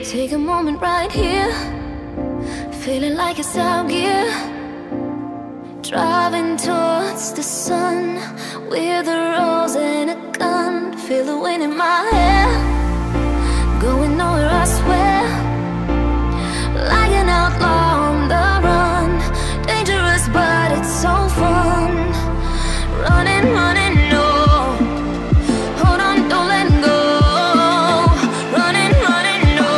Take a moment right here, feeling like it's out gear. Driving towards the sun with a rose and a gun. Feel the wind in my hair, going nowhere I swear. Like an outlaw on the run, dangerous but it's so fun. Running, running, no. Hold on, don't let go. Running, running, no.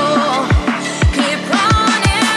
Keep running.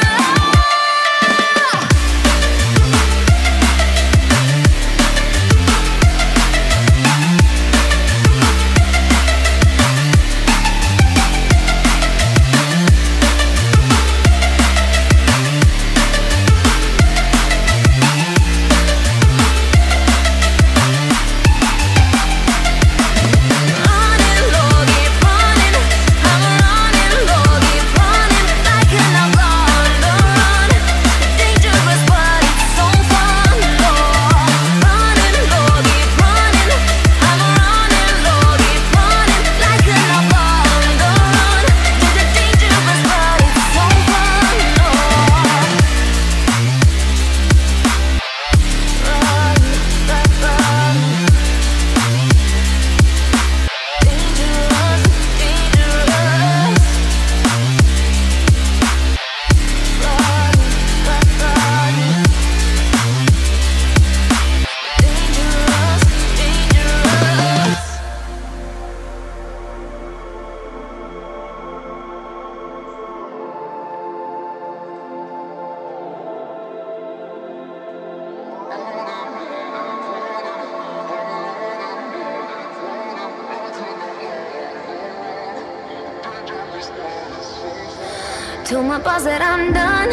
Told my boss that I'm done.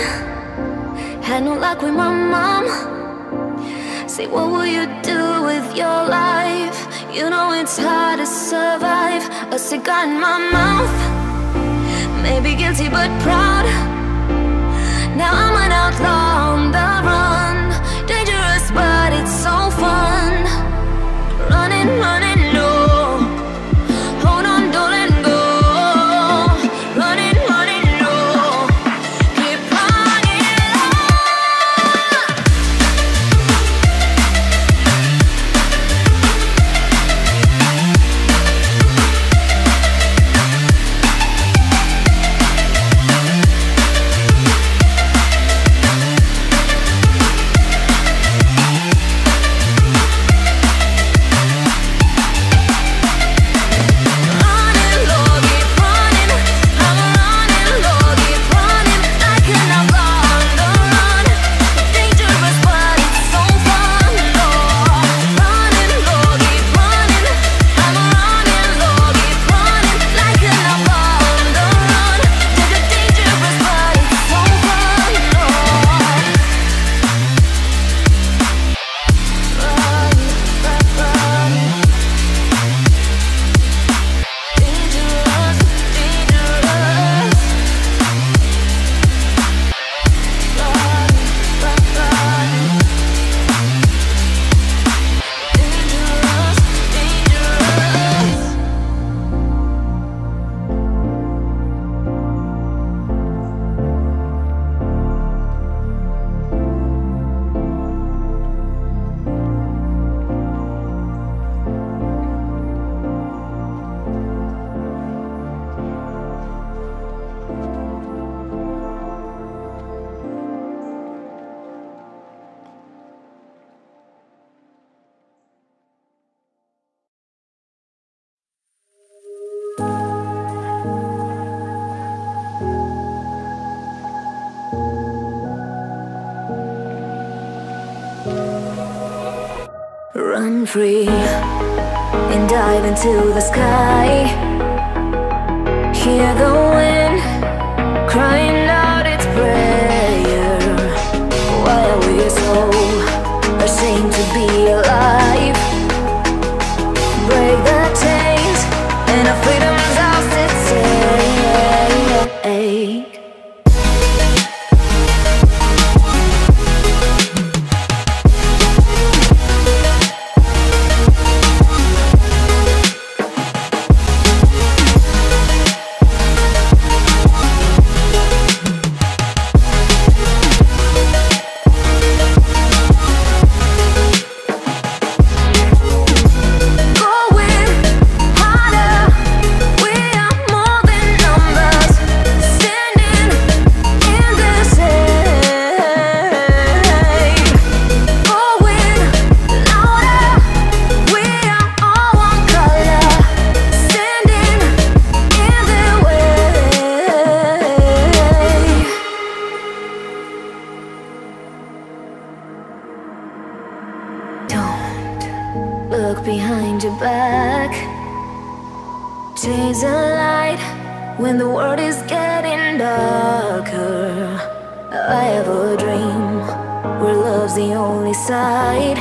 Had no luck with my mom. Say, what will you do with your life? You know it's hard to survive. A cigar in my mouth, maybe guilty but proud. Now I'm an outlaw on the run. Dangerous but it's so fun. Running, running, no. Hold on, don't let go. Running, running, no. Keep running. Run free and dive into the sky. Hear the wind crying out its prayer. Why are we so ashamed to be alive? Break the chains and our freedom's ours to take. Chase a light when the world is getting darker. I have a dream where love's the only side.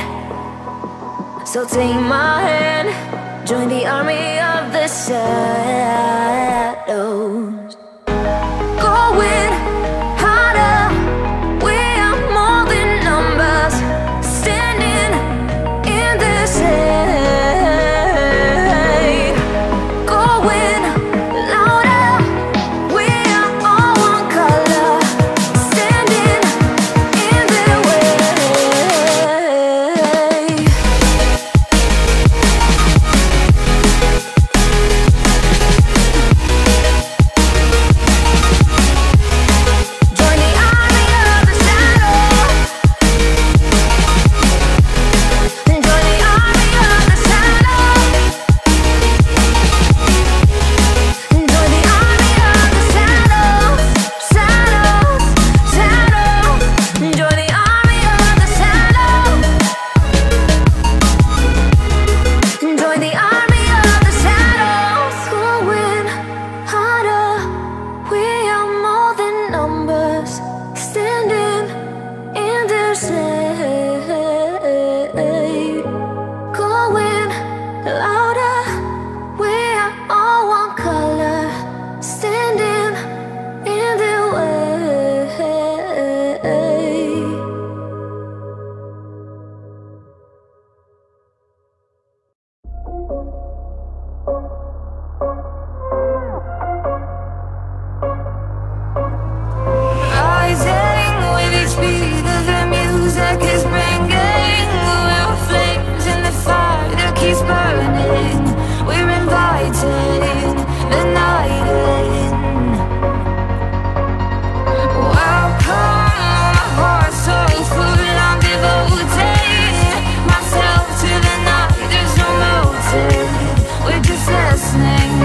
So take my hand, join the army of the shadows. Going harder, we are more than numbers, standing in this hate. Going louder, we are all one color, standing in their way. Join the army of the shadow. Join the army of the shadow. Join the army of the shadows, shadows, shadows. Join the army of the shadows. Join the army of the shadows. Going harder, we are more than numbers, standing in their shade. Going louder, we are all one color, standing in their way. Rising with each beat of the music is bringing. We're flames in the fire that keeps burning. We're inviting the night in. Welcome, my heart so full, I'm devoting myself to the night. There's no motive, we're just listening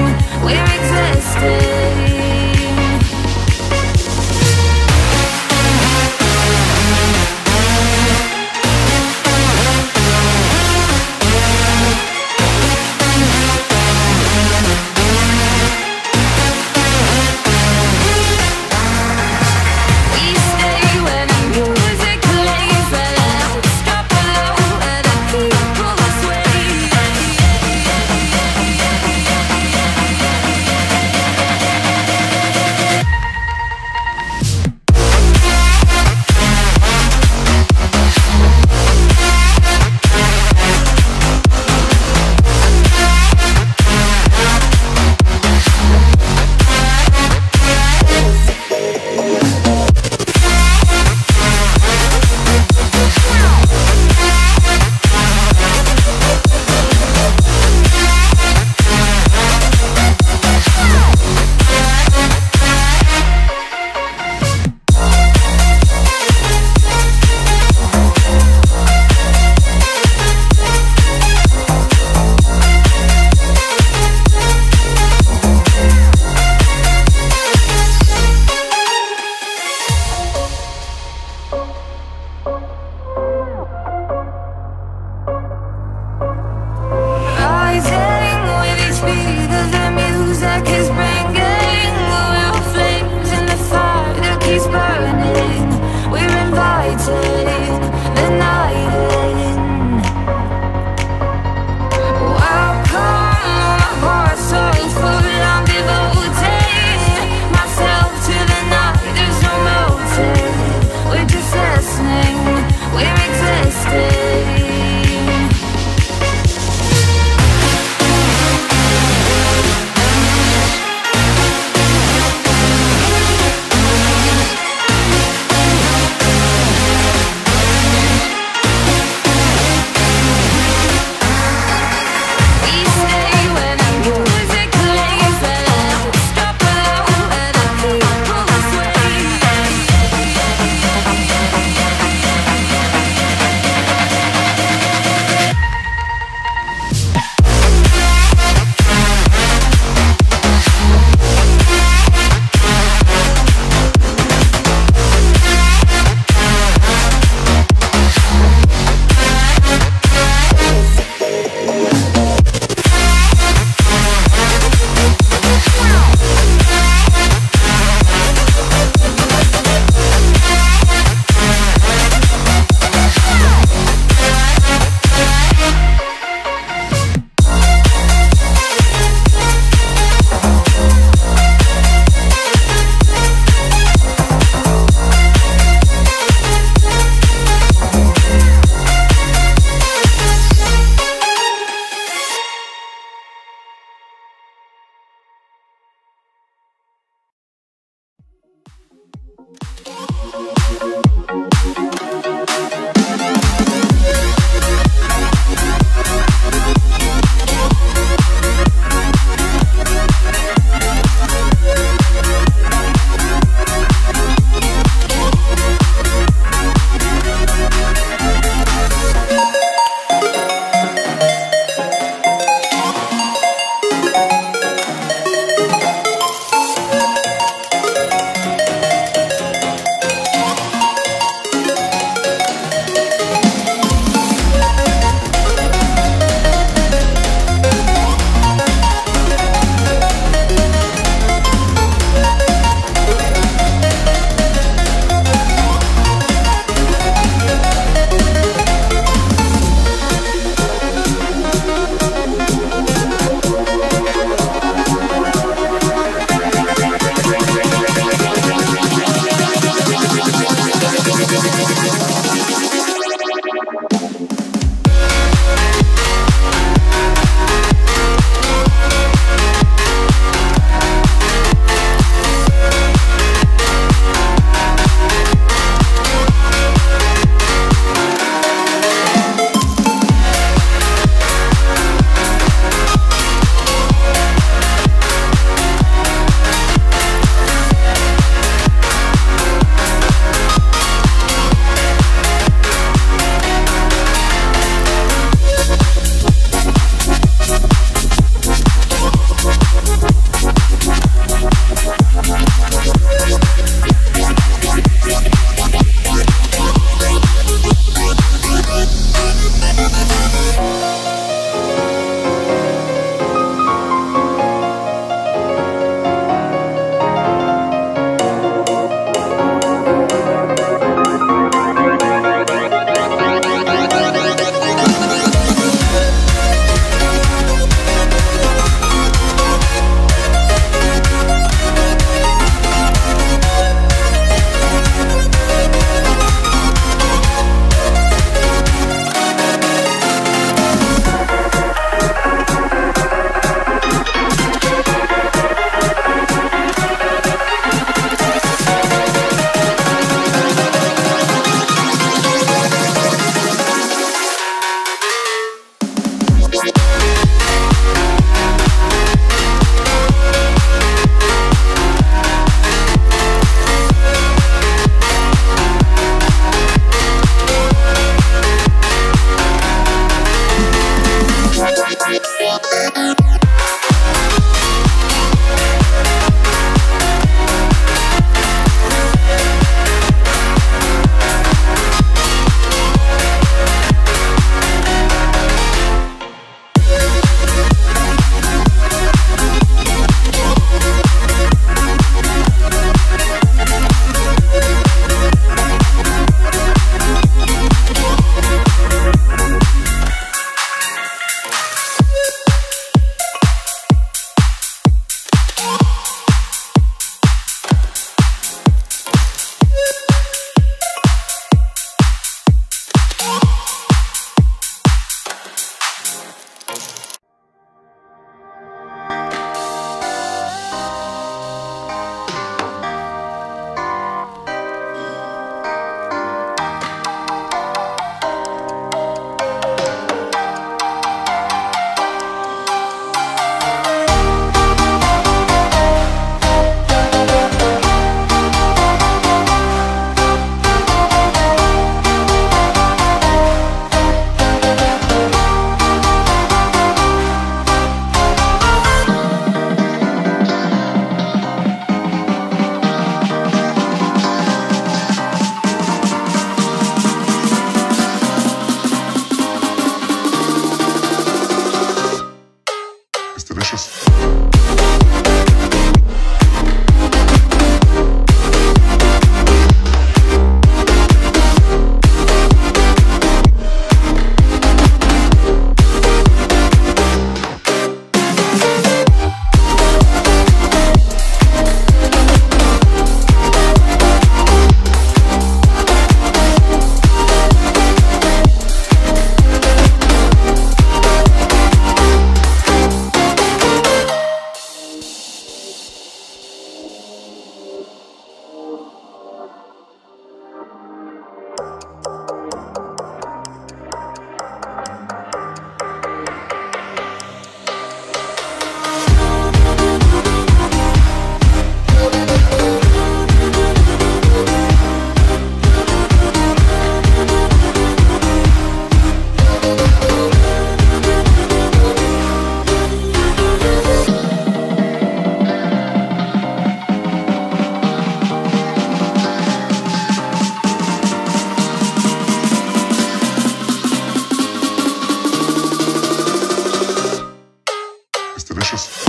estrellas.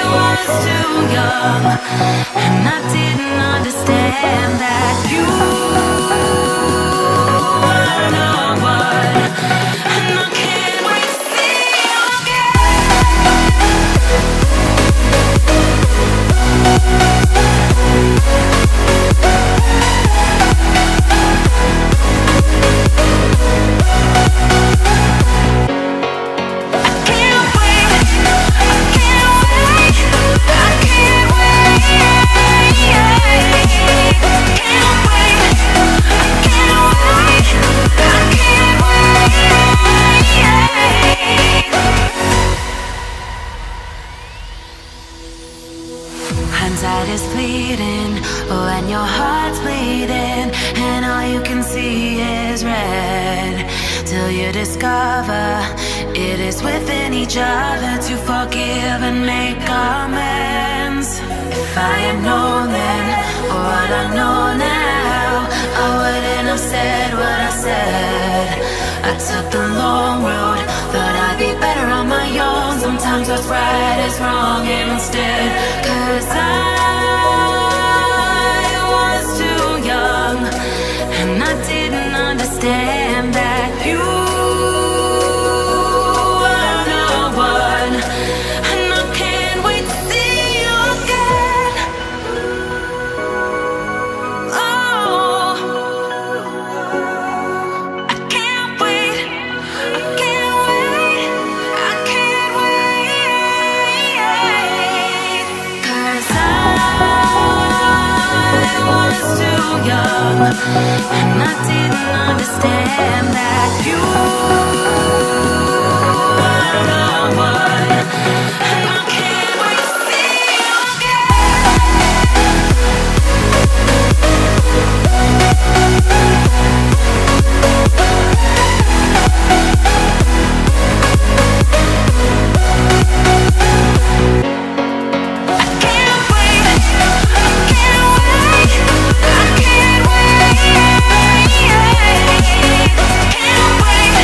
was too young, and I didn't understand that you were no one, and I can't wait to see you Hindsight is fleeting when your heart's bleeding and all you can see is red, till you discover it is within each other to forgive and make amends. If I had known then what I know now, I wouldn't have said what I said. I took the long road, thought I'd be better on my own. Sometimes what's right is wrong instead, 'cause I was too young, and I didn't understand that you were no one, and I can't wait to see you again. Oh, I can't wait, I can't wait, I can't wait, 'cause I was too young, and I didn't understand that you were no one, and I can't wait to see you can't wait.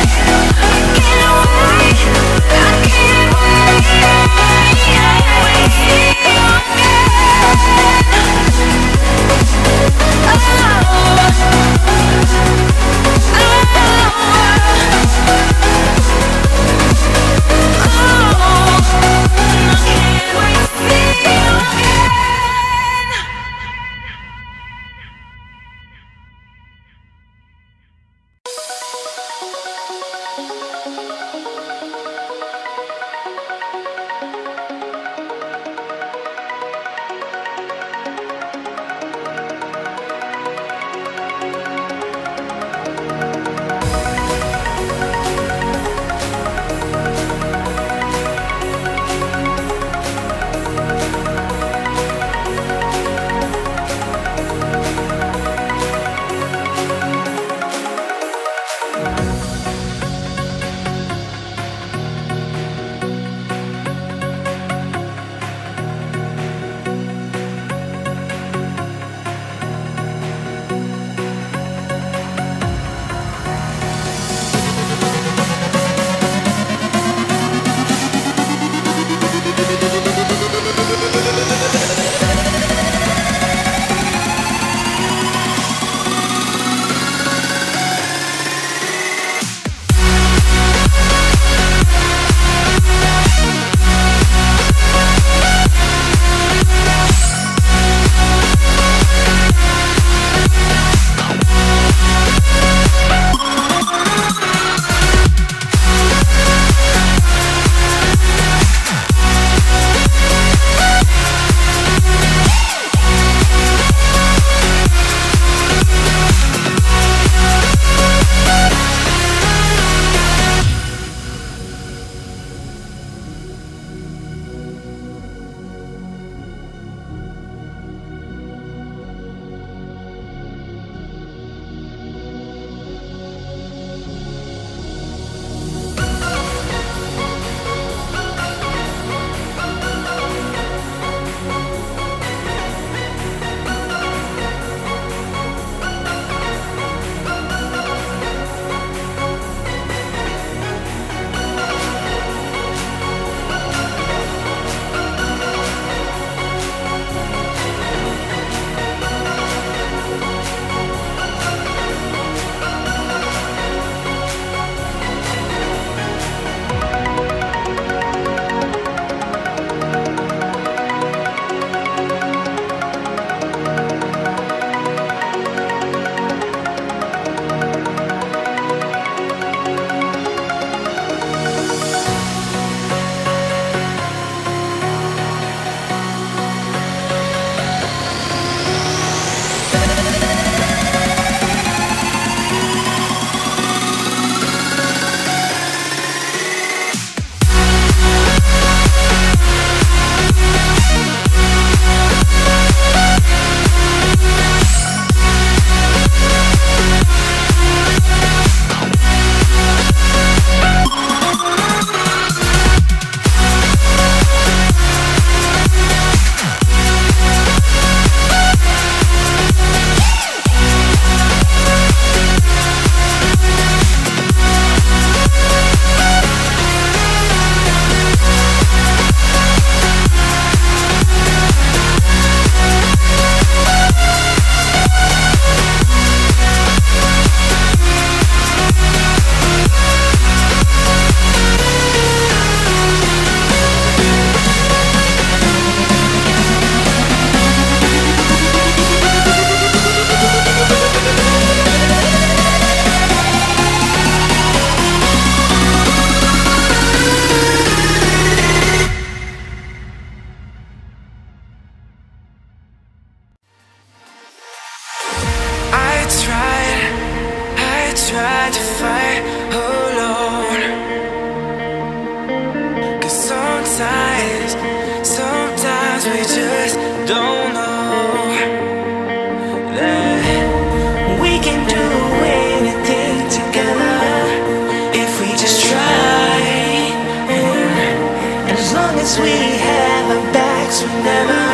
as we have our backs, whenever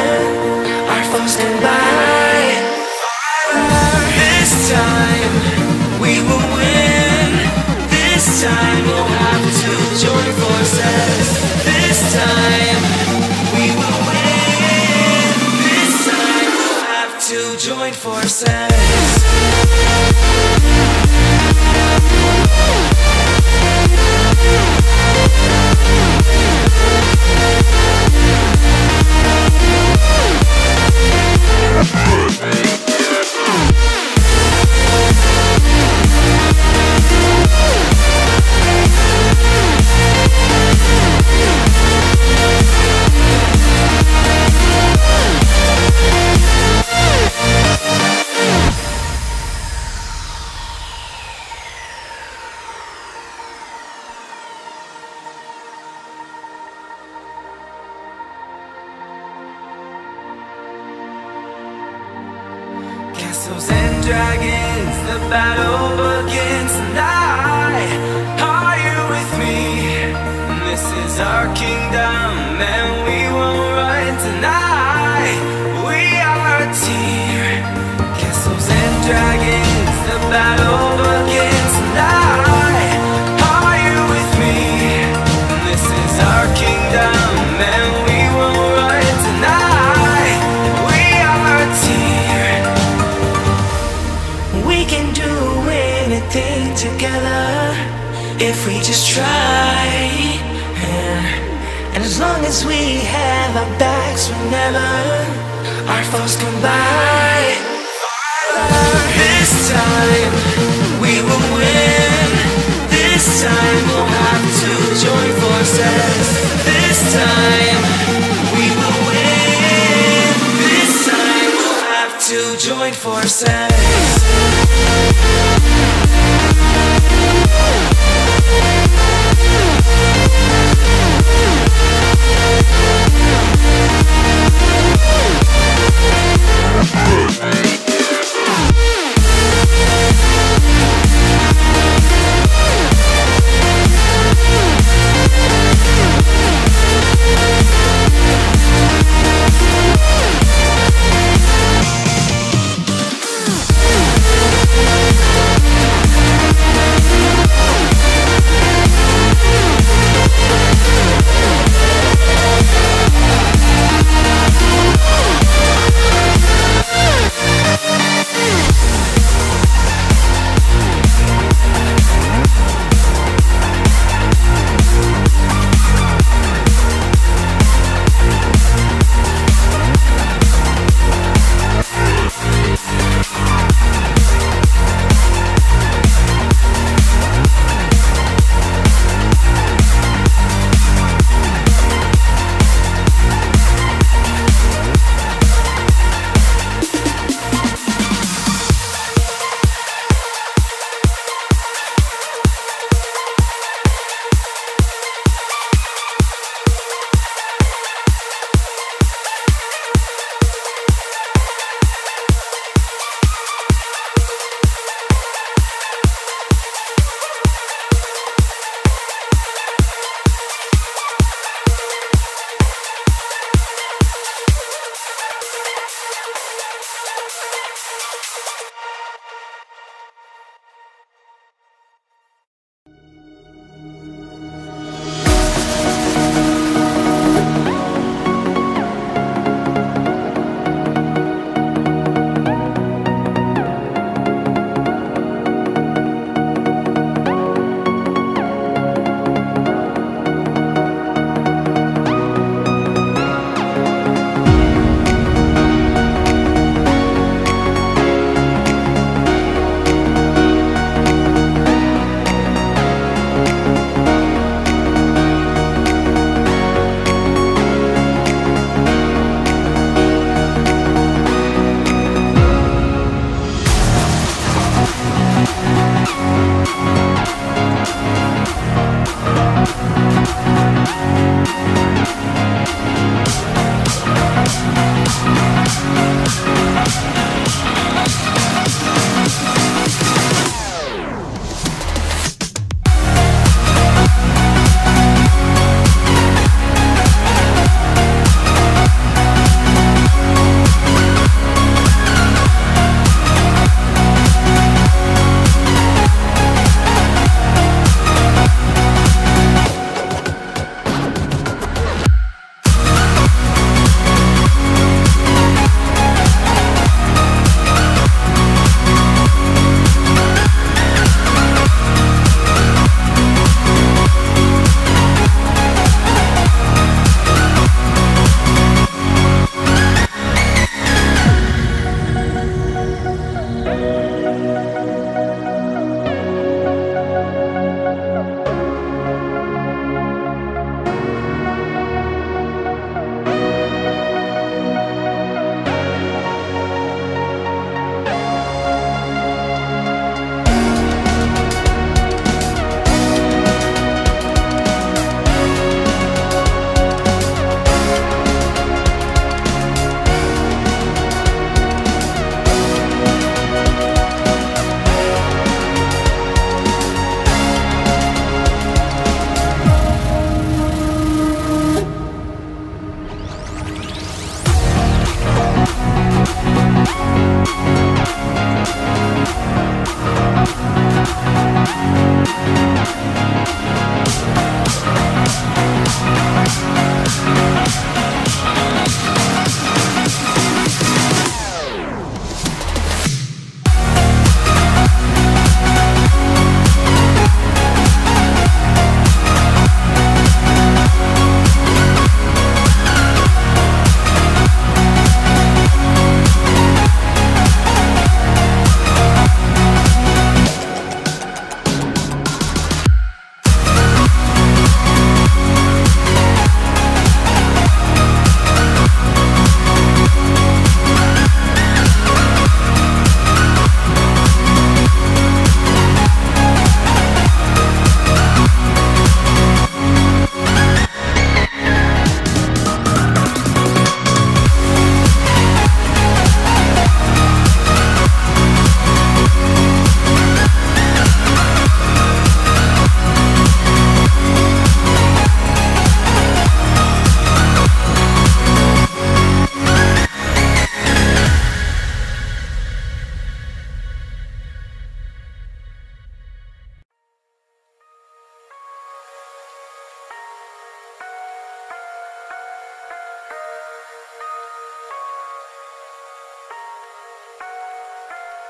our foes combine. This time we will win. This time we'll have to join forces. This time we will win. This time we'll have to join forces. Castles and dragons, the battle begins tonight. Are you with me? This is our kingdom and we won't run tonight. We are a team. Castles and dragons, the battle begins tonight. Are you with me? This is our kingdom and we won't run tonight. We are a team. We can do anything together if we just try. And as long as we have our backs, whenever our foes combine. This time we will win. This time we'll have to join forces. This time we will win. This time we'll have to join forces.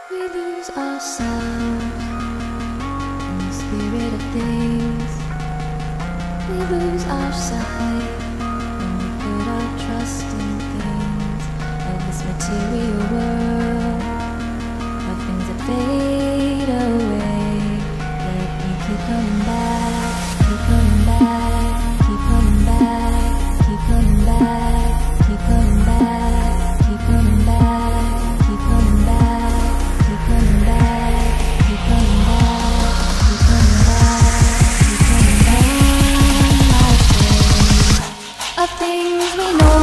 We lose ourselves in the spirit of things. We lose our sight when we put our trust in things of this material world, of things that fade away. Yet we keep coming back, keep coming back, keep coming back, keep coming back, keep coming back, keep coming back, keep coming back, keep coming back, keep coming back, keep coming back, keep coming back. Of things we know.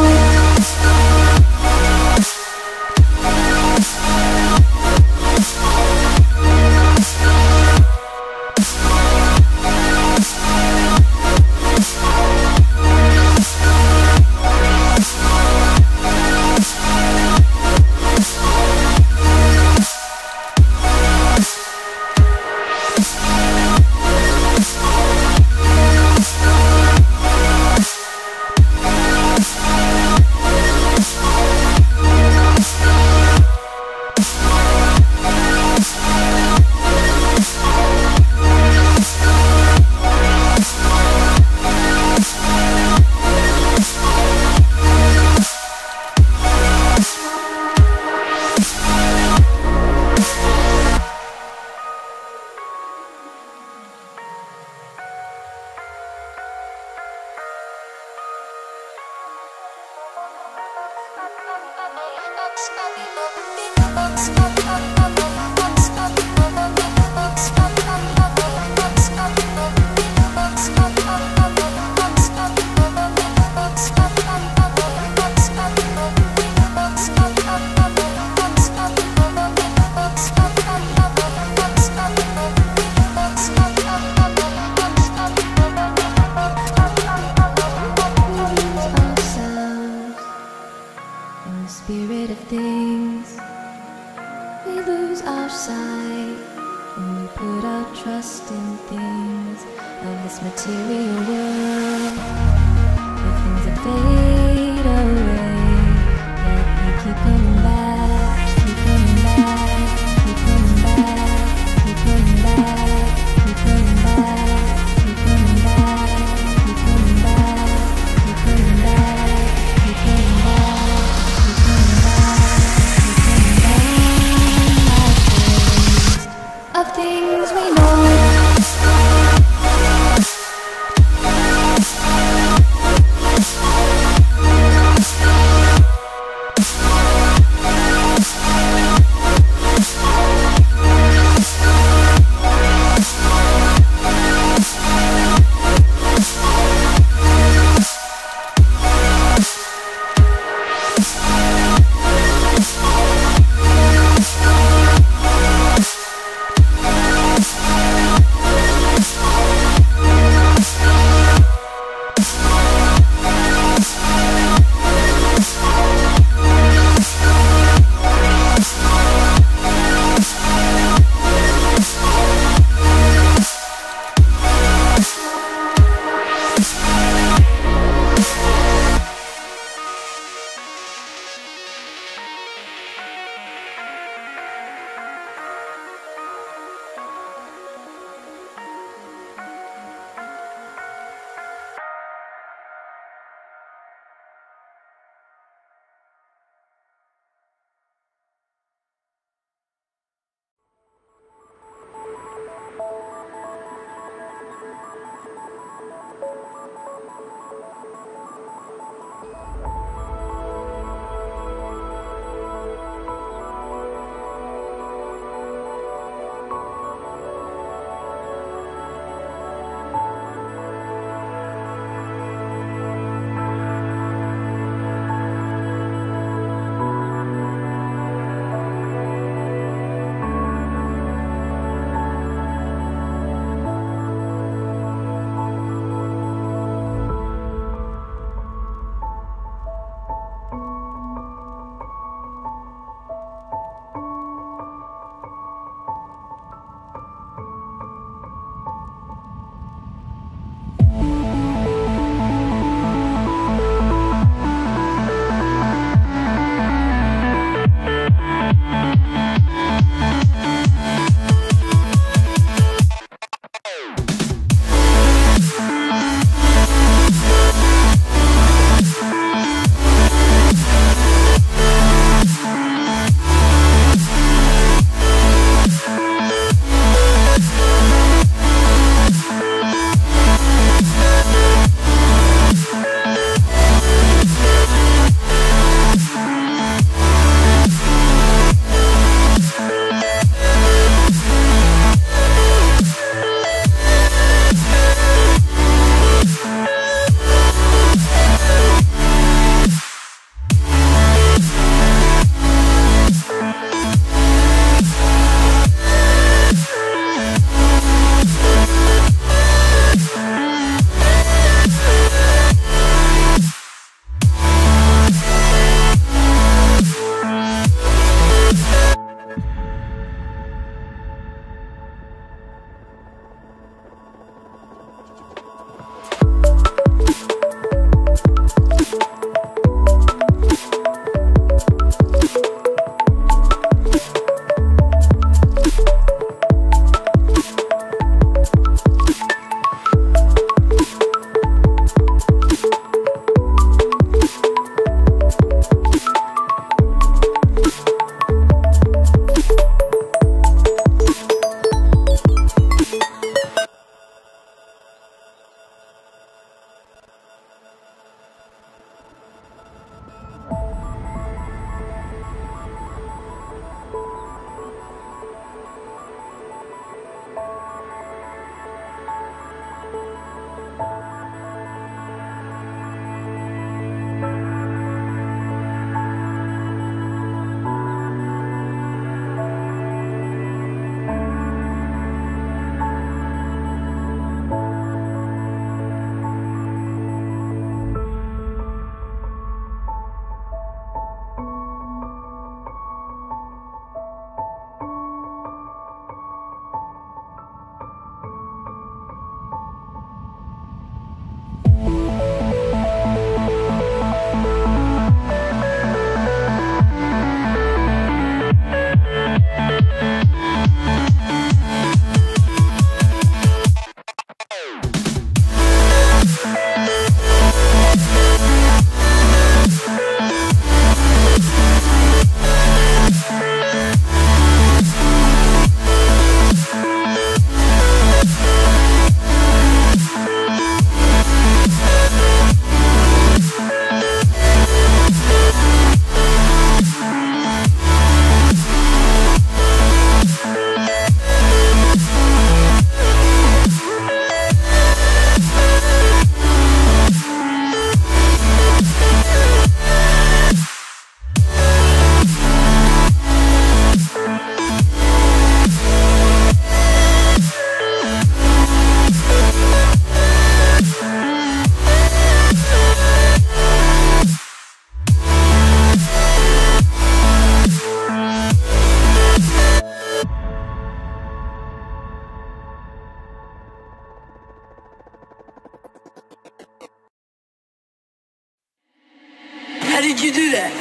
did you do that?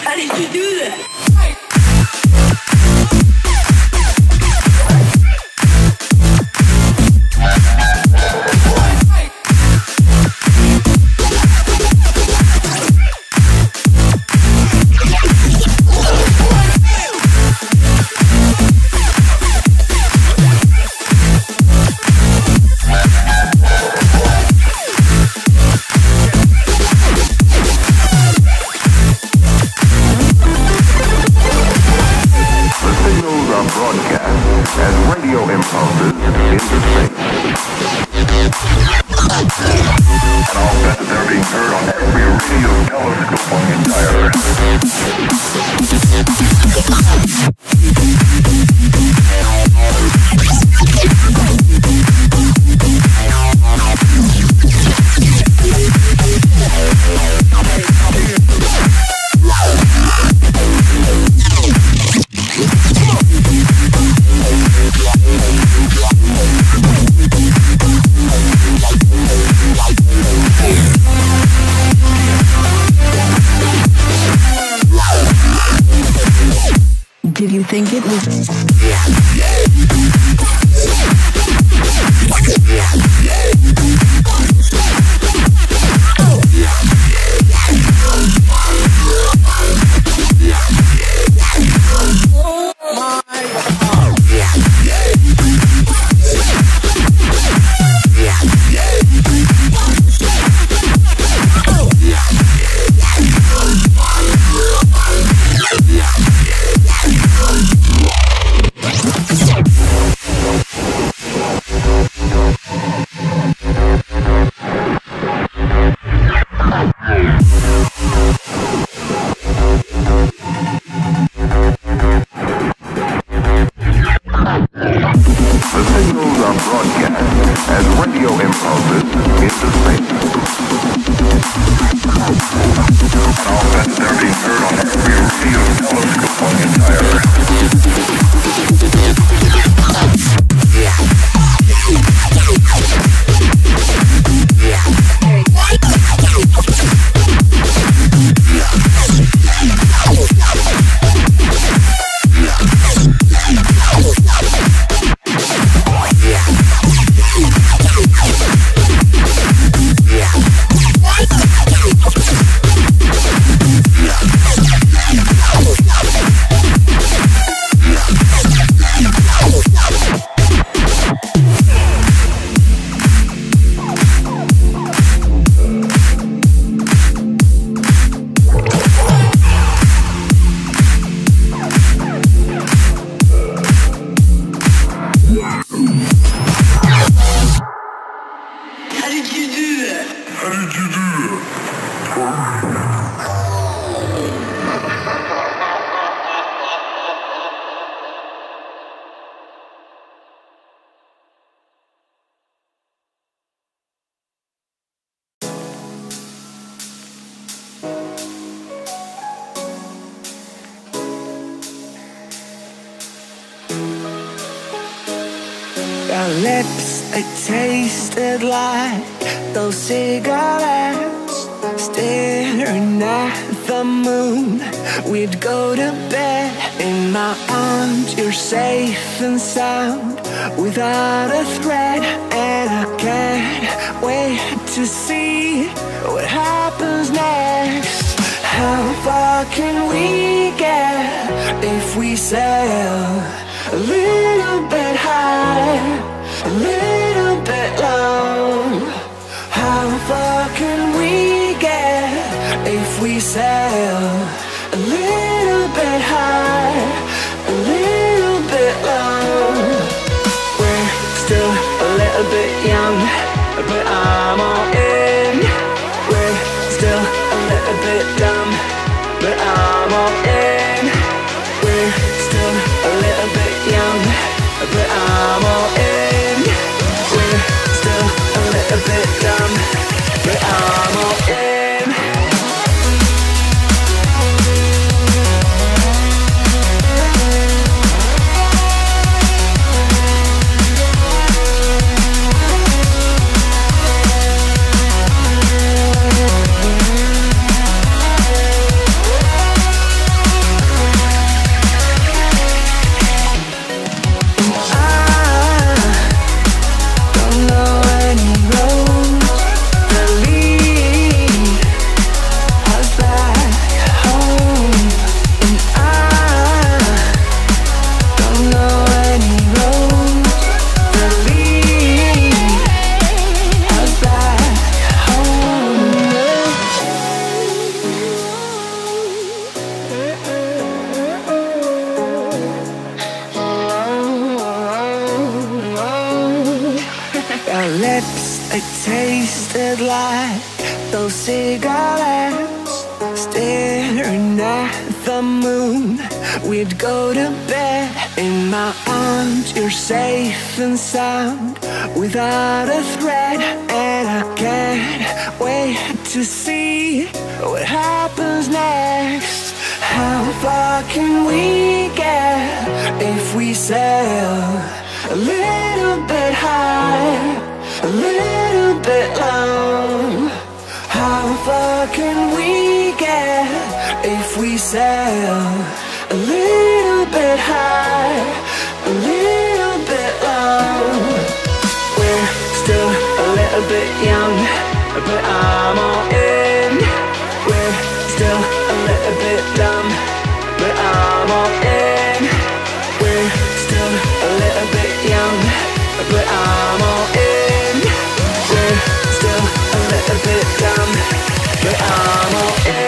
How did you do that? Did you think it was? Your lips, they tasted like those cigarettes. Staring at the moon, we'd go to bed. In my arms, you're safe and sound, without a threat. And I can't wait to see what happens next. How far can we get if we sail a little bit high, a little bit low? How far can we get if we sail a little bit high, a little bit low? We're still a little bit young, but I'm all in. We're still a little bit dumb, but I'm all in. We're still a little bit young, but I'm all in. We're still a little bit dumb, but I'm all in. those cigarettes, staring at the moon. We'd go to bed in my arms, you're safe and sound, without a threat. And I can't wait to see what happens next. How far can we get if we sail a little bit high, a little bit long? How far can we get if we sail a little bit high, a little bit long? We're still a little bit young, but I'm all in. We're still a little bit dumb, but I'm all in. We're still a little bit young, but I'm all in. We're still a little bit dumb, but I'm all in.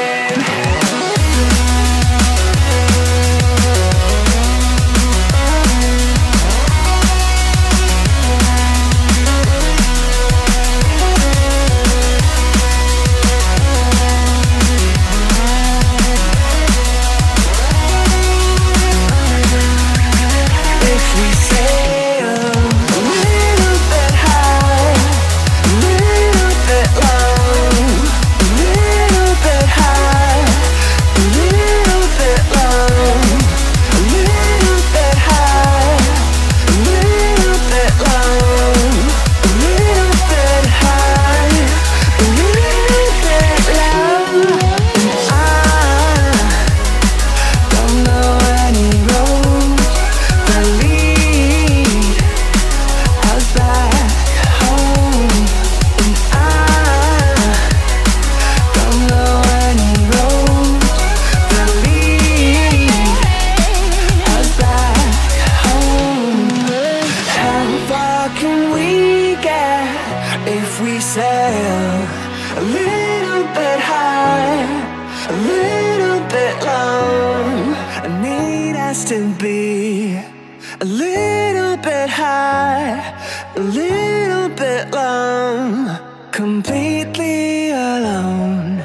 Completely alone.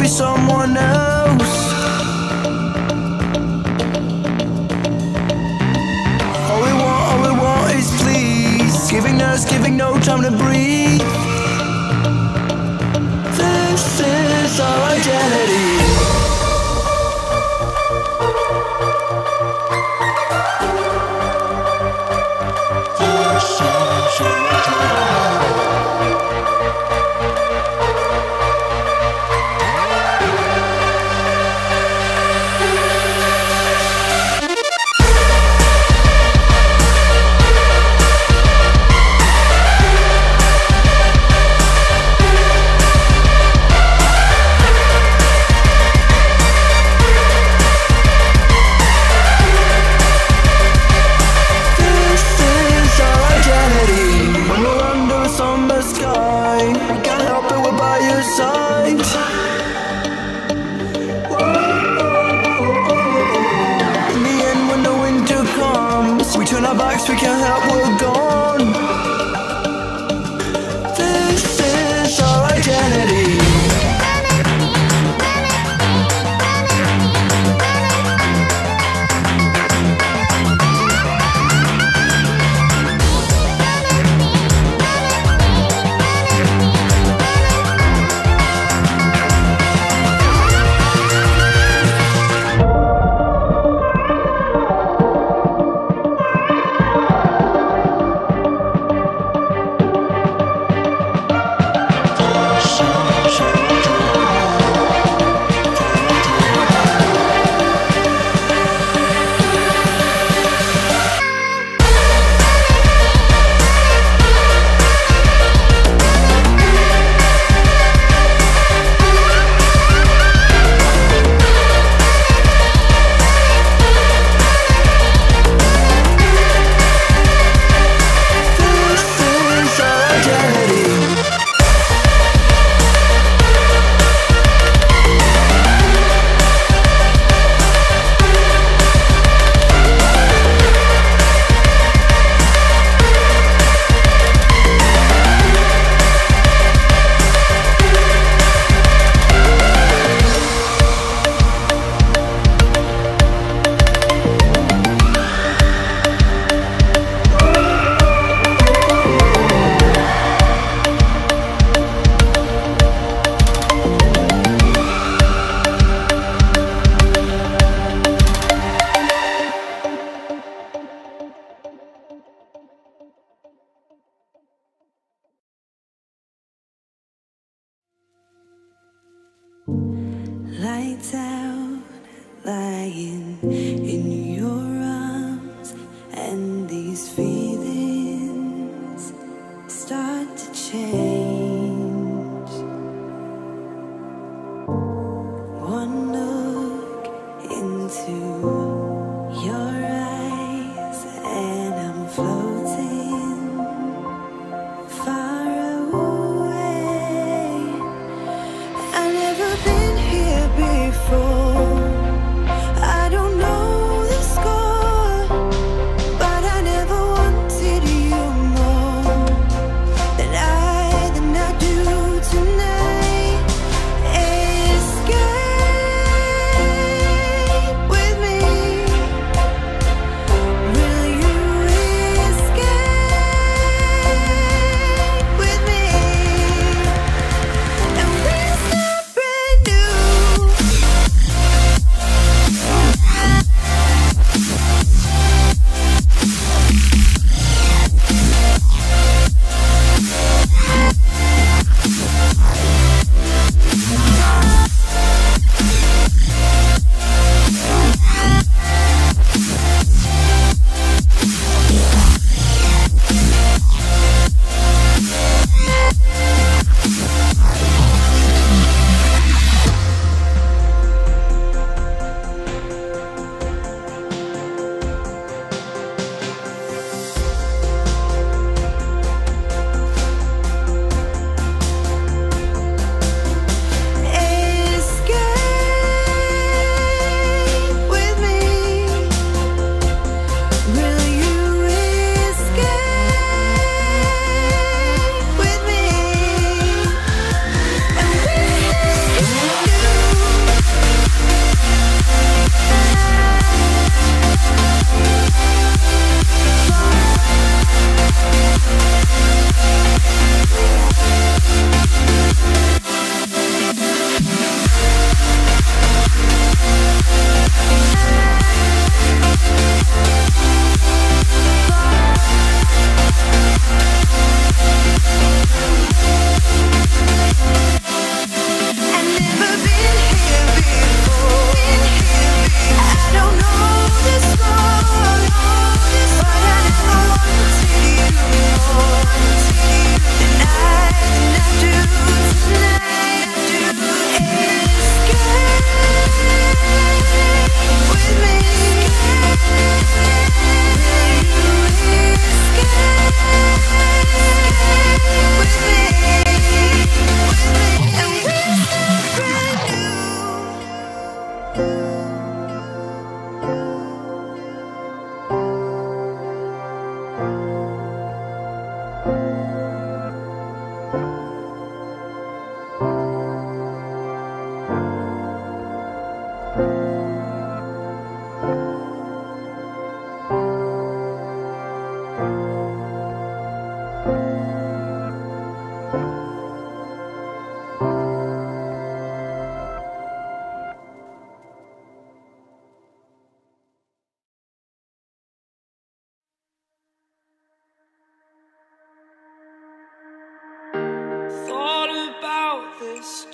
be someone else. All we want is please. Giving us, giving no time to breathe. This is our identity. We can't help, we're gone. This is our identity.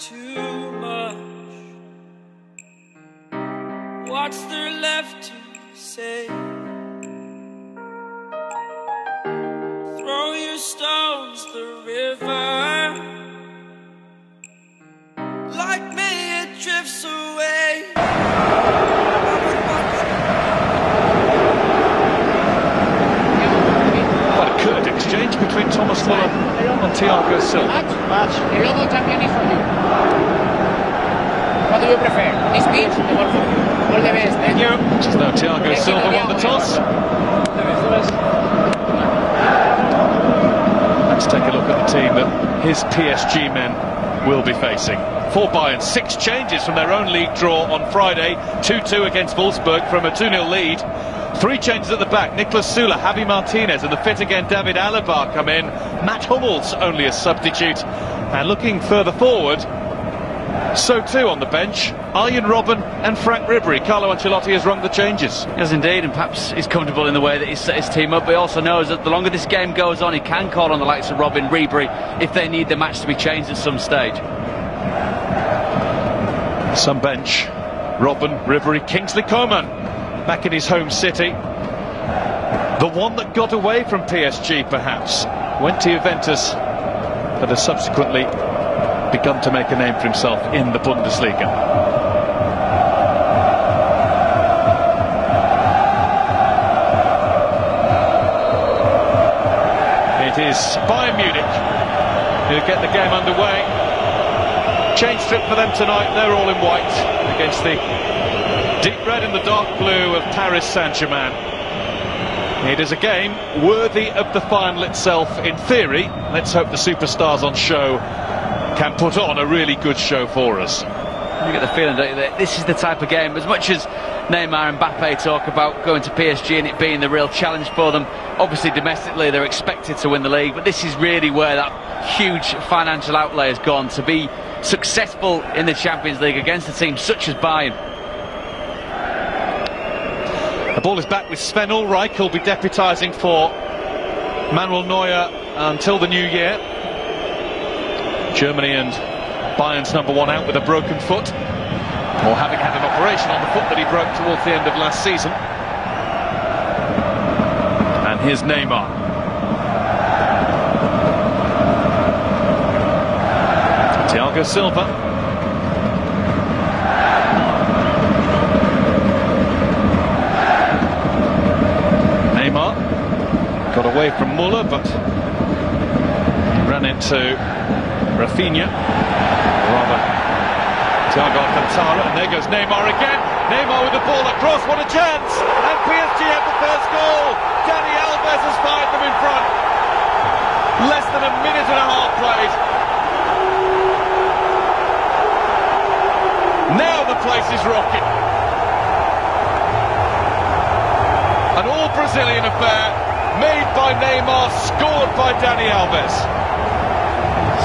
too much. What's there left to say? Throw your stones the river. Like me, it drifts away. Quite a curt exchange between Thomas Muller and Thiago Silva. Match. The global champion is for you. What do you prefer? This pitch or golf? All the best. Thank you. Just now Thiago Silva won the toss. Let's take a look at the team that his PSG men will be facing. For Bayern, 6 changes from their own league draw on Friday. 2-2 against Wolfsburg from a 2-0 lead. 3 changes at the back. Nicolas Süle, Javi Martinez and the fit again David Alaba come in. Matt Hummels only a substitute. And looking further forward, so too on the bench, Arjen Robben and Frank Ribery. Carlo Ancelotti has rung the changes. Yes, indeed, and perhaps he's comfortable in the way that he's set his team up, but he also knows that the longer this game goes on, he can call on the likes of Robben, Ribery, if they need the match to be changed at some stage. Some bench, Robben, Ribery, Kingsley Coman, back in his home city. The one that got away from PSG, perhaps, went to Juventus, but has subsequently begun to make a name for himself in the Bundesliga. It is Bayern Munich who get the game underway. Change trip for them tonight. They're all in white against the deep red and the dark blue of Paris Saint-Germain. It is a game worthy of the final itself in theory. Let's hope the superstars on show can put on a really good show for us. You get the feeling, don't you, that this is the type of game, as much as Neymar and Mbappe talk about going to PSG and it being the real challenge for them, obviously domestically they're expected to win the league, but this is really where that huge financial outlay has gone to be successful in the Champions League against a team such as Bayern. The ball is back with Sven Ulreich, who'll be deputising for Manuel Neuer until the new year. Germany and Bayern's number 1 out with a broken foot, or having had an operation on the foot that he broke towards the end of last season. And here's Neymar. Thiago Silva. Neymar got away from Muller, but ran into Rafinha, rather Thiago Alcantara, and there goes Neymar again. Neymar with the ball across, what a chance! And PSG have the first goal. Dani Alves has fired them in front. Less than a minute and a half played. Now the place is rocking. An all-Brazilian affair, made by Neymar, scored by Dani Alves.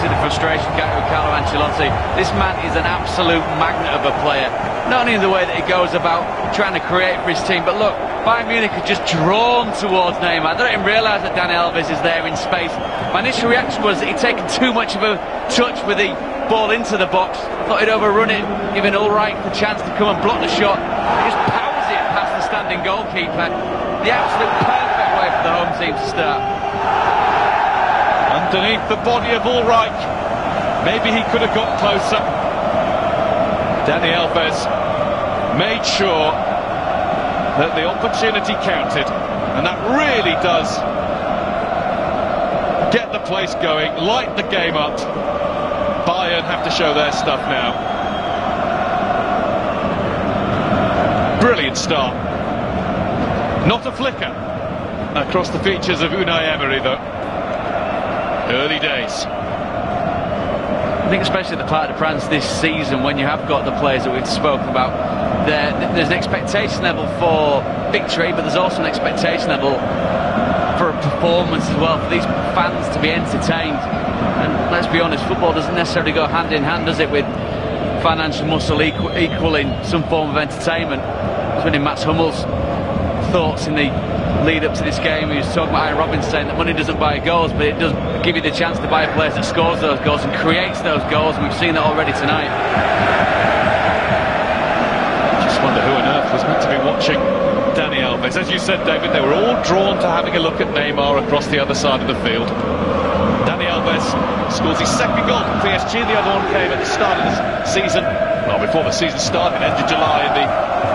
See the frustration getting with Carlo Ancelotti. This man is an absolute magnet of a player. Not only in the way that he goes about trying to create for his team, but look, Bayern Munich are just drawn towards Neymar. They don't even realise that Dani Alves is there in space. My initial reaction was that he'd taken too much of a touch with the ball into the box. I thought he'd overrun it, giving Ulreich the chance to come and block the shot. He just powers it past the standing goalkeeper. The absolute perfect way for the home team to start. Underneath the body of Ulreich, maybe he could have got closer. Dani Alves made sure that the opportunity counted, and that really does get the place going, light the game up. Bayern have to show their stuff now. Brilliant start. Not a flicker across the features of Unai Emery though. Early days. I think especially the Parc de France this season, when you have got the players that we've spoken about, there's an expectation level for victory, but there's also an expectation level for a performance as well, for these fans to be entertained. And let's be honest, football doesn't necessarily go hand in hand, does it, with financial muscle equaling some form of entertainment. It's winning Mats Hummels' thoughts in the lead up to this game. He was talking about Ian Robbins saying that money doesn't buy goals, but it does give you the chance to buy a player that scores those goals and creates those goals, and we've seen that already tonight. Just wonder who on earth was meant to be watching Dani Alves. As you said, David, they were all drawn to having a look at Neymar across the other side of the field. Dani Alves scores his second goal for PSG. The other one came at the start of the season, well, before the season started, end of July, in the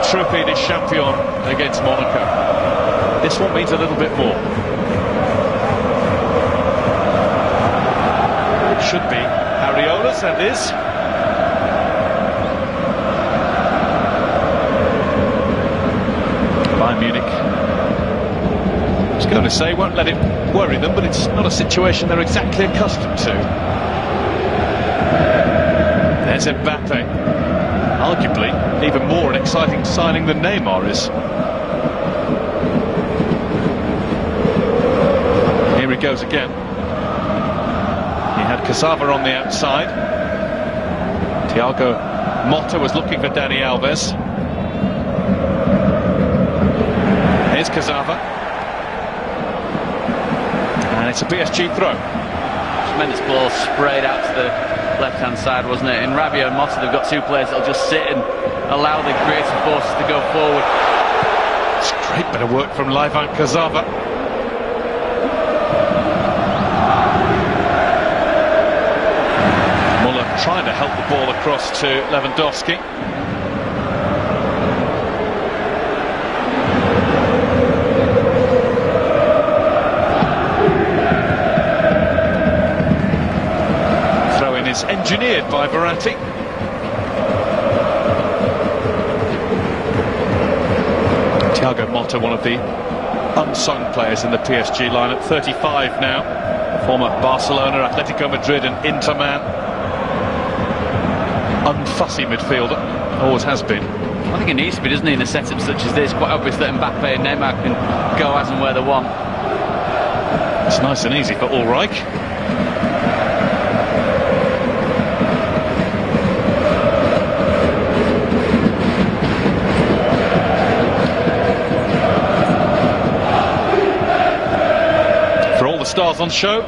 Trophée des Champions against Monaco. This one means a little bit more. It should be Ariola's, and is. Bayern Munich, I was going to say, won't let it worry them, but it's not a situation they're exactly accustomed to. There's Mbappe, arguably even more an exciting signing than Neymar is. Here he goes again. He had Cassava on the outside. Thiago Motta was looking for Dani Alves. Here's Cassava. And it's a PSG throw. Tremendous ball sprayed out to the left-hand side, wasn't it? In Rabiot and Motta, they've got two players that'll just sit and allow the creative forces to go forward. It's a great bit of work from Livan Cassava. Muller trying to help the ball across to Lewandowski. Is engineered by Verratti. Thiago Motta, one of the unsung players in the PSG lineup, 35 now, former Barcelona, Atlético Madrid and Inter man. Unfussy midfielder, always has been. I think it needs to be, doesn't he, in a setup such as this? Quite obvious that Mbappe and Neymar can go as and where they want. It's nice and easy for Ulreich. Stars on show.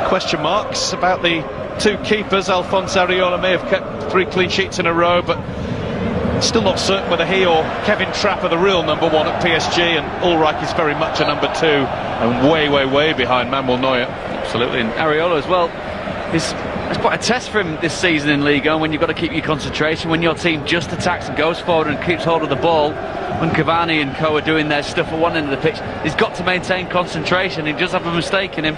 Question marks about the two keepers. Alphonse Areola may have kept 3 clean sheets in a row, but still not certain whether he or Kevin Trapp are the real number 1 at PSG, and Ulreich is very much a number 2 and way behind Manuel Neuer. Absolutely, and Areola as well. It's quite a test for him this season in Liga, when you've got to keep your concentration, when your team just attacks and goes forward and keeps hold of the ball. When Cavani and co are doing their stuff at one end of the pitch, he's got to maintain concentration. He does have a mistake in him.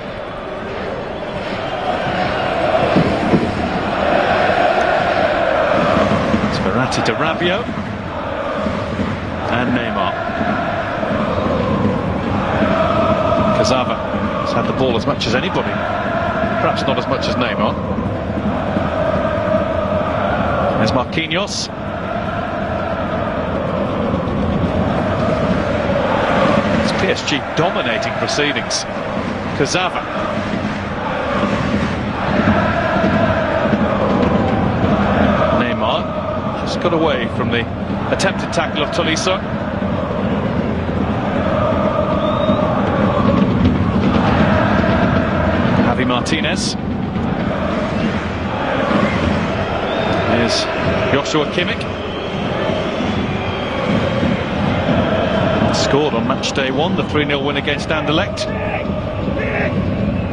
It's Verratti to Rabiot and Neymar. Cassava has had the ball as much as anybody, perhaps not as much as Neymar. There's Marquinhos. PSG dominating proceedings. Cassava. Neymar just got away from the attempted tackle of Tolisso. Javi Martinez. Here's Joshua Kimmich. Scored on match day 1, the 3-0 win against Anderlecht.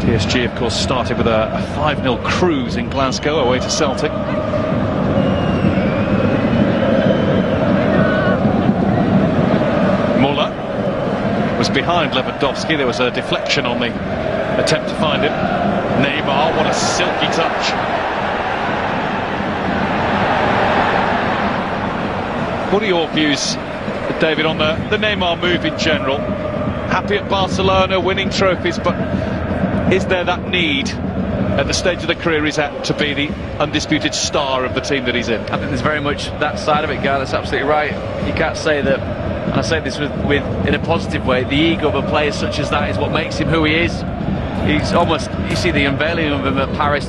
PSG, of course, started with a 5-0 cruise in Glasgow away to Celtic. Muller was behind Lewandowski. There was a deflection on the attempt to find him. Neymar, what a silky touch. What are your views, David, on the Neymar move in general? Happy at Barcelona, winning trophies, but is there that need at the stage of the career he's at to be the undisputed star of the team that he's in? I think there's very much that side of it, Guy. That's absolutely right. You can't say that, and I say this with in a positive way, the ego of a player such as that is what makes him who he is. He's almost, you see the unveiling of him at Paris,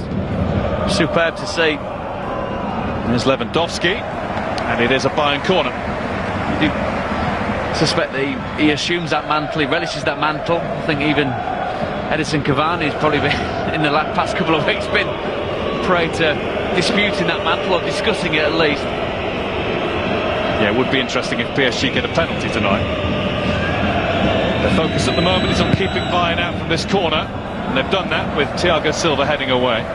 superb to see. There's Lewandowski, and it is a Bayern corner. You suspect that he assumes that mantle, he relishes that mantle. I think even Edison Cavani's probably been, in the past couple of weeks, been prey to disputing that mantle, or discussing it at least. Yeah, it would be interesting if PSG get a penalty tonight. The focus at the moment is on keeping Bayern out from this corner, and they've done that with Thiago Silva heading away.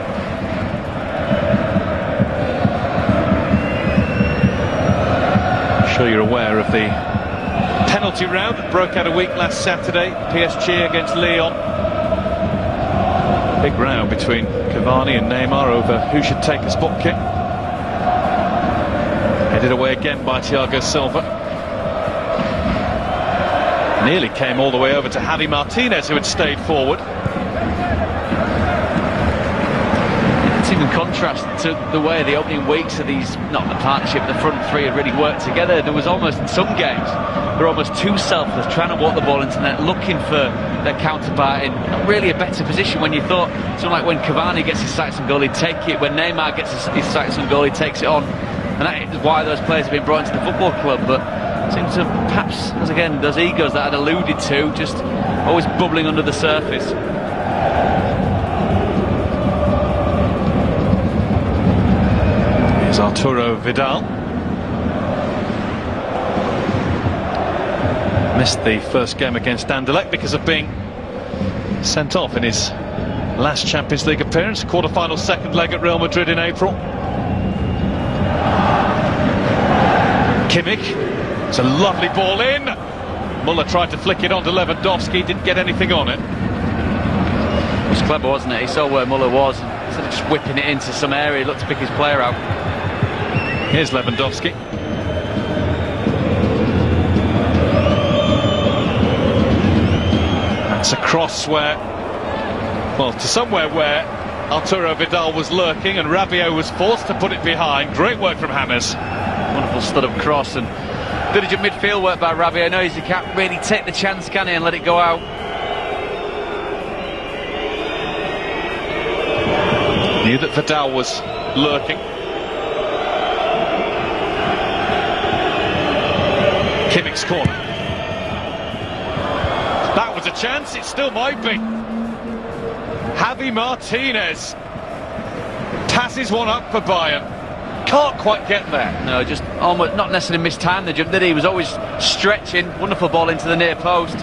I'm sure you're aware of the penalty round that broke out a week last Saturday, PSG against Lyon. Big row between Cavani and Neymar over who should take a spot kick. Headed away again by Thiago Silva. Nearly came all the way over to Javi Martinez, who had stayed forward. It's in contrast to the way the opening weeks of these, not the partnership, the front three had really worked together. There was almost, in some games, they're almost too selfless, trying to walk the ball into net, looking for their counterpart in not really a better position. When you thought, something like when Cavani gets his sights on goal, he'd take it. When Neymar gets his sights on goal, he takes it on. And that is why those players have been brought into the football club. But seems to perhaps, as again, those egos that I'd alluded to, just always bubbling under the surface. Here's Arturo Vidal. Missed the first game against Anderlecht because of being sent off in his last Champions League appearance, quarter-final second leg at Real Madrid in April. Kimmich, it's a lovely ball in. Muller tried to flick it onto Lewandowski, didn't get anything on it. It was clever, wasn't it? He saw where Muller was, instead of just whipping it into some area, he looked to pick his player out. Here's Lewandowski. That's a cross where, well, to somewhere where Arturo Vidal was lurking and Rabiot was forced to put it behind. Great work from James. Wonderful stud-up cross and diligent midfield work by Rabiot. I know he can't really take the chance, can he, and let it go out. Knew that Vidal was lurking. Kimmich's corner. That was a chance, it still might be. Javi Martinez passes one up for Bayern. Can't quite get there. No, just almost not necessarily mistimed the jump, did he? He was always stretching. Wonderful ball into the near post.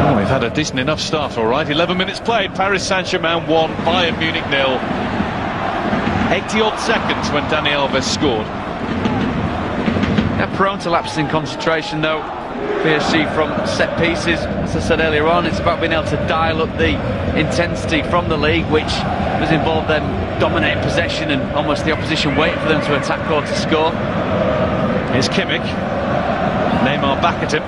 Oh, we've had a decent enough start, all right. 11 minutes played. Paris Saint-Germain 1, Bayern Munich 0. 80-odd seconds when Dani Alves scored. They're prone to lapses in concentration, though. PSG from set pieces, as I said earlier on, it's about being able to dial up the intensity from the league, which has involved them dominating possession and almost the opposition waiting for them to attack or to score. Here's Kimmich. Neymar back at him.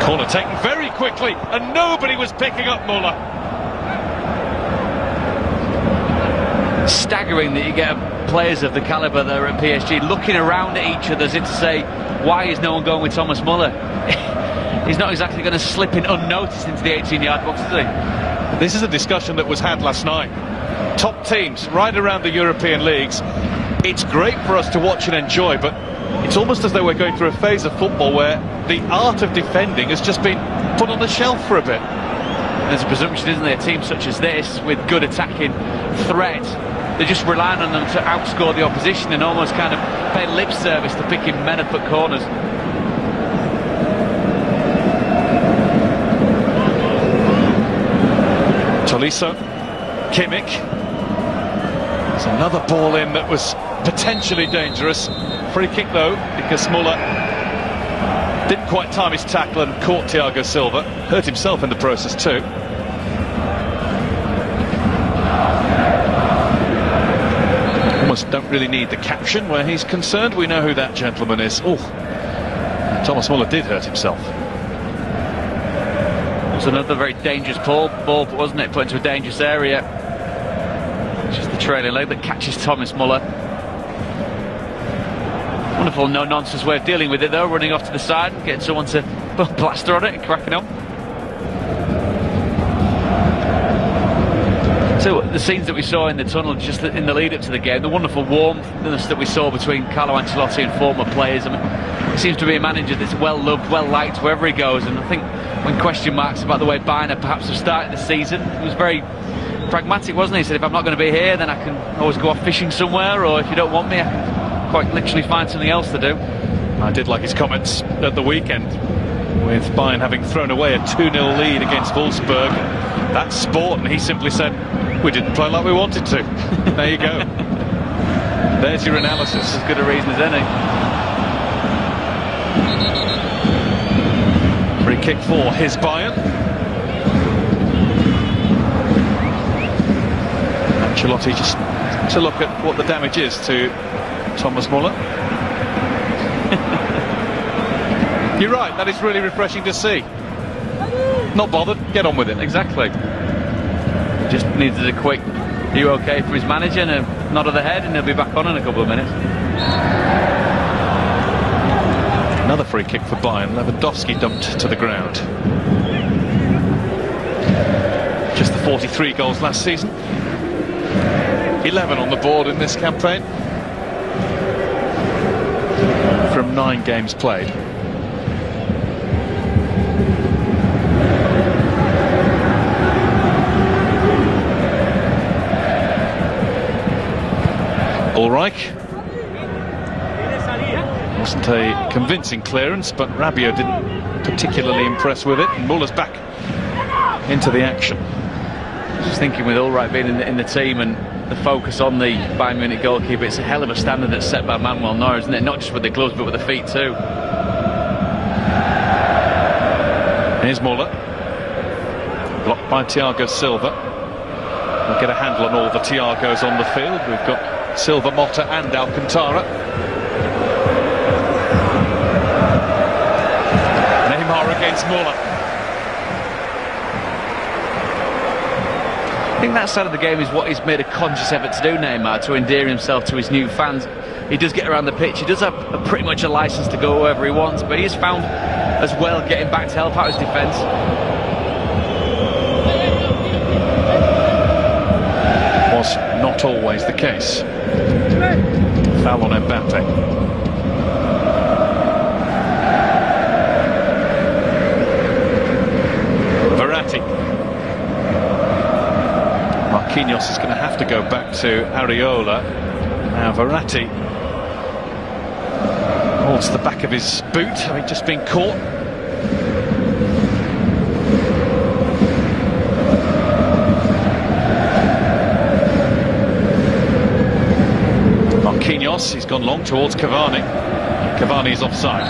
Corner taken very quickly, and nobody was picking up Muller. Staggering that you get players of the calibre that are at PSG looking around at each other as if to say, why is no one going with Thomas Muller? He's not exactly going to slip in unnoticed into the 18-yard box, is he? This is a discussion that was had last night. Top teams right around the European leagues. It's great for us to watch and enjoy, but it's almost as though we're going through a phase of football where the art of defending has just been put on the shelf for a bit. There's a presumption, isn't there, a team such as this with good attacking threat, they're just relying on them to outscore the opposition and almost kind of pay lip service to picking men up at corners. Tolisso, Kimmich. There's another ball in that was potentially dangerous. Free kick though, because Muller didn't quite time his tackle and caught Thiago Silva. Hurt himself in the process too. Almost don't really need the caption where he's concerned. We know who that gentleman is. Oh, Thomas Muller did hurt himself. It was another very dangerous ball, wasn't it? Put into a dangerous area. Just the trailing leg that catches Thomas Muller. Wonderful no-nonsense way of dealing with it though, running off to the side and getting someone to plaster on it and cracking on. So the scenes that we saw in the tunnel just in the lead up to the game, the wonderful warmthness that we saw between Carlo Ancelotti and former players. I mean, he seems to be a manager that's well loved, well liked wherever he goes, and I think when question marks about the way Bayern perhaps have started the season, he was very pragmatic, wasn't he? He said, if I'm not going to be here, then I can always go off fishing somewhere, or if you don't want me, I can quite literally find something else to do. I did like his comments at the weekend, with Bayern having thrown away a 2-0 lead against Wolfsburg. That's sport, and he simply said, we didn't play like we wanted to. There you go. There's your analysis. As good a reason as any. Free kick for his Bayern. Ancelotti just to look at what the damage is to Thomas Muller. You're right, that is really refreshing to see. Not bothered, get on with it. Exactly. Just needed a quick, are you okay, for his manager, and a nod of the head, and he'll be back on in a couple of minutes. Another free kick for Bayern. Lewandowski dumped to the ground. Just the 43 goals last season. 11 on the board in this campaign. From 9 games played. Ulreich. Wasn't a convincing clearance, but Rabiot didn't particularly impress with it, and Muller's back into the action. Just thinking with Ulreich being in the team and the focus on the Bayern Munich goalkeeper, it's a hell of a standard that's set by Manuel Neuer, isn't it? Not just with the gloves, but with the feet too. Here's Muller. Blocked by Thiago Silva. We'll get a handle on all the Thiagos on the field. We've got Silva, Motta and Alcantara. Neymar against Muller. I think that side of the game is what he's made a conscious effort to do, Neymar, to endear himself to his new fans. He does get around the pitch, he does have pretty much a licence to go wherever he wants, but he has found as well getting back to help out his defence. Was not always the case. Foul on Mbappe. Verratti. Marquinhos is going to have to go back to Areola. Now Verratti holds the back of his boot, having just been caught. Marquinhos, he's gone long towards Cavani. Cavani's offside.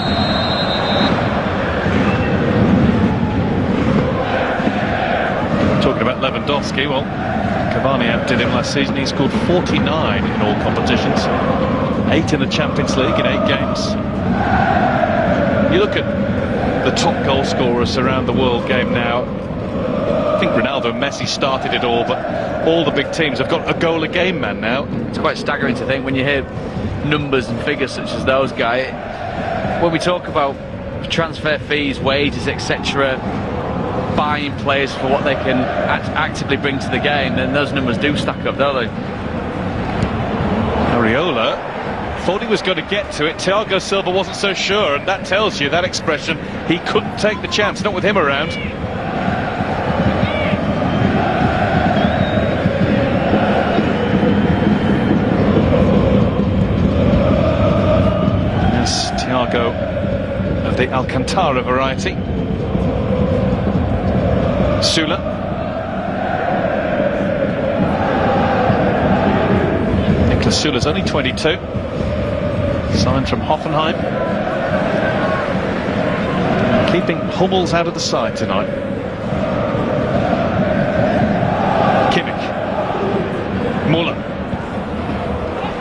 Talking about Lewandowski, well, Cavani outdid him last season. He scored 49 in all competitions, 8 in the Champions League in 8 games. You look at the top goal scorers around the world game now. I think Ronaldo and Messi started it all, but all the big teams have got a goal a game man now. It's quite staggering to think when you hear numbers and figures such as those, guys. When we talk about transfer fees, wages, etc., buying players for what they can actively bring to the game, then those numbers do stack up, don't they? Areola thought he was going to get to it. Thiago Silva wasn't so sure, and that tells you, that expression, he couldn't take the chance, not with him around. Yes, Thiago of the Alcantara variety. Sula. Niklas Sula's only 22. Signed from Hoffenheim. Keeping Hummels out of the side tonight. Kimmich. Muller.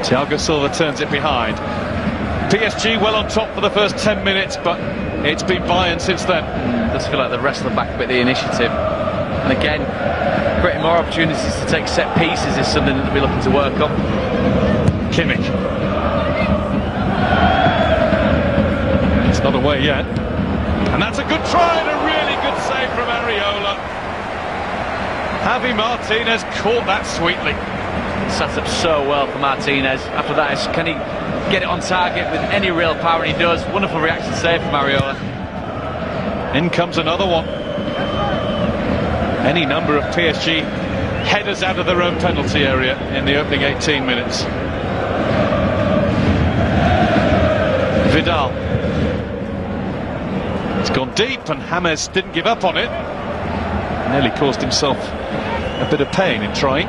Thiago Silva turns it behind. PSG well on top for the first 10 minutes, but it's been Bayern since then. It does feel like they're wrestling back a bit the initiative. And again, creating more opportunities to take set pieces is something that they'll be looking to work on. Kimmich. It's not away yet. And that's a good try and a really good save from Areola. Javi Martinez caught that sweetly. Set up so well for Martinez. After that, can he get it on target with any real power? And he does. Wonderful reaction save from Areola. In comes another one. Any number of PSG headers out of their own penalty area in the opening 18 minutes. Vidal. It's gone deep and James didn't give up on it. Nearly caused himself a bit of pain in trying.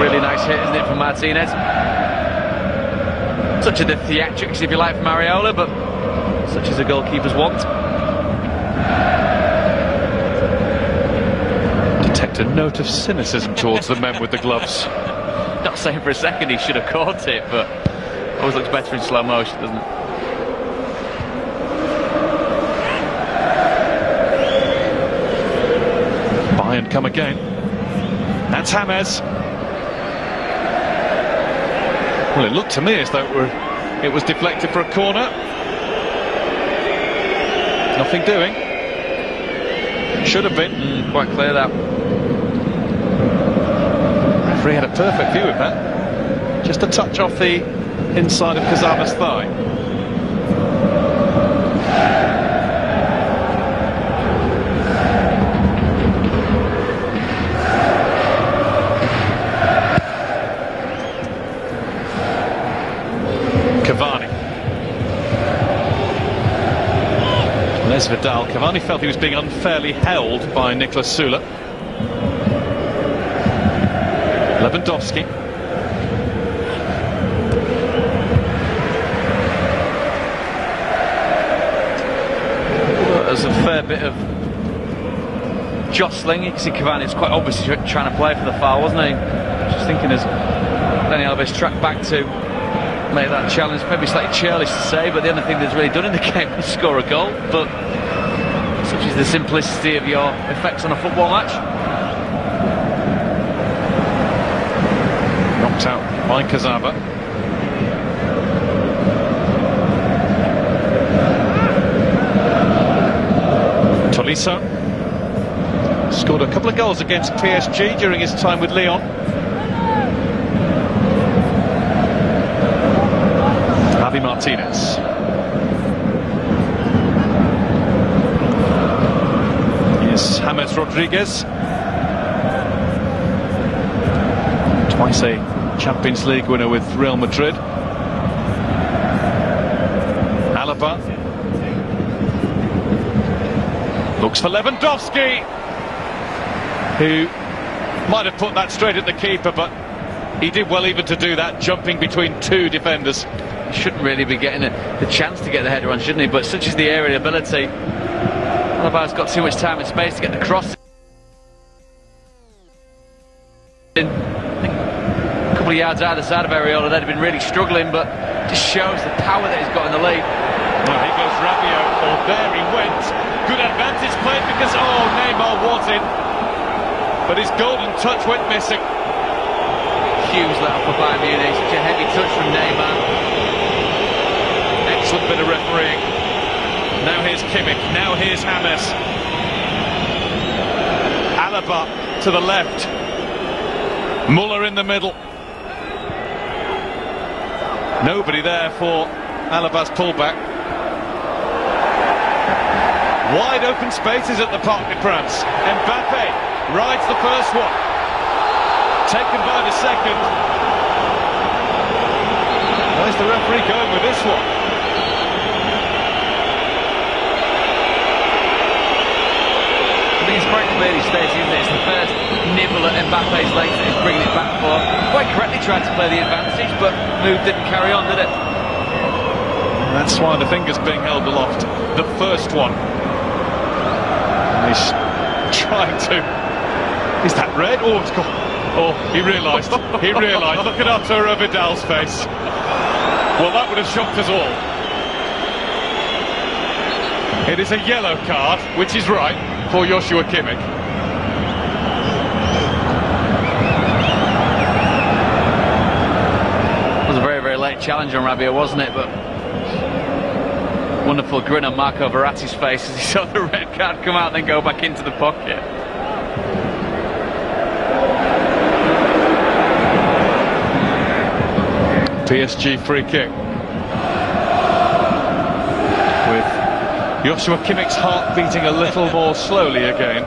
Really nice hit, isn't it, from Martinez? Such are the theatrics, if you like, from Areola, but such as the goalkeepers want. Detect a note of cynicism towards the men with the gloves. Not saying for a second he should have caught it, but always looks better in slow motion, doesn't it? Bayern come again. That's James. Well, it looked to me as though it was deflected for a corner. Nothing doing. Should have been. Quite clear that. Referee had a perfect view of that. Just a touch off the inside of Cazorla's thigh. Les Vidal. Cavani felt he was being unfairly held by Niklas Süle. Lewandowski. There's a fair bit of jostling. You can see Cavani's quite obviously trying to play for the foul, wasn't he? Just thinking as Dani Alves tracked back to make that challenge. Maybe slightly churlish to say, but the only thing that's really done in the game is score a goal. But such is the simplicity of your effects on a football match. Knocked out by Cazorla. Tolisso scored a couple of goals against PSG during his time with Lyon. Javi Martinez. Here's James Rodriguez. Twice a Champions League winner with Real Madrid. Alaba. Looks for Lewandowski, who might have put that straight at the keeper, but he did well even to do that, jumping between two defenders. He shouldn't really be getting the chance to get the header on, shouldn't he? But such is the aerial ability. Alaba's got too much time and space to get the cross in. I think a couple of yards either side of Areola, they'd have been really struggling, but just shows the power that he's got in the lead. Well, here goes Rabiot. Oh, there he went. Good advantage played because, oh, Neymar was in. But his golden touch went missing. Huge let off for Bayern Munich. Such a heavy touch from Neymar. Excellent bit of refereeing. Now here's Kimmich. Now here's James. Alaba to the left. Muller in the middle. Nobody there for Alaba's pullback. Wide open spaces at the Parc de France. Mbappe rides the first one. Taken by the second. Where's the referee going with this one? I think it's quite clearly stated, isn't it? It's the first nibble at Mbappe's legs that he's bringing it back for. Quite correctly tried to play the advantage, but move didn't carry on, did it? That's why the finger's being held aloft. The first one. He's trying to... Is that red? Oh, it's got... Oh, he realised. He realised. Look at Arturo Vidal's face. Well, that would have shocked us all. It is a yellow card, which is right, for Joshua Kimmich. It was a very, very late challenge on Rabiot, wasn't it? But Wonderful grin on Marco Verratti's face as he saw the red card come out and then go back into the pocket. PSG free kick. With Joshua Kimmich's heart beating a little more slowly again.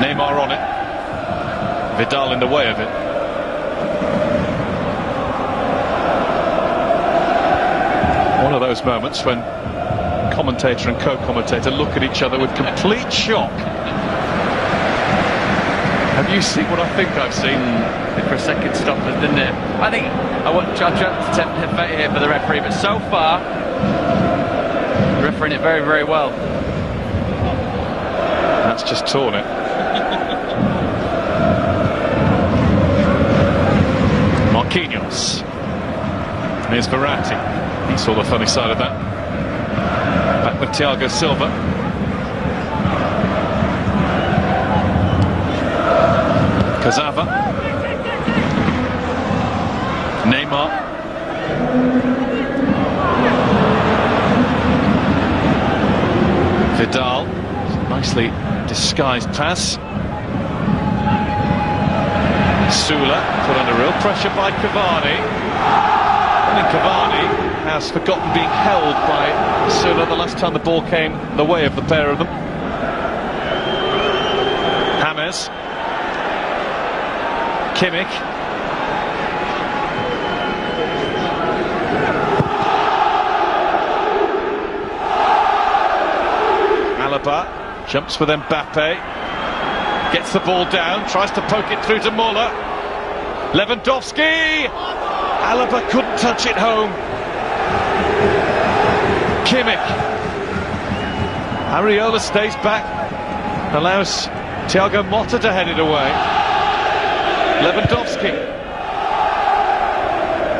Neymar on it. Vidal in the way of it. One of those moments when commentator and co-commentator look at each other with complete shock. Have you seen what I think I've seen? For a second stopped us, didn't it? I think I'll try to tempt fate here for the referee, but so far refereeing it very, very well. That's just torn it. Marquinhos. And here's Verratti. He saw the funny side of that. Back with Thiago Silva. Kazava. Neymar. Vidal. Nicely disguised pass. Sula put under real pressure by Cavani. I think Cavani has forgotten being held by Sula the last time the ball came the way of the pair of them. James. Kimmich. Alaba jumps with Mbappe. Gets the ball down, tries to poke it through to Muller. Lewandowski! Alaba couldn't touch it home. Kimmich. Areola stays back, allows Thiago Motta to head it away. Lewandowski.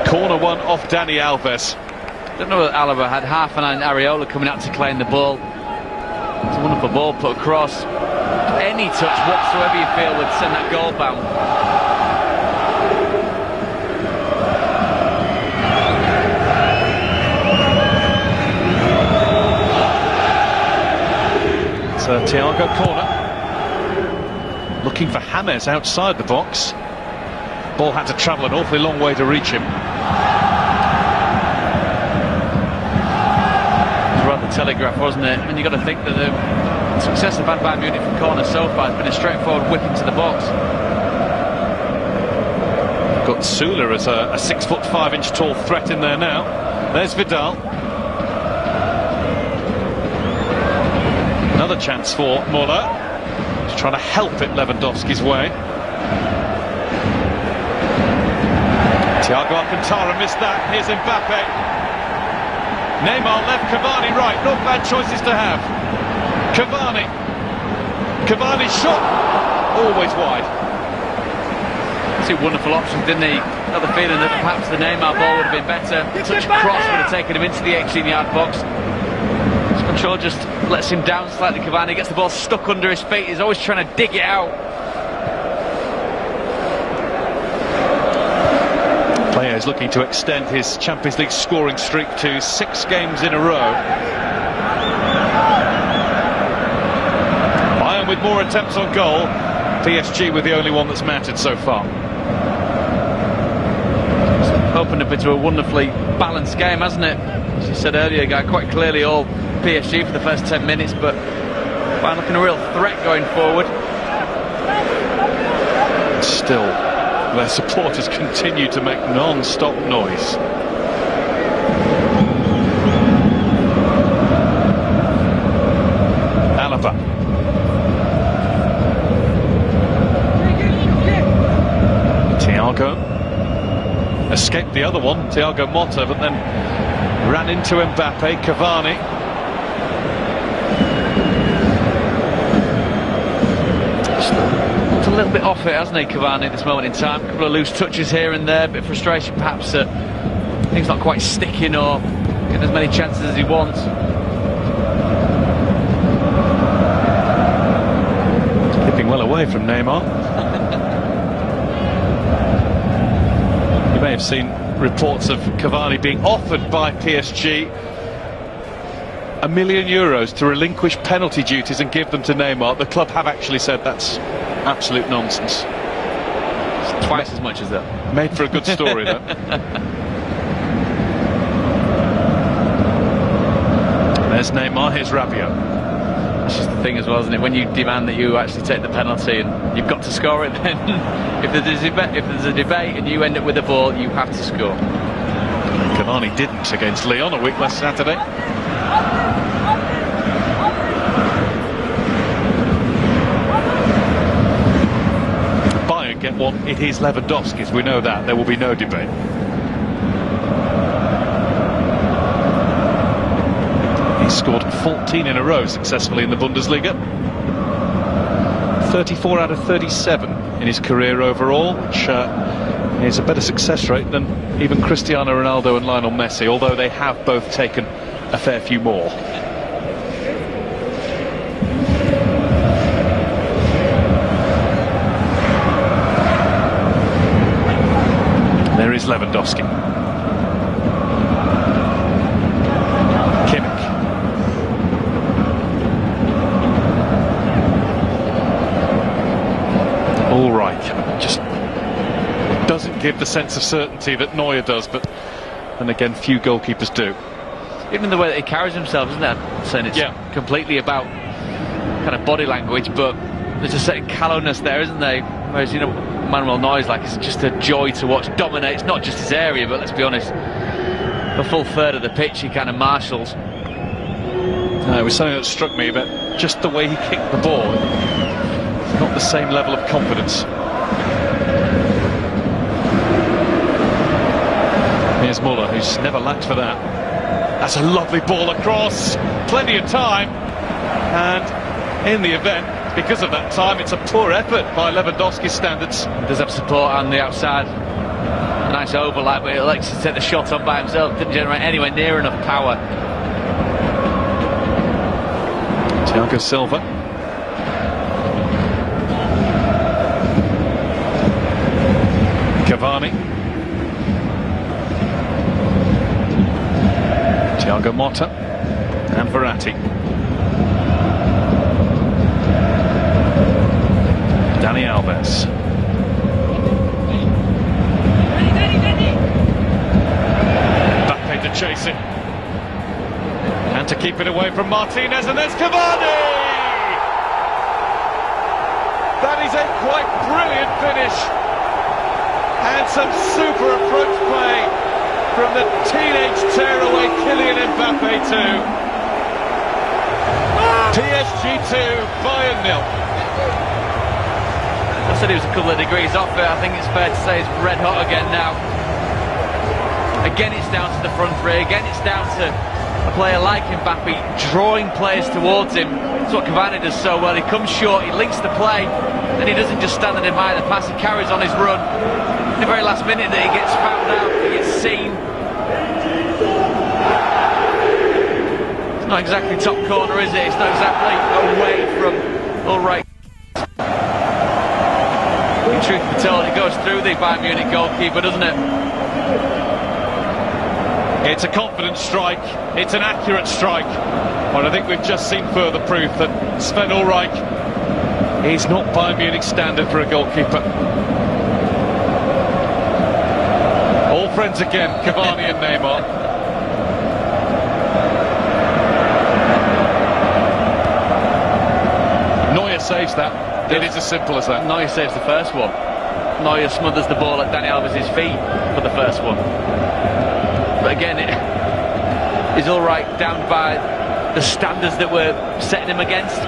Corner one off Dani Alves. Don't know that Alaba had half an eye on Areola coming out to claim the ball. It's a wonderful ball put across. Any touch whatsoever you feel would send that goal bound. It's a Thiago corner. Looking for James outside the box. Ball had to travel an awfully long way to reach him. It was rather telegraph, wasn't it? And you've got to think that the success of Bayern Munich from corner so far has been a straightforward whip into the box. Got Sula as a 6'5" tall threat in there now. There's Vidal. Another chance for Muller. He's trying to help it Lewandowski's way. Thiago Alcantara missed that. Here's Mbappe. Neymar left, Cavani right. Not bad choices to have. Cavani. Cavani shot. Always wide. Two wonderful options, didn't he? Got the feeling that perhaps the Neymar ball would have been better. Such a cross would have taken him into the 18-yard box. Control just lets him down slightly. Cavani gets the ball stuck under his feet. He's always trying to dig it out. Player is looking to extend his Champions League scoring streak to 6 games in a row. Bayern with more attempts on goal. PSG with the only one that's mattered so far. It's opened up into a wonderfully balanced game, hasn't it? As you said earlier, guy, quite clearly all PSG for the first 10 minutes, but Bayern looking a real threat going forward. Still, their supporters continue to make non-stop noise. Alaba. Thiago. Escaped the other one, Thiago Motta, but then ran into Mbappe. Cavani. A little bit off it, hasn't he, Cavani, at this moment in time? A couple of loose touches here and there, a bit of frustration perhaps that things not quite sticking or getting as many chances as he wants. Keeping well away from Neymar. You may have seen reports of Cavani being offered by PSG €1 million to relinquish penalty duties and give them to Neymar. The club have actually said that's absolute nonsense. It's twice as much as that. Made for a good story, though. There's Neymar, here's Rabiot. That's just the thing as well, isn't it? When you demand that you actually take the penalty and you've got to score it, then if there's a debate and you end up with the ball, you have to score. Cavani didn't against Lyon a week last Saturday. Bayern get one, it is Lewandowski's, we know that, there will be no debate. He's scored 14 in a row successfully in the Bundesliga. 34 out of 37 in his career overall, which is a better success rate than even Cristiano Ronaldo and Lionel Messi, although they have both taken a fair few more. There is Lewandowski. All right, just doesn't give the sense of certainty that Neuer does, but then again, few goalkeepers do. Even the way that he carries himself, isn't it? I'm saying it's completely about kind of body language, but there's a certain callowness there, isn't there? Whereas, you know, Manuel Neuer's like, it's just a joy to watch, dominates not just his area, but let's be honest, a full third of the pitch he kind of marshals. It was something that struck me about just the way he kicked the ball. Not the same level of confidence. Here's Muller, who's never lacked for that. That's a lovely ball across. Plenty of time. And in the event, because of that time, it's a poor effort by Lewandowski's standards. He does have support on the outside. Nice overlap, but he elects to take the shot on by himself. Didn't generate anywhere near enough power. Thiago Silva. Cavani. Thiago Motta and Verratti. Dani Alves. Mbappe to chase it. And to keep it away from Martinez, and there's Cavani! That is a quite brilliant finish. And some super approach play from the teenage tearaway Kylian Mbappe too. PSG 2, Bayern 0. I said he was a couple of degrees off it. I think it's fair to say it's red hot again now. Again, it's down to the front three. Again, it's down to a player like Mbappe drawing players towards him. That's what Cavani does so well. He comes short, he links the play, then he doesn't just stand and admire the pass, he carries on his run. In the very last minute that he gets found out, he gets seen. It's not exactly top corner, is it? It's not exactly away from all right. In truth be told, it goes through the Bayern Munich goalkeeper, doesn't it? It's a confident strike, it's an accurate strike, but I think we've just seen further proof that Sven Ulreich is not Bayern Munich standard for a goalkeeper. All friends again, Cavani and Neymar. Neuer saves that. It is as simple as that. Neuer saves the first one. Neuer smothers the ball at Dani Alves' feet for the first one. But again, it is all right down by the standards that we're setting him against.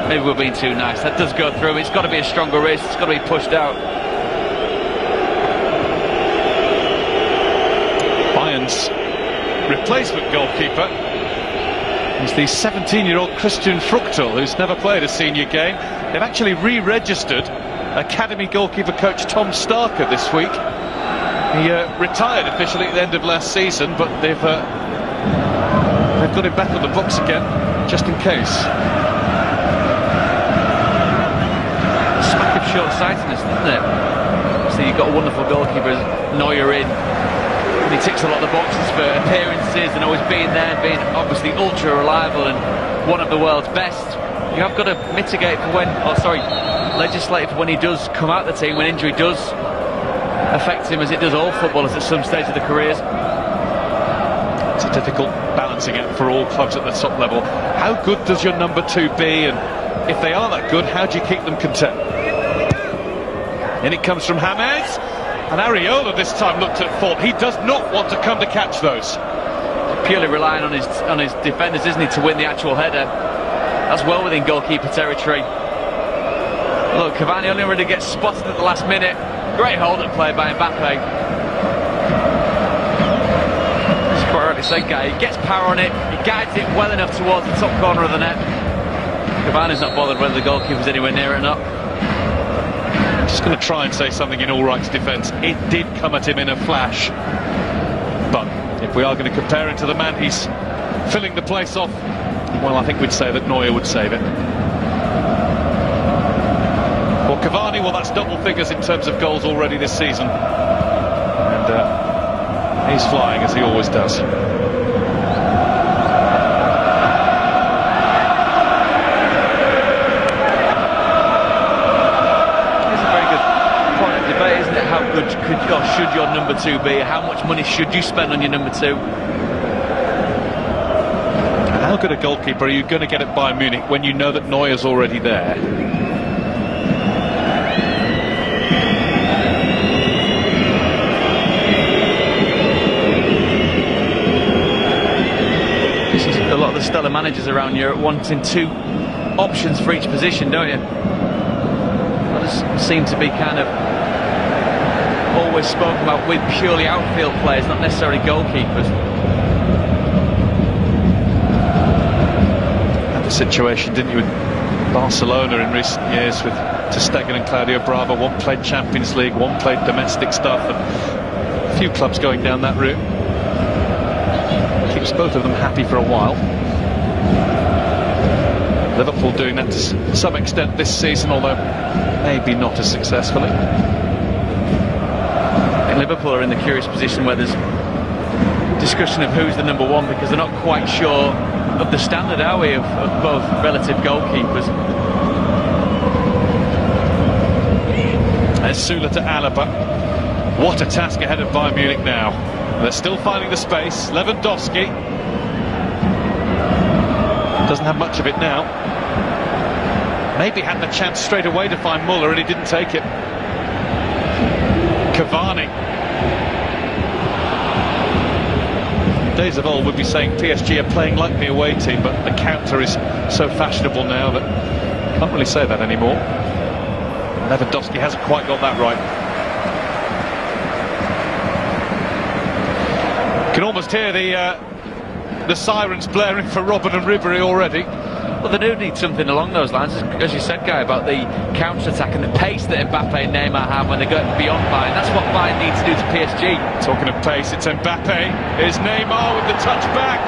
Maybe we're being too nice. That does go through. It's got to be a stronger wrist. It's got to be pushed out. Bayern's replacement goalkeeper is the 17-year-old Christian Fruchtel, who's never played a senior game. They've actually re-registered academy goalkeeper coach Tom Starker this week. He retired officially at the end of last season, but they've got him back on the books again, just in case. Smack of short-sightedness, doesn't it? obviously you've got a wonderful goalkeeper, Neuer in. He ticks a lot of the boxes for appearances and always being there, being obviously ultra reliable and one of the world's best. You have got to mitigate for when, legislate for when he does come out of the team, when injury does affect him, as it does all footballers at some stage of their careers. It's a difficult balancing act for all clubs at the top level. How good does your number 2 be, and if they are that good, how do you keep them content? In it comes from James, and Areola this time looked at fault. He does not want to come to catch those. Purely relying on his defenders, isn't he, to win the actual header. That's well within goalkeeper territory. Look, Cavani only really gets spotted at the last minute. Great hold-up play by Mbappe. As quite rightly said, Guy, he gets power on it, he guides it well enough towards the top corner of the net. Cavani's not bothered whether the goalkeeper's anywhere near it or not. I'm just going to try and say something in all rights defence. It did come at him in a flash. But if we are going to compare him to the man he's filling the place off, well, I think we'd say that Neuer would save it. For Cavani, well, that's double figures in terms of goals already this season. And he's flying, as he always does. Isn't it? How good could or should your number 2 be? How much money should you spend on your number 2? How good a goalkeeper are you going to get at Bayern Munich when you know that Neuer's already there? This is a lot of the stellar managers around Europe wanting 2 options for each position, don't you? That seem to be kind of always spoken about with purely outfield players, not necessarily goalkeepers. Had the situation, didn't you, with Barcelona in recent years with Ter Stegen and Claudio Bravo. One played Champions League, one played domestic stuff, and a few clubs going down that route. Keeps both of them happy for a while. Liverpool doing that to some extent this season, although maybe not as successfully. Liverpool are in the curious position where there's discussion of who's the number 1, because they're not quite sure of the standard, are we, of both relative goalkeepers. There's Sula to Alaba. What a task ahead of Bayern Munich now. They're still finding the space. Lewandowski doesn't have much of it now. Maybe had the chance straight away to find Muller, and he didn't take it. Cavani. Days of old would be saying PSG are playing like the away team, but the counter is so fashionable now that can't really say that anymore. Lewandowski hasn't quite got that right. Can almost hear the sirens blaring for Robben and Ribéry already. Well, they do need something along those lines, as you said, Guy, about the counter-attack and the pace that Mbappe and Neymar have when they go beyond Bayern. That's what Bayern needs to do to PSG. Talking of pace, it's Mbappe. Here's Neymar with the touch back.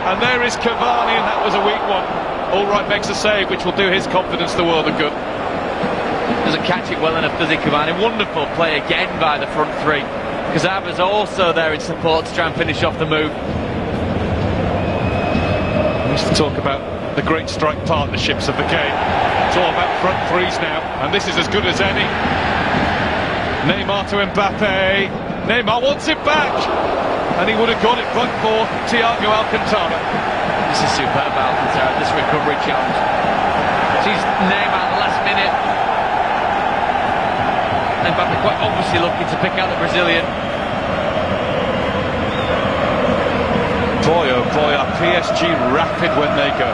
And there is Cavani, and that was a weak one. All right, makes a save, which will do his confidence the world of good. Doesn't catch it well enough, does he, Cavani? Wonderful play again by the front 3. Cazava's also there in support to try and finish off the move. We used to talk about the great strike partnerships of the game. It's all about front 3s now, and this is as good as any. Neymar to Mbappe. Neymar wants it back, and he would have got it but for Thiago Alcantara. This is superb, Alcantara, this recovery challenge. She's Neymar at the last minute. Mbappe quite obviously looking to pick out the Brazilian. Boy, oh boy, are PSG rapid when they go.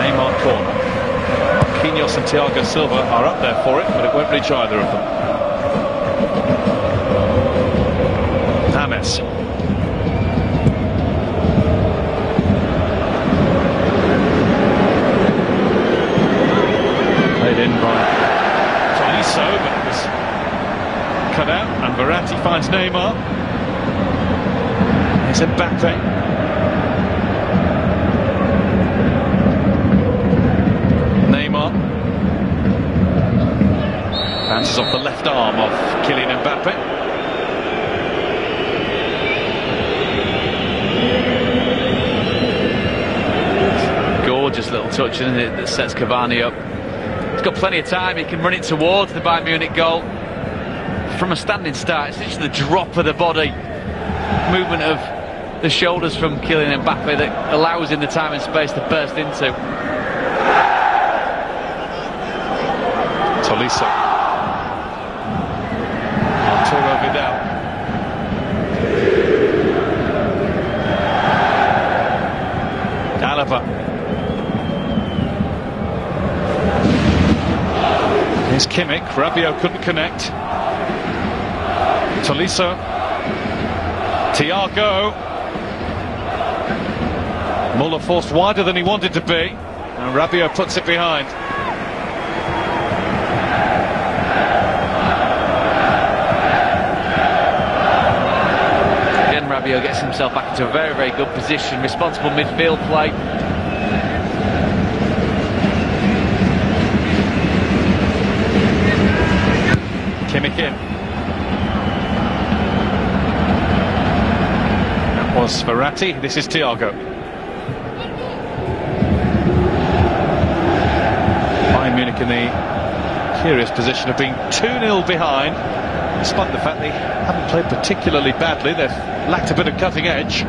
Neymar corner. Marquinhos and Thiago Silva are up there for it, but it won't reach either of them. James. Played in by Tolisso, but it was cut out, and Verratti finds Neymar. Here's Mbappe. Bounces off the left arm of Kylian Mbappe. Gorgeous little touch, isn't it, that sets Cavani up. He's got plenty of time, he can run it towards the Bayern Munich goal. From a standing start, it's just the drop of the body, movement of the shoulders from Kylian Mbappe that allows him the time and space to burst into. Tolisso. Arturo Vidal. Alaba. Here's Kimmich. Rabiot couldn't connect. Tolisso. Thiago. Muller forced wider than he wanted to be, and Rabiot puts it behind. Again, Rabiot gets himself back into a very, very good position. Responsible midfield play. Kimmich in. That was Verratti. This is Thiago. Bayern Munich in the curious position of being 2-0 behind, despite the fact they haven't played particularly badly. They've lacked a bit of cutting edge.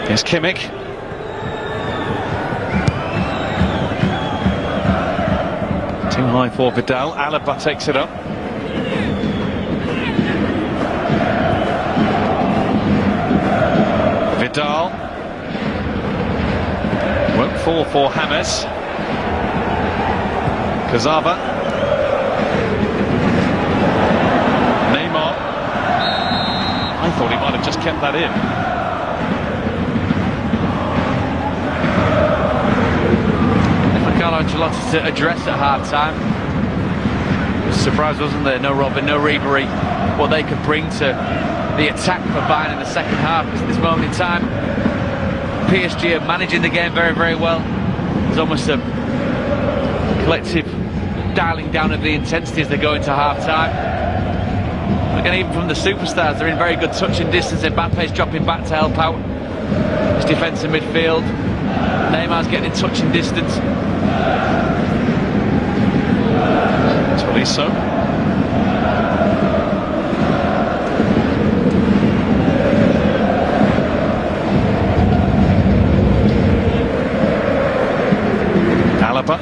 Here's Kimmich. Too high for Vidal. Alaba takes it up. Vidal. Won't fall for James. Cazava. Neymar. I thought he might have just kept that in. Carlo Ancelotti to address at half-time. Surprise, wasn't there? No Robin, no Ribery. What they could bring to the attack for Bayern in the second half. Because at this moment in time, PSG are managing the game very, very well. There's almost a collective dialing down of the intensity as they go into half-time. Again, even from the superstars, they're in very good touching distance. Mbappe's dropping back to help out his defence and midfield. Neymar's getting in touching distance. Tolisso. Alaba.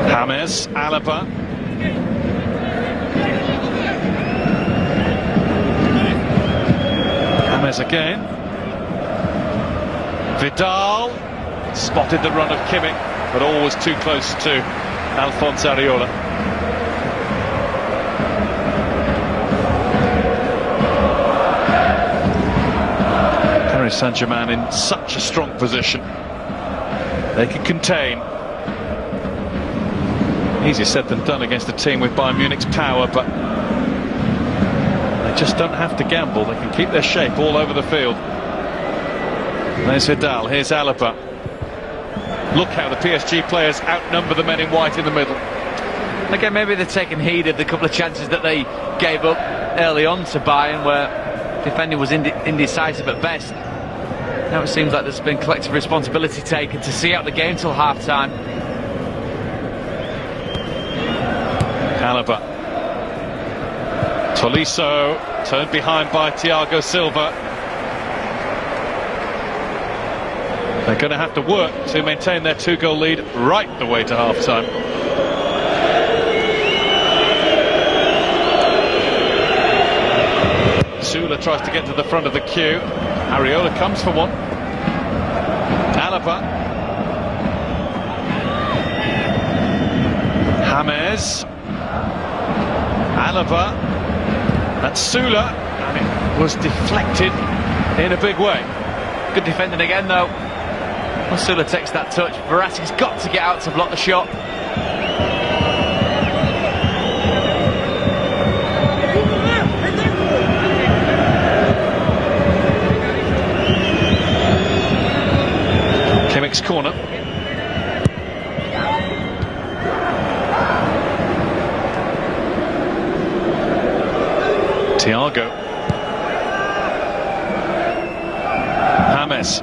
James. Alaba. Again. Vidal spotted the run of Kimmich, but always too close to Alphonse Areola. Paris Saint-Germain in such a strong position. They can contain. Easier said than done against a team with Bayern Munich's power, but they just don't have to gamble. They can keep their shape all over the field. There's Vidal, here's Alaba. Look how the PSG players outnumber the men in white in the middle. Again, maybe they're taking heed of the couple of chances that they gave up early on to Bayern, where defending was indecisive at best. Now it seems like there's been collective responsibility taken to see out the game till half-time. Alaba. Tolisso, turned behind by Thiago Silva. They're going to have to work to maintain their 2-goal lead right the way to half-time. Sula tries to get to the front of the queue. Areola comes for one. Alaba. James. Alaba. That's Sula, and it was deflected in a big way. Good defending again, though. Osula takes that touch. Verratti's got to get out to block the shot. Kimmich's corner. Thiago. James.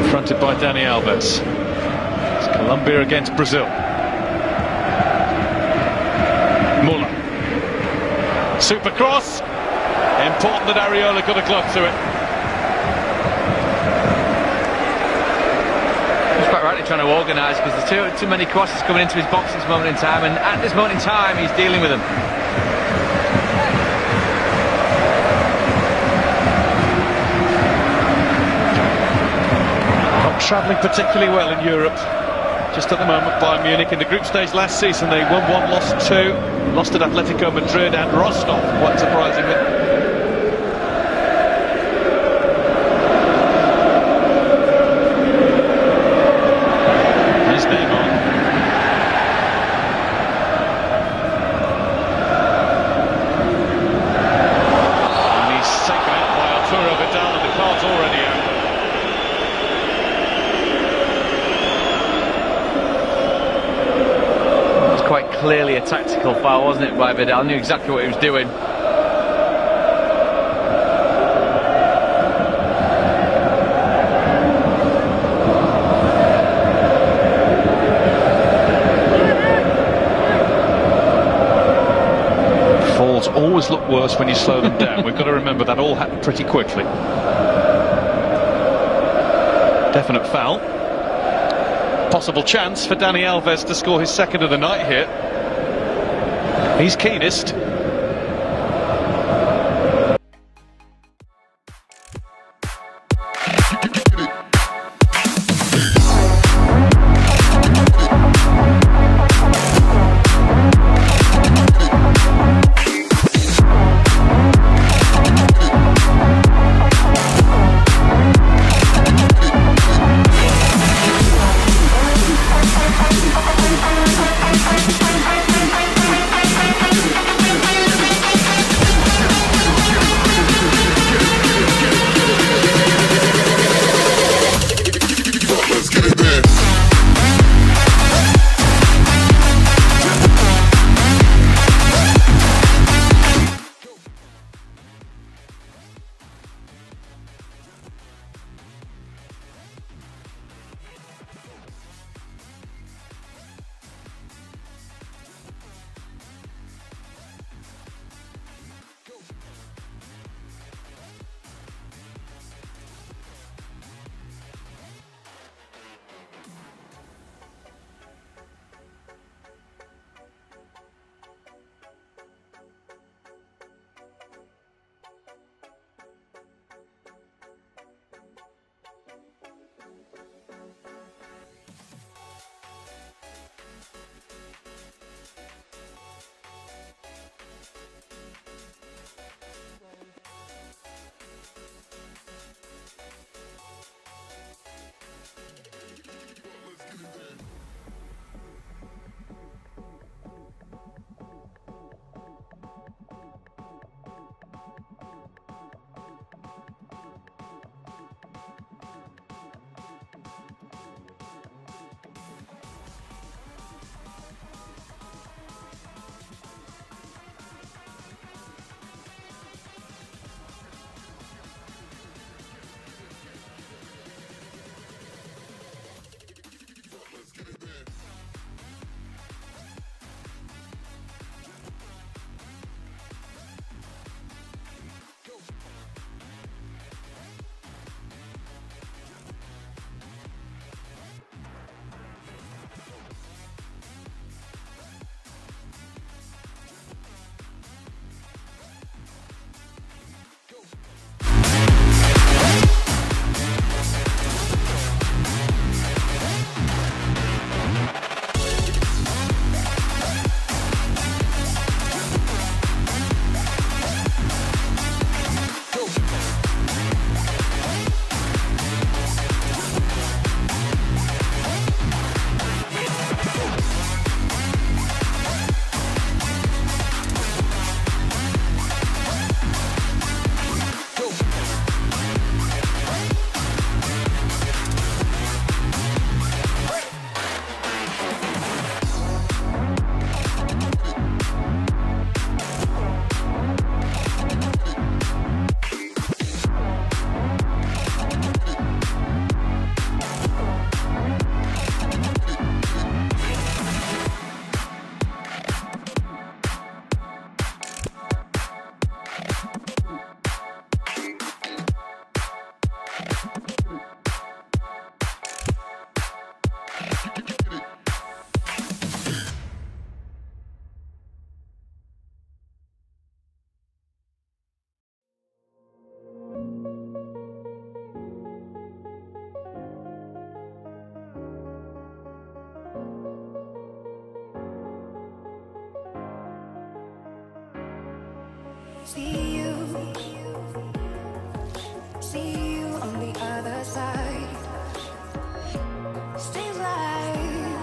Confronted by Dani Alves. It's Colombia against Brazil. Muller. Super cross. Important that Areola got a glove to it. He's quite rightly trying to organise, because there's too many crosses coming into his box at this moment in time, and at this moment in time he's dealing with them. Travelling particularly well in Europe just at the moment. Bayern Munich in the group stage last season, they won 1, lost 2, lost at Atletico Madrid and Rostov, quite surprisingly. There's Neymar. And he's taken out by Arturo Vidal, and the card's already out. Quite clearly a tactical foul, wasn't it, by Vidal? Knew exactly what he was doing. Falls always look worse when you slow them down. We've got to remember that all happened pretty quickly. Definite foul. Possible chance for Dani Alves to score his second of the night here. He's keenest. See you on the other side. Stays alive.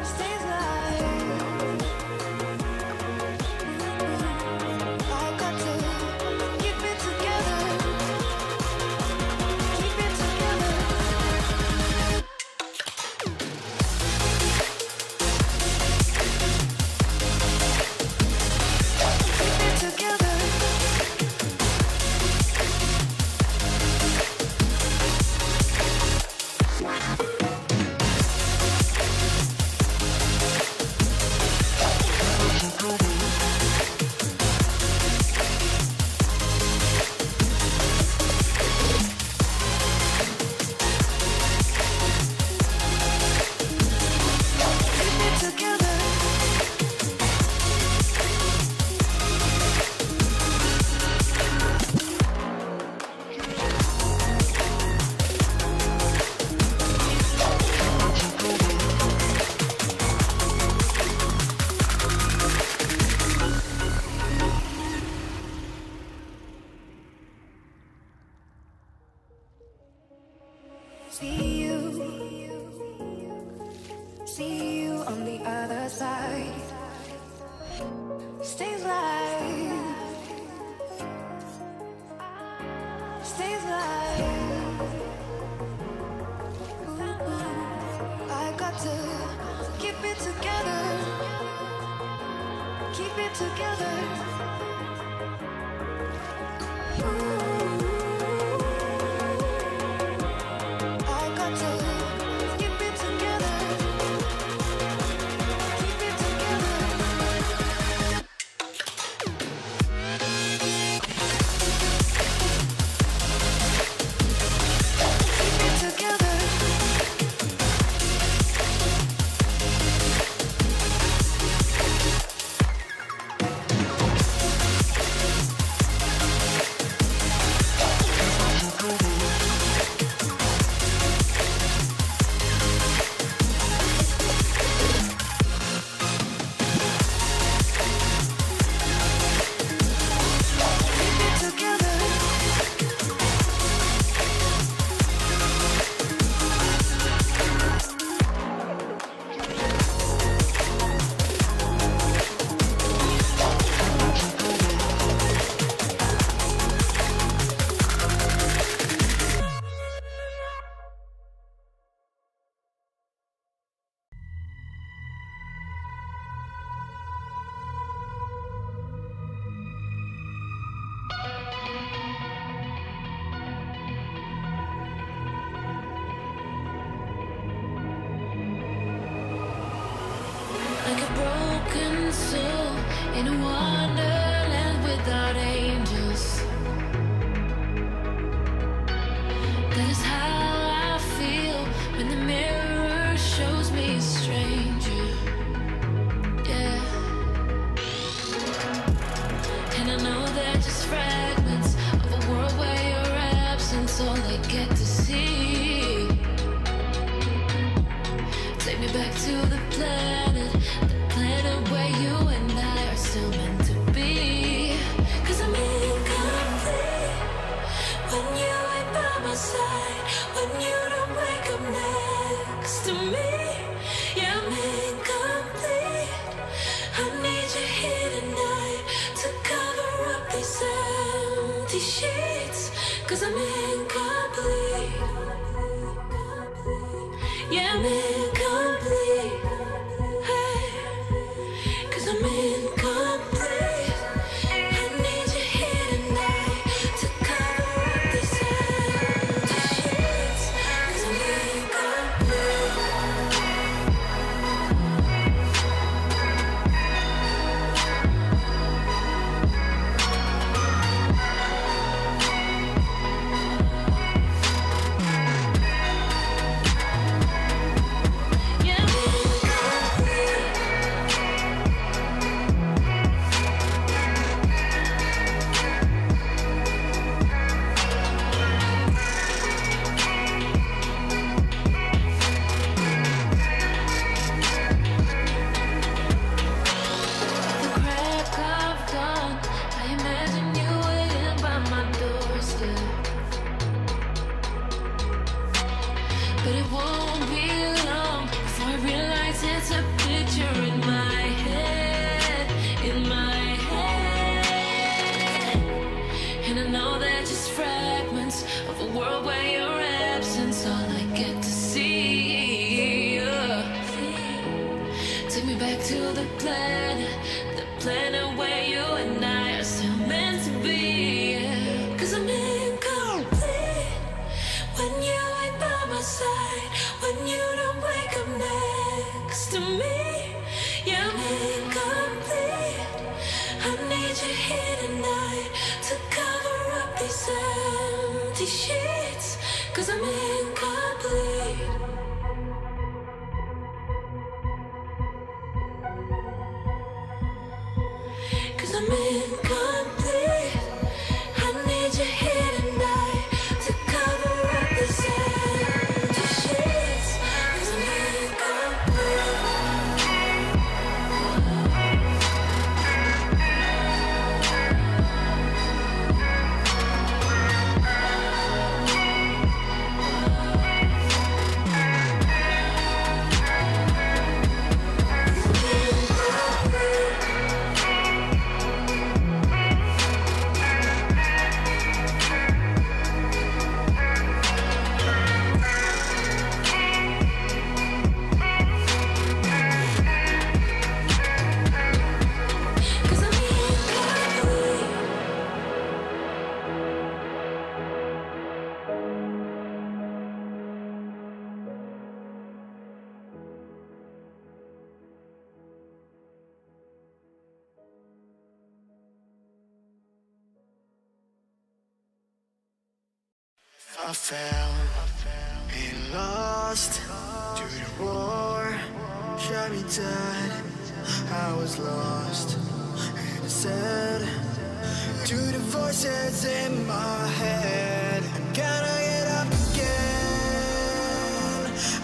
Stays alive. I got to keep it together. Keep it together. See you on the other side. Stays alive. Stays alive. I got to keep it together. Keep it together. In a wonderland without angels. That is how I feel when the mirror shows me a stranger. Yeah. And I know they're just fragments of a world where your absence all I get to see. Take me back to the planet where you and I are still meant to be. 'Cause I'm incomplete when you ain't by my side, when you don't wake up next to me. Yeah, I'm incomplete. I need you here tonight to cover up these empty sheets. 'Cause I'm incomplete. Yeah, I'm incomplete. I'm incomplete. I need you here tonight to cover up these empty sheets. 'Cause I'm incomplete. but it won't be long before I realize it's a picture in my head, in my head. And I know they're just fragments of a world where your absence all I get to see. Take me back to the planet where you and I are still meant to be. Cause I'm incomplete when you ain't by my side, when you don't wake up next to me. Yeah, I'm incomplete. I need you here tonight to cover up these empty sheets. Cause I'm incomplete. Cause I'm incomplete. I need you here tonight to cover up this empty sheets. Cause I'm I fell and lost to the war, shot me dead. I was lost and I said to the voices in my head, I'm gonna get up again.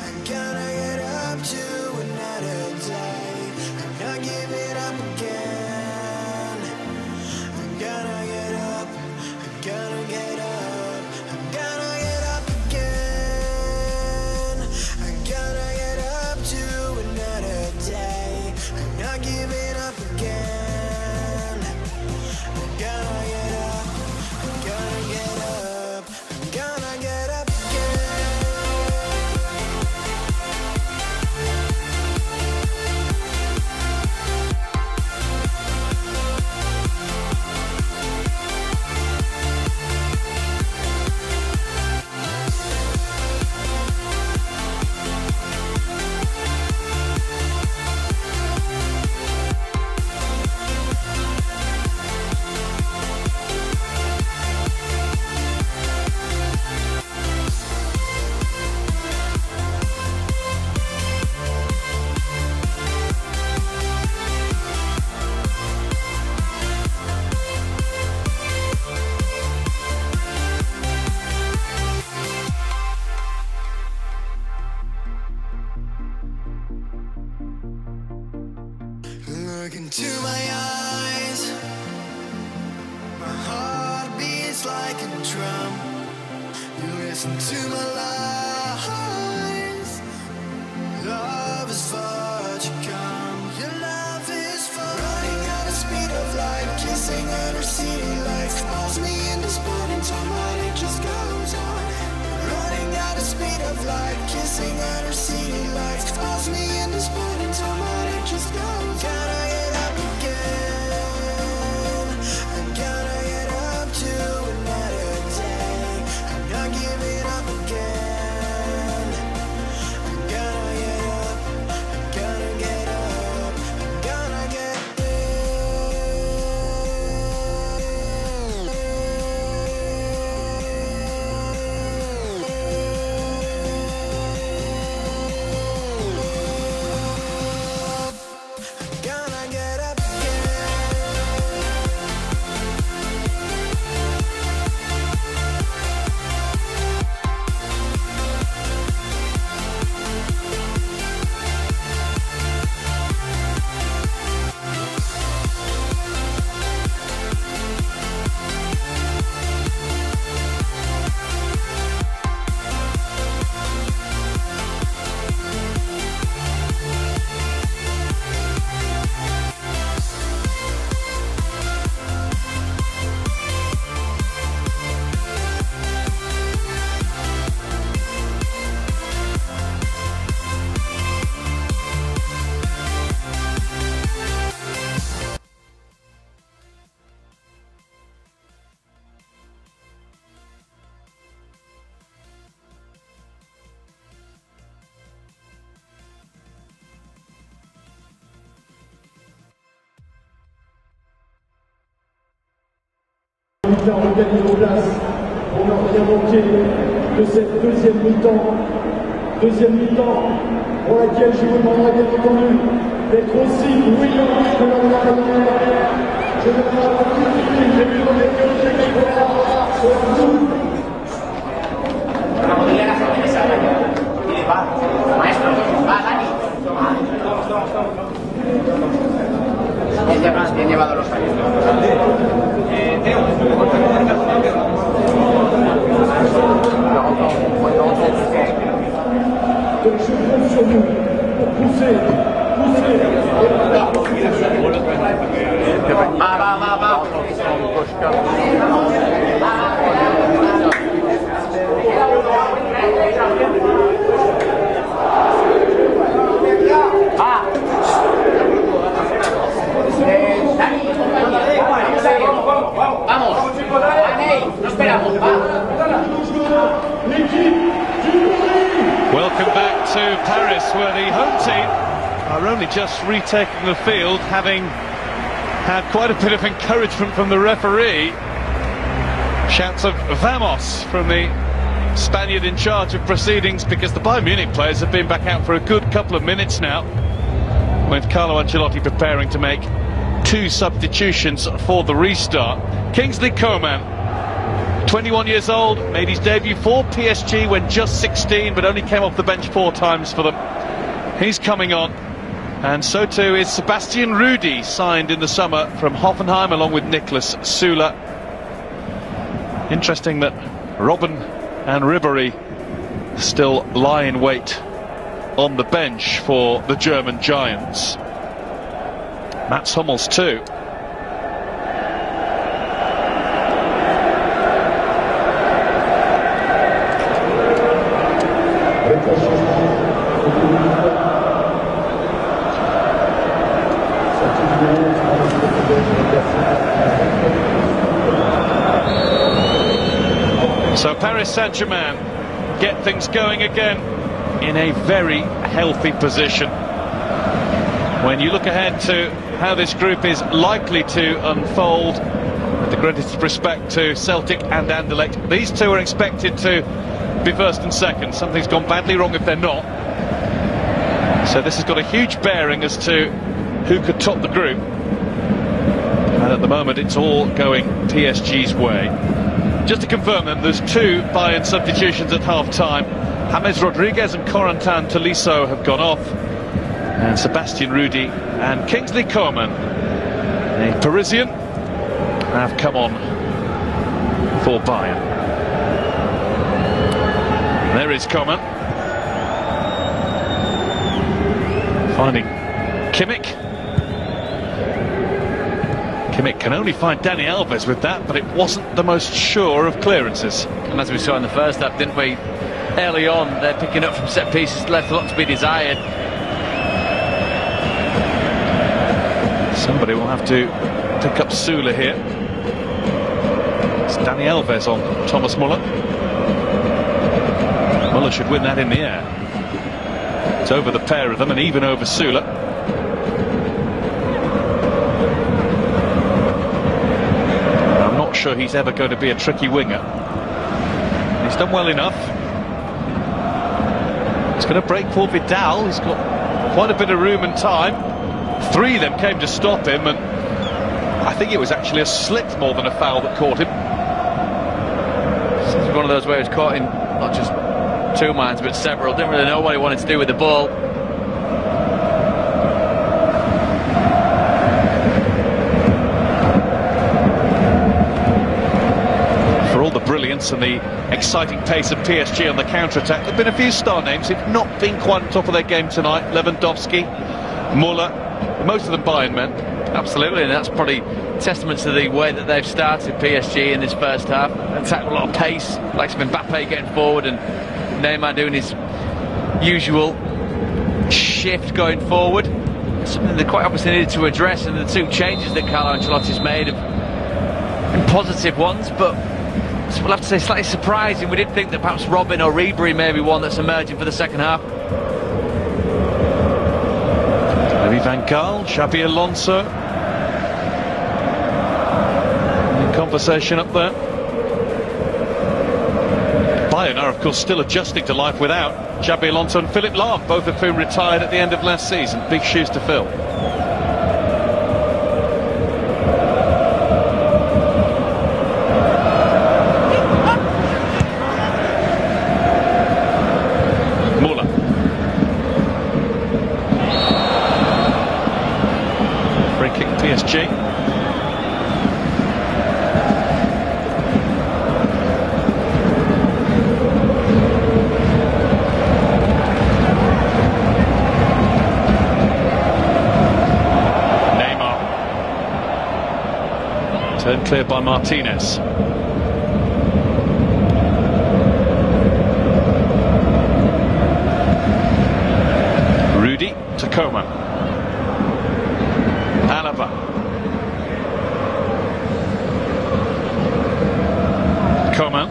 I'm gonna get up to another day. I'm not giving up again. I'm gonna get up. I'm gonna get up. Giving up again. I'm gonna get up. I'm gonna get up. I'm gonna get up Look into my eyes. My heart beats like a drum. You listen to my lies. Love is far to come. Your love is far. Running at the speed of light, kissing under city lights. Calls me in this morning time, but it just goes on. Running at the speed of light, kissing under city lights. Calls me in this morning time, but it just goes on. Gotta get up again. I'm gonna get up to another day. I'm not giving up again. I'm gonna get up. I'm gonna get up. I'm gonna get up. faire regagner nos places pour ne rien manquer de cette deuxième mi-temps. Deuxième mi-temps pour laquelle je vous demanderai bien entendu d'être aussi brillant que l'an dernier. Je ne vais pas critiquer les buts des deux équipes sur tout. Bien llevado los años. Donc je compte sur vous pour pousser. Vamos, no esperamos, Welcome back to Paris, where the home team are only just retaking the field, having had quite a bit of encouragement from the referee. Shouts of "Vamos" from the Spaniard in charge of proceedings, because the Bayern Munich players have been back out for a good couple of minutes now, with Carlo Ancelotti preparing to make 2 substitutions for the restart. Kingsley Coman, 21 years old, made his debut for PSG when just 16, but only came off the bench 4 times for them. He's coming on, and so too is Sebastian Rudy, signed in the summer from Hoffenheim along with Niklas Süle. Interesting that Robben and Ribéry still lie in wait on the bench for the German Giants. Mats Hummels too. So Paris Saint-Germain get things going again in a very healthy position. When you look ahead to how this group is likely to unfold, with the greatest respect to Celtic and Anderlecht, these two are expected to be first and second. Something's gone badly wrong if they're not. So this has got a huge bearing as to who could top the group. And at the moment it's all going PSG's way. Just to confirm then, there's 2 Bayern substitutions at half-time. James Rodriguez and Corentin Tolisso have gone off, and Sebastian Rudy and Kingsley Coman, a Parisian, have come on for Bayern. There is Coman, finding Kimmich. Kimmich can only find Dani Alves with that, but it wasn't the most sure of clearances. And as we saw in the first half, didn't we? Early on, they're picking up from set pieces, left a lot to be desired. Somebody will have to pick up Süle here. It's Dani Alves on Thomas Muller. Muller should win that in the air. It's over the pair of them, and even over Süle. I'm not sure he's ever going to be a tricky winger. He's done well enough. He's going to break for Vidal. He's got quite a bit of room and time. 3 of them came to stop him, and I think it was actually a slip more than a foul that caught him. This is one of those where he was caught in not just 2 minds but several. Didn't really know what he wanted to do with the ball. For all the brilliance and the exciting pace of PSG on the counter-attack, there have been a few star names who've not been quite on top of their game tonight. Lewandowski, Muller, most of them Bayern men. Absolutely, and that's probably testament to the way that they've started PSG in this first half. Attack with a lot of pace, like some Mbappe getting forward and Neymar doing his usual shift going forward. Something they quite obviously needed to address, and the 2 changes that Carlo Ancelotti's made have been positive ones, but we'll have to say slightly surprising. We did think that perhaps Robben or Ribéry may be one that's emerging for the second half. Maybe Van Gaal, Xabi Alonso. conversation up there. Bayern are, of course, still adjusting to life without Xabi Alonso and Philipp Lahm, both of whom retired at the end of last season. Big shoes to fill. Free kick PSG. Turned clear by Martinez. Rudy to Coman. Alaba. Coman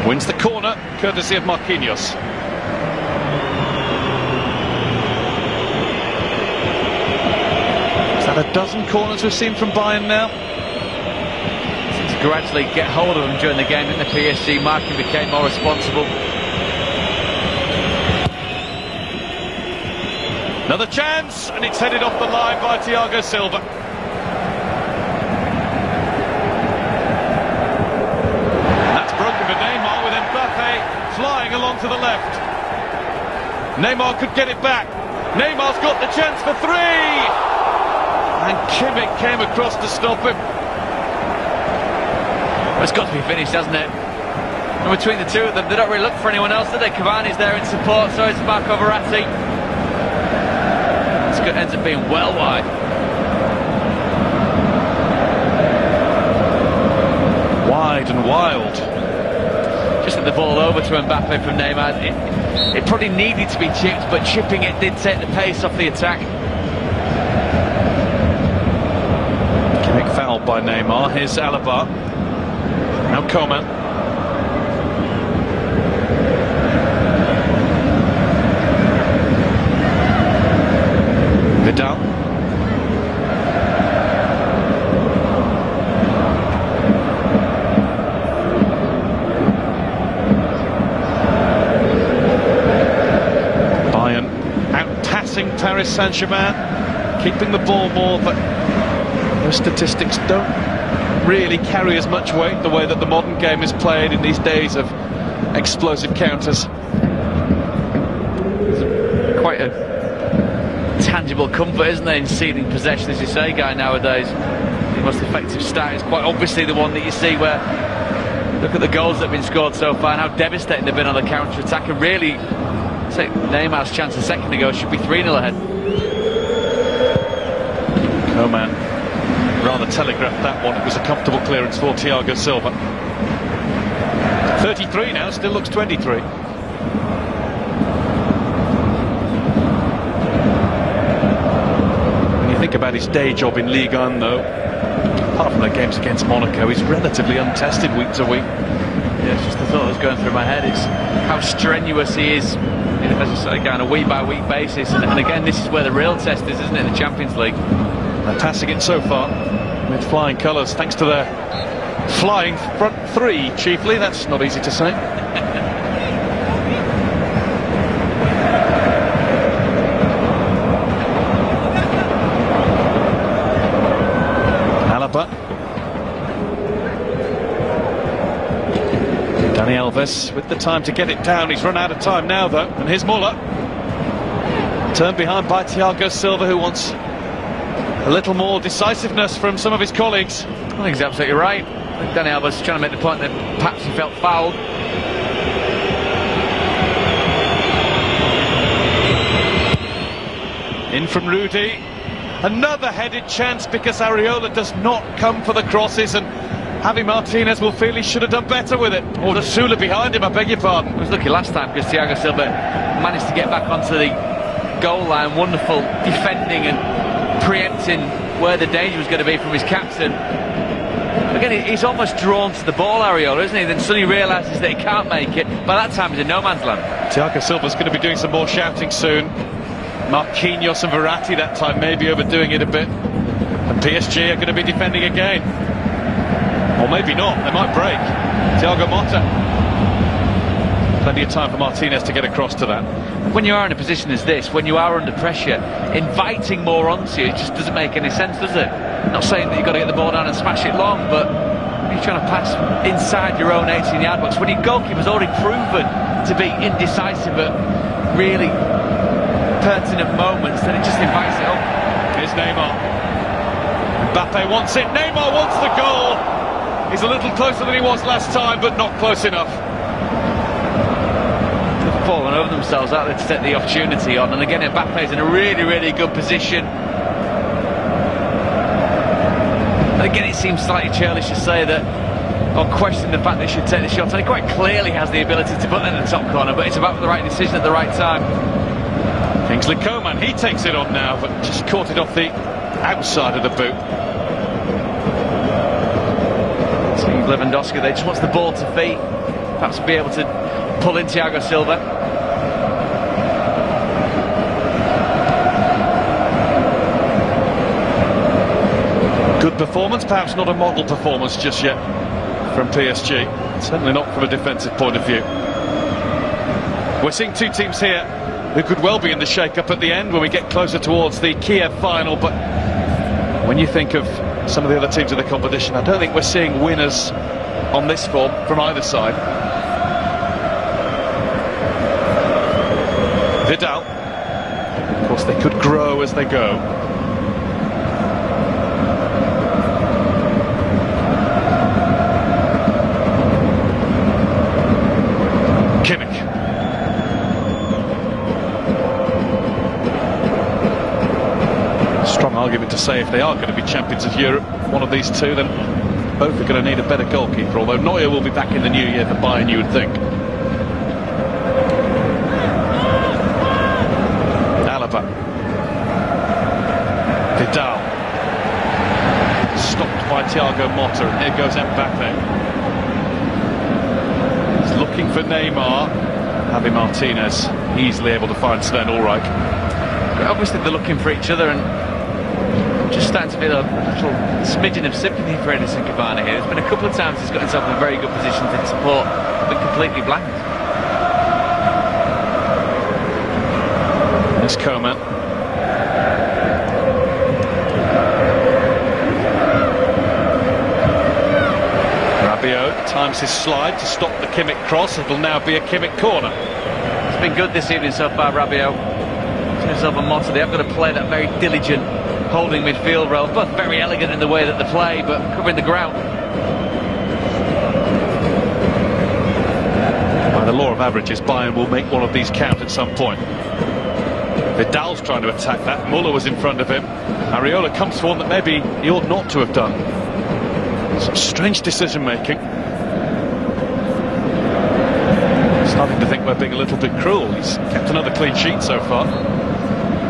wins the corner, courtesy of Marquinhos. Is that a dozen corners we've seen from Bayern now? Seems to gradually get hold of them during the game, didn't the PSG? Marking became more responsible. Another chance, and it's headed off the line by Thiago Silva. That's broken for Neymar, with Mbappe flying along to the left. Neymar could get it back. Neymar's got the chance for three! And Kimmich came across to stop him. Well, it's got to be finished, hasn't it? And between the two of them, they don't really look for anyone else, do they? Cavani's there in support, so is Marco Verratti. This ends up being well wide. Wide and wild. Just hit the ball over to Mbappe from Neymar. It probably needed to be chipped, but chipping it did take the pace off the attack. Fouled by Neymar. Here's Alaba. Now Coman. Vidal. Bayern out-passing Paris Saint-Germain, keeping the ball more, but those statistics don't really carry as much weight the way that the modern game is played in these days of explosive counters. Quite a tangible comfort, isn't there, in ceding possession, as you say, Guy, nowadays. The most effective stat is quite obviously the one that you see where, look at the goals that have been scored so far and how devastating they've been on the counter-attack, and really, say, Neymar's chance a second ago should be 3-0 ahead. Coman rather telegraphed that one. It was a comfortable clearance for Thiago Silva. 33 now, still looks 23. When you think about his day job in Ligue 1, though, apart from the games against Monaco, he's relatively untested week to week. Yeah, it's just the thought that was going through my head. It's how strenuous he is, as I say, on a week-by-week basis. And again, this is where the real test is, isn't it, in the Champions League? They're passing it so far with flying colours, thanks to their flying front three, chiefly. That's not easy to say. Alaba. Dani Alves with the time to get it down. He's run out of time now, though. And here's Muller. Turned behind by Thiago Silva, who wants a little more decisiveness from some of his colleagues. I think he's absolutely right. I think Dani Alves is trying to make the point that perhaps he felt fouled. In from Rudy. Another headed chance, because Areola does not come for the crosses, and Javi Martinez will feel he should have done better with it. Or Sula behind him, I beg your pardon. He was lucky last time because Thiago Silva managed to get back onto the goal line. Wonderful defending and preempting where the danger was going to be from his captain. Again, he's almost drawn to the ball, Areola, isn't he? Then suddenly realises that he can't make it. By that time, he's in no man's land. Thiago Silva's going to be doing some more shouting soon. Marquinhos and Verratti that time maybe overdoing it a bit. And PSG are going to be defending again. Or maybe not, they might break. Thiago Motta. Plenty of time for Martinez to get across to that. When you are in a position as this, when you are under pressure, inviting more onto you, it just doesn't make any sense, does it? Not saying that you've got to get the ball down and smash it long, but when you're trying to pass inside your own 18-yard box, when your goalkeeper's already proven to be indecisive at really pertinent moments, then it just invites it up. Here's Neymar. Mbappe wants it, Neymar wants the goal! He's a little closer than he was last time, but not close enough. They've fallen over themselves out there to take the opportunity on, and again Mbappe's in a really, really good position. And again it seems slightly churlish to say that, or question the fact they should take the shot, and he quite clearly has the ability to put it in the top corner, but it's about the right decision at the right time. Kingsley Coman, he takes it on now, but just caught it off the outside of the boot. Steve Lewandowski, they just wants the ball to feet, perhaps be able to pull in Thiago Silva. Good performance, perhaps not a model performance just yet from PSG, certainly not from a defensive point of view. We're seeing two teams here who could well be in the shake-up at the end when we get closer towards the Kiev final, but when you think of some of the other teams in the competition, I don't think we're seeing winners on this form from either side. Vidal, of course they could grow as they go. Kimmich. Strong argument to say if they are going to be champions of Europe, one of these two, then both are going to need a better goalkeeper, although Neuer will be back in the new year for Bayern, you would think. Alaba. Vidal. Stopped by Thiago Motta, and here goes Mbappe. He's looking for Neymar. Javi Martinez easily able to find Sven Ulreich. Obviously they're looking for each other, and just starting to feel a little smidgen of sympathy for Edinson Cavani here. There's been a couple of times he's got himself in a very good position to support, but completely blank. There's Coman. Rabiot times his slide to stop the Kimmich cross. It'll now be a Kimmich corner. It's been good this evening so far, Rabiot. Himself and Motta, they have got to play that very diligent holding midfield role, both very elegant in the way that they play, but covering the ground. By the law of averages, Bayern will make one of these count at some point. Vidal's trying to attack that. Muller was in front of him. Areola comes for one that maybe he ought not to have done. Some strange decision making. Starting to think we're being a little bit cruel. He's kept another clean sheet so far.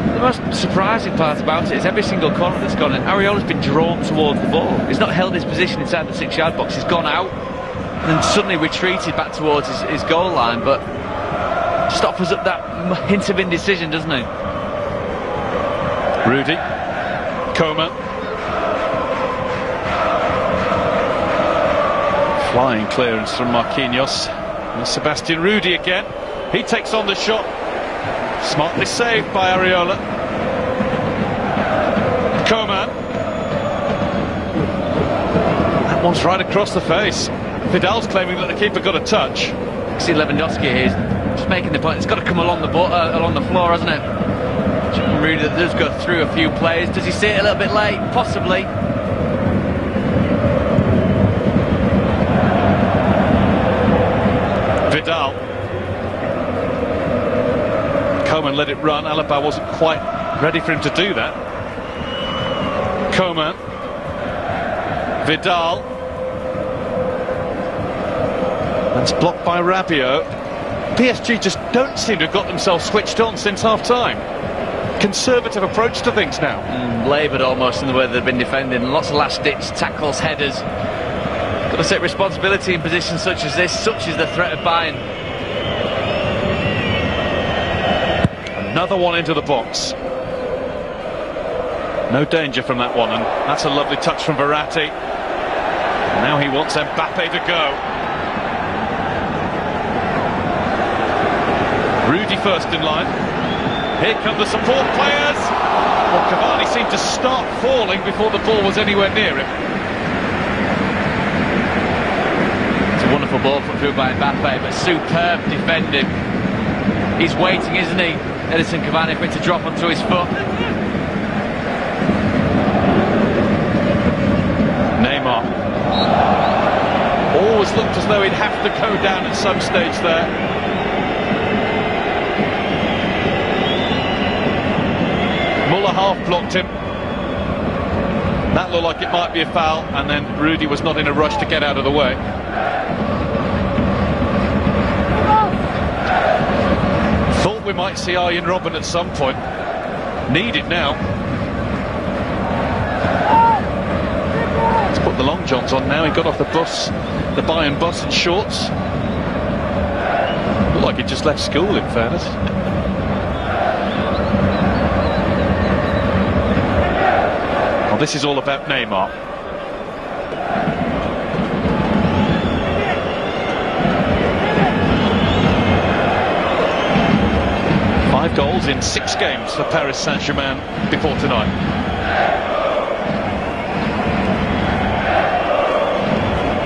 The most surprising part about it is every single corner that's gone in, Areola's been drawn towards the ball. He's not held his position inside the 6-yard box. He's gone out and then suddenly retreated back towards his goal line, but just offers up that hint of indecision, doesn't he? Rudy. Coman. Flying clearance from Marquinhos. And Sebastian Rudy again. He takes on the shot. Smartly saved by Areola. Coman. That one's right across the face. Vidal's claiming that the keeper got a touch. You see Lewandowski here, just making the point. It's got to come along the floor, hasn't it? Rudy that does go through a few plays. Does he see it a little bit late? Possibly. Vidal. Coman let it run. Alaba wasn't quite ready for him to do that. Coman. Vidal. That's blocked by Rabiot. PSG just don't seem to have got themselves switched on since half-time. Conservative approach to things now. Laboured almost in the way they've been defending. Lots of last-ditch tackles, headers. Got to take responsibility in positions such as this. Such is the threat of Bayern. Another one into the box. No danger from that one, and that's a lovely touch from Verratti. Now he wants Mbappe to go. Rudy first in line. Here come the support players. Well, Cavani seemed to start falling before the ball was anywhere near him. It's a wonderful ball put through by Mbappe, but superb defending. He's waiting, isn't he, Edinson Cavani, for it to drop onto his foot. Neymar. Always looked as though he'd have to go down at some stage there. Muller half blocked him. That looked like it might be a foul, and then Rudy was not in a rush to get out of the way. Thought we might see Arjen Robben at some point. Needed now. Let's put the long johns on now. He got off the bus, the Bayern bus, in shorts. Looked like he just left school, in fairness. Well, this is all about Neymar. Five goals in 6 games for Paris Saint-Germain before tonight.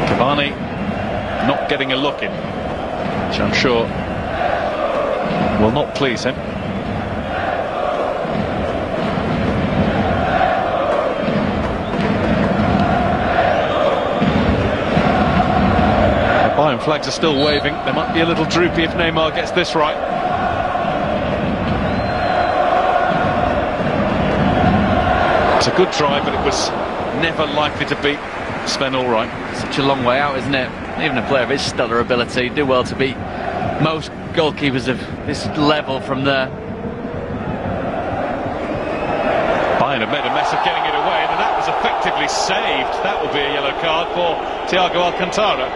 Cavani not getting a look in, which I'm sure will not please him. The Bayern flags are still waving. They might be a little droopy if Neymar gets this right. It's a good try, but it was never likely to beat Sven Ulreich. Such a long way out, isn't it? Even a player of his stellar ability do well to beat most goalkeepers of this level from there. Bayern have made a mess of getting it away, and that was effectively saved. That will be a yellow card for Thiago Alcantara.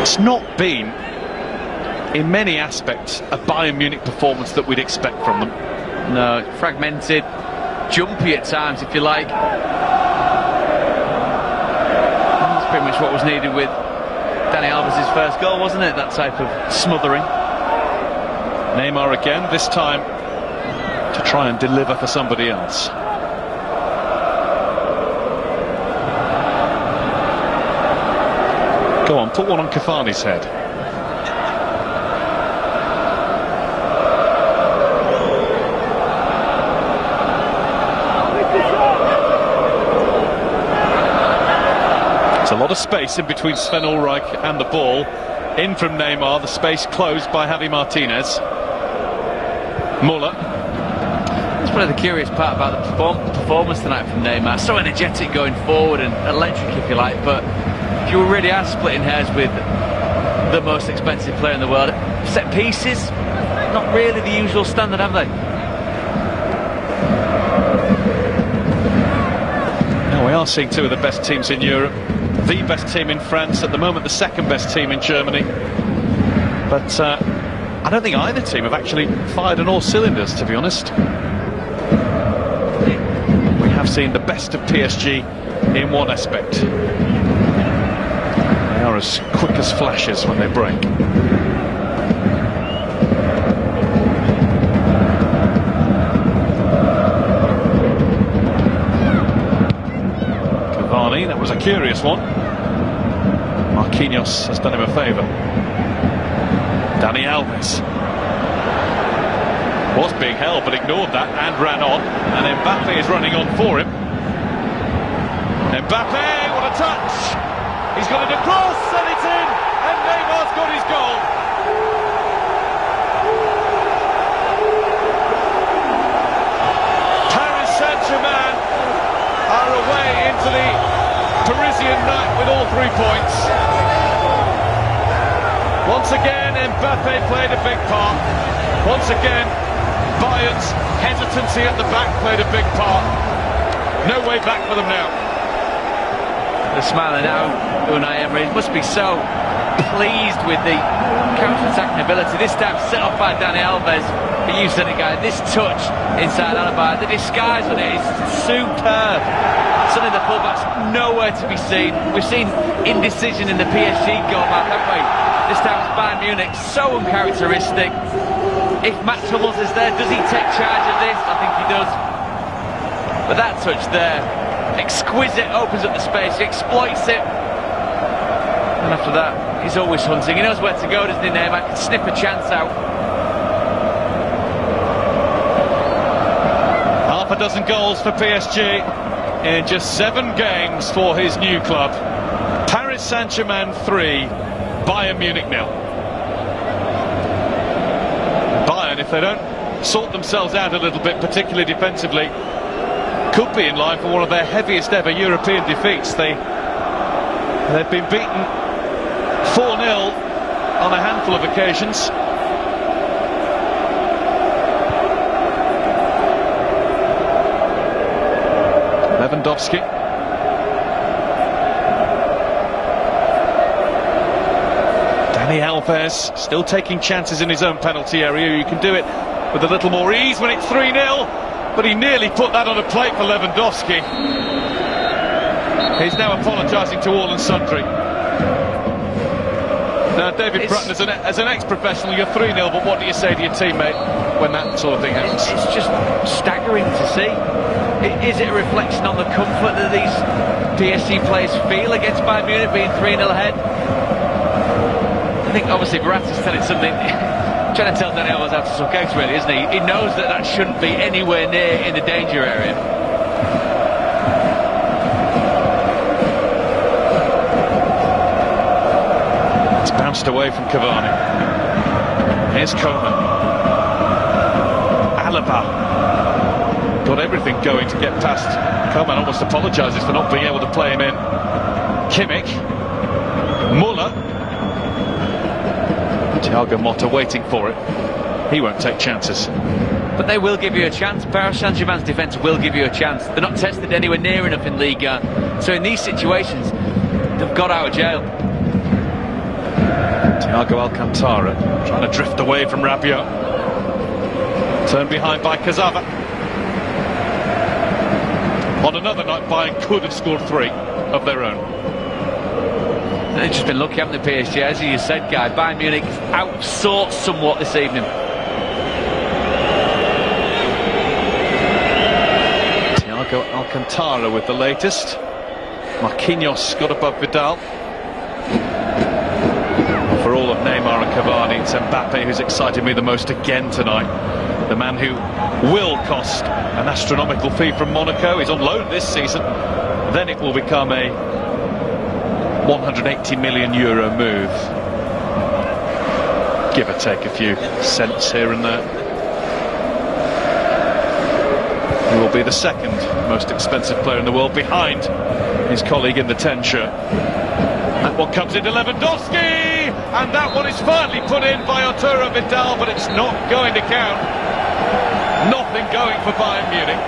It's not been, in many aspects, a Bayern Munich performance that we'd expect from them. No, fragmented, jumpy at times, if you like. That's pretty much what was needed with Dani Alves' first goal, wasn't it? That type of smothering. Neymar again, this time to try and deliver for somebody else. Go on, put one on Cavani's head. There's a lot of space in between Sven Ulreich and the ball. In from Neymar, the space closed by Javi Martinez. Muller. That's probably the curious part about the performance tonight from Neymar. So energetic going forward and electric, if you like, but if you really are splitting hairs with the most expensive player in the world, set pieces, not really the usual standard, have they? Now we are seeing two of the best teams in Europe. The best team in France, at the moment the second best team in Germany. But I don't think either team have actually fired on all cylinders, to be honest. We have seen the best of PSG in one aspect. They are as quick as flashes when they break. Cavani, that was a curious one. Marquinhos has done him a favour. Dani Alves was being held but ignored that and ran on, and Mbappe is running on for him. Mbappe, what a touch! He's got it across and it's in, and Neymar's got his goal. Paris Saint-Germain are away into the Parisian night with all 3 points. Once again, Mbappe played a big part. Once again, Bayern's hesitancy at the back played a big part. No way back for them now. They're smiling now, Unai Emery. It must be so pleased with the counter-attacking ability. This time set off by Dani Alves. But you said it, guy. This touch inside Alvalade, the disguise on it is superb. Suddenly the fullback's nowhere to be seen. We've seen indecision in the PSG goal, haven't we? This time it's Bayern Munich, so uncharacteristic. If Matt Hummels is there, does he take charge of this? I think he does. But that touch there, exquisite, opens up the space, he exploits it. And after that, he's always hunting. He knows where to go, doesn't he, Neymar? Can snip a chance out. Half a dozen goals for PSG in just 7 games for his new club. Paris Saint-Germain 3, Bayern Munich 0. Bayern, if they don't sort themselves out a little bit, particularly defensively, could be in line for one of their heaviest ever European defeats. They've been beaten 4-0 on a handful of occasions. Lewandowski. Dani Alves still taking chances in his own penalty area. You can do it with a little more ease when it's 3-0, but he nearly put that on a plate for Lewandowski. He's now apologising to all and sundry. Now, David Bratton, as an ex-professional, you're 3-0, but what do you say to your teammate when that sort of thing happens? It's just staggering to see. Is it a reflection on the comfort that these PSG players feel against Bayern Munich being 3-0 ahead? I think obviously Verratti's telling something, trying to tell Dani Alves how to suck eggs, really, isn't he? He knows that that shouldn't be anywhere near in the danger area. It's bounced away from Cavani. Here's Koeman. Alaba got everything going to get past. Koeman almost apologises for not being able to play him in. Kimmich. Muller. Thiago Motta waiting for it. He won't take chances. But they will give you a chance. Paris Saint-Germain's defence will give you a chance. They're not tested anywhere near enough in Ligue 1. So in these situations, they've got out of jail. Thiago Alcantara trying to drift away from Rabiot. Turned behind by Cazava. On another night, Bayern could have scored 3 of their own. They've just been lucky, haven't they, PSG? As you said, Guy, Bayern Munich outsorts somewhat this evening. Thiago Alcantara with the latest. Marquinhos got above Vidal. For all of Neymar and Cavani, it's Mbappe who's excited me the most again tonight. The man who will cost an astronomical fee from Monaco. He's on loan this season. Then it will become a €180 million move. Give or take a few cents here and there. He will be the second most expensive player in the world, behind his colleague in the 10 shirt. That one comes into Lewandowski, and that one is finally put in by Arturo Vidal, but it's not going to count. Nothing going for Bayern Munich.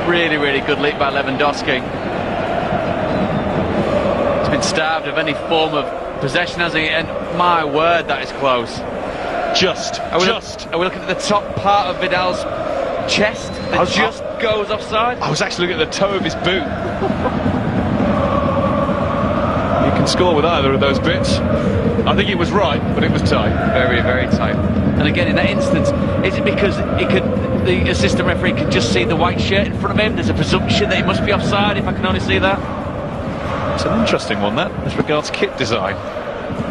Really, really good lead by Lewandowski. He's been starved of any form of possession, hasn't he? And my word, that is close. Are we looking at the top part of Vidal's chest that just goes offside? I was actually looking at the toe of his boot. You can score with either of those bits. I think it was right, but it was tight. Very, very tight. And again, in that instance, is it because the assistant referee could just see the white shirt in front of him? There's a presumption that he must be offside if I can only see that. It's an interesting one, that, as regards kit design.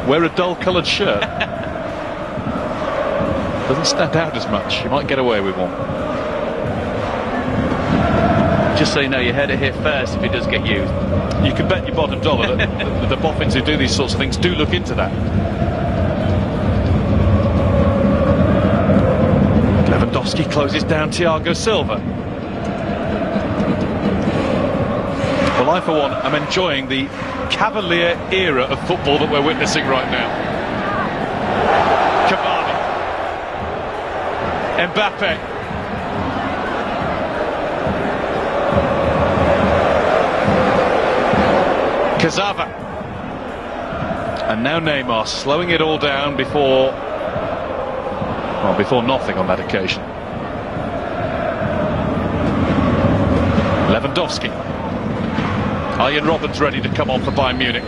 Wear a dull-coloured shirt. Doesn't stand out as much. You might get away with one. Just so you know, you heard it here first if it does get used. You can bet your bottom dollar that the boffins who do these sorts of things do look into that. Lewandowski closes down Thiago Silva. Well, I for one am enjoying the cavalier era of football that we're witnessing right now. Cavani. Mbappe. Cazava. And now Neymar slowing it all down before nothing on that occasion. Lewandowski. Arjen Robben's ready to come on for Bayern Munich.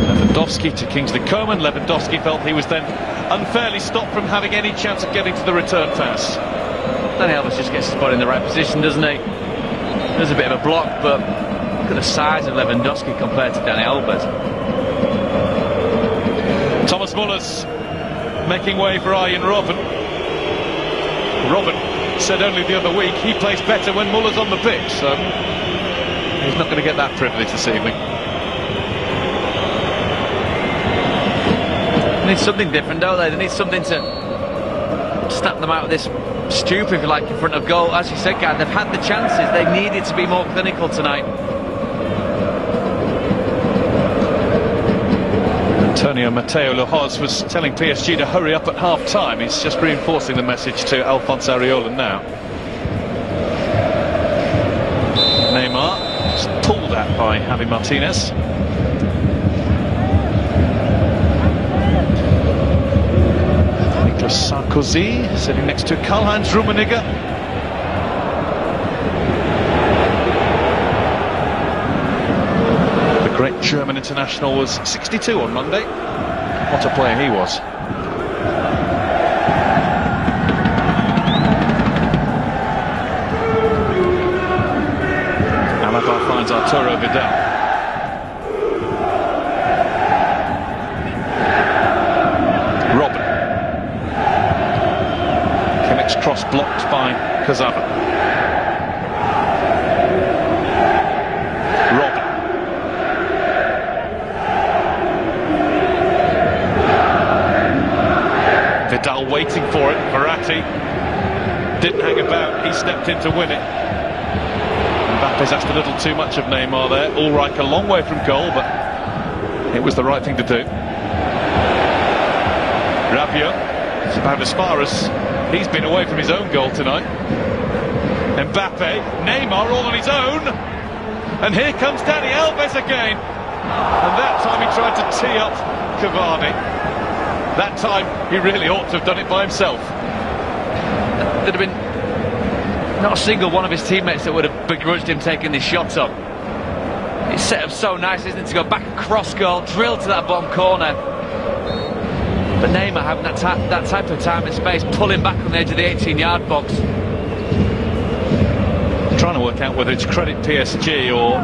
Lewandowski to Kingsley Coman. Lewandowski felt he was then unfairly stopped from having any chance of getting to the return pass. Dani Alves just gets his body in the right position, doesn't he? There's a bit of a block, but look at the size of Lewandowski compared to Dani Alves. Thomas Muller's making way for Arjen Robben. Robben said only the other week he plays better when Muller's on the pitch, so he's not going to get that privilege this evening. They need something different, don't they? They need something to snap them out of this stupor, if you like, in front of goal. As you said, Gad, they've had the chances. They needed to be more clinical tonight. Antonio Mateo Lohoz was telling PSG to hurry up at half-time. He's just reinforcing the message to Alphonse Areola now. Neymar just pulled at by Javi Martinez. Nicolas Sarkozy sitting next to Karl-Heinz Rummenigge. The great German international was 62 on Monday. What a player he was. Alaba finds Arturo Vidal. Robben. Kimmich's cross blocked by Kazava. Robben. Vidal waiting for it. Verratti didn't hang about. He stepped in to win it. Mbappe's asked a little too much of Neymar there. Ulreich a long way from goal, but it was the right thing to do. Rabiot, it's about as far as he's been away from his own goal tonight. Mbappe, Neymar all on his own. And here comes Dani Alves again. And that time he tried to tee up Cavani. That time he really ought to have done it by himself. There'd have been not a single one of his teammates that would have begrudged him taking this shot up. It's set up so nice, isn't it, to go back across goal, drill to that bottom corner. But Neymar having that type of time and space, pulling back on the edge of the 18-yard box. Trying to work out whether it's credit PSG or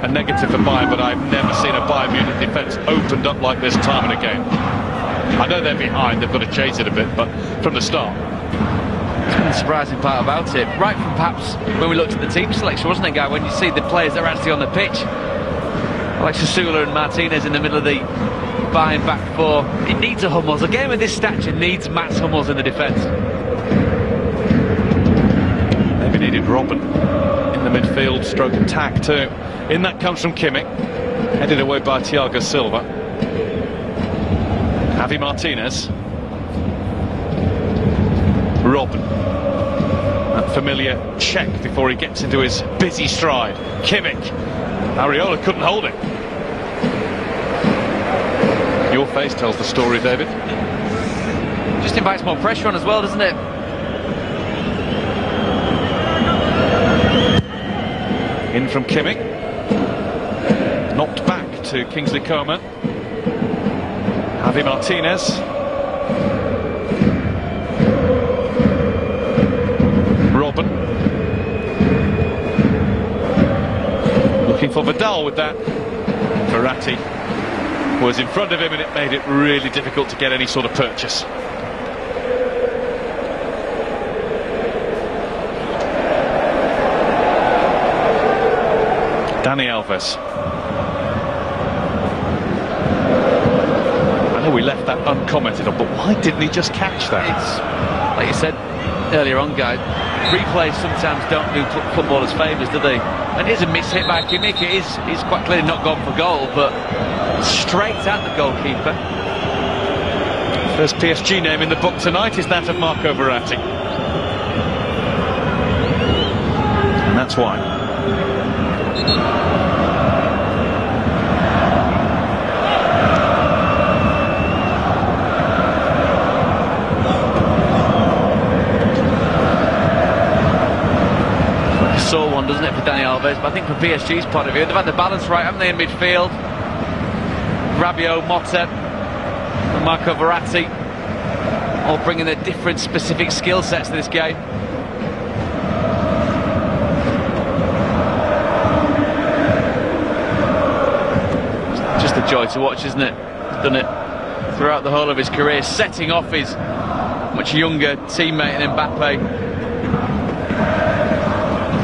a negative for Bayern, but I've never seen a Bayern Munich defence opened up like this time and again. I know they're behind, they've got to chase it a bit, but from the start. It's been the surprising part about it. Right from perhaps when we looked at the team selection, wasn't it, Guy? When you see the players that are actually on the pitch. Like Sasula and Martinez in the middle of the Bayern back four. It needs a Hummels. A game of this stature needs Mats Hummels in the defence. Maybe needed Robben in the midfield, stroke attack too. In that comes from Kimmich, headed away by Thiago Silva. Javi Martinez. Robben. That familiar check before he gets into his busy stride. Kimmich. Areola couldn't hold it. Your face tells the story, David. Just invites more pressure on as well, doesn't it? In from Kimmich. Knocked back to Kingsley Coman. Javi Martinez. Robben. Looking for Vidal with that. Verratti was in front of him and it made it really difficult to get any sort of purchase. Dani Alves. I know we left that uncommented on, but why didn't he just catch that? It's, like you said earlier on, Guy, replays sometimes don't do footballers favours, do they? And it is a miss hit by Kimmich. He's quite clearly not gone for goal, but straight at the goalkeeper. First PSG name in the book tonight is that of Marco Verratti. And that's why. sore one, doesn't it, for Dani Alves? But I think from PSG's point of view, they've had the balance right, haven't they, in midfield? Rabiot, Motta, and Marco Verratti, all bringing their different specific skill sets to this game. Just a joy to watch, isn't it? He's done it throughout the whole of his career, setting off his much younger teammate in Mbappe.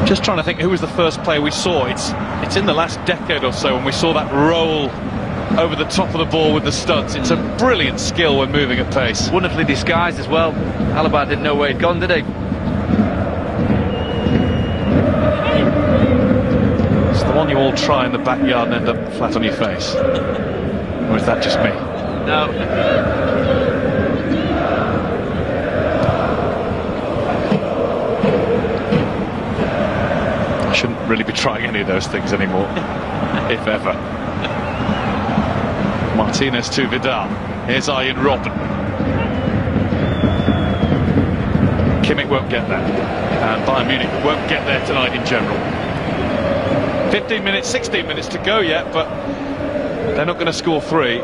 Just trying to think who was the first player we saw. It's in the last decade or so when we saw that roll over the top of the ball with the studs. It's a brilliant skill when moving at pace. Wonderfully disguised as well. Alvalade didn't know where he'd gone, did he? It's the one you all try in the backyard and end up flat on your face. Or is that just me? No. I shouldn't really be trying any of those things anymore, if ever. Martinez to Vidal. Here's Arjen Robben. Kimmich won't get there, and Bayern Munich won't get there tonight in general. 15 minutes, 16 minutes to go yet, but they're not going to score 3.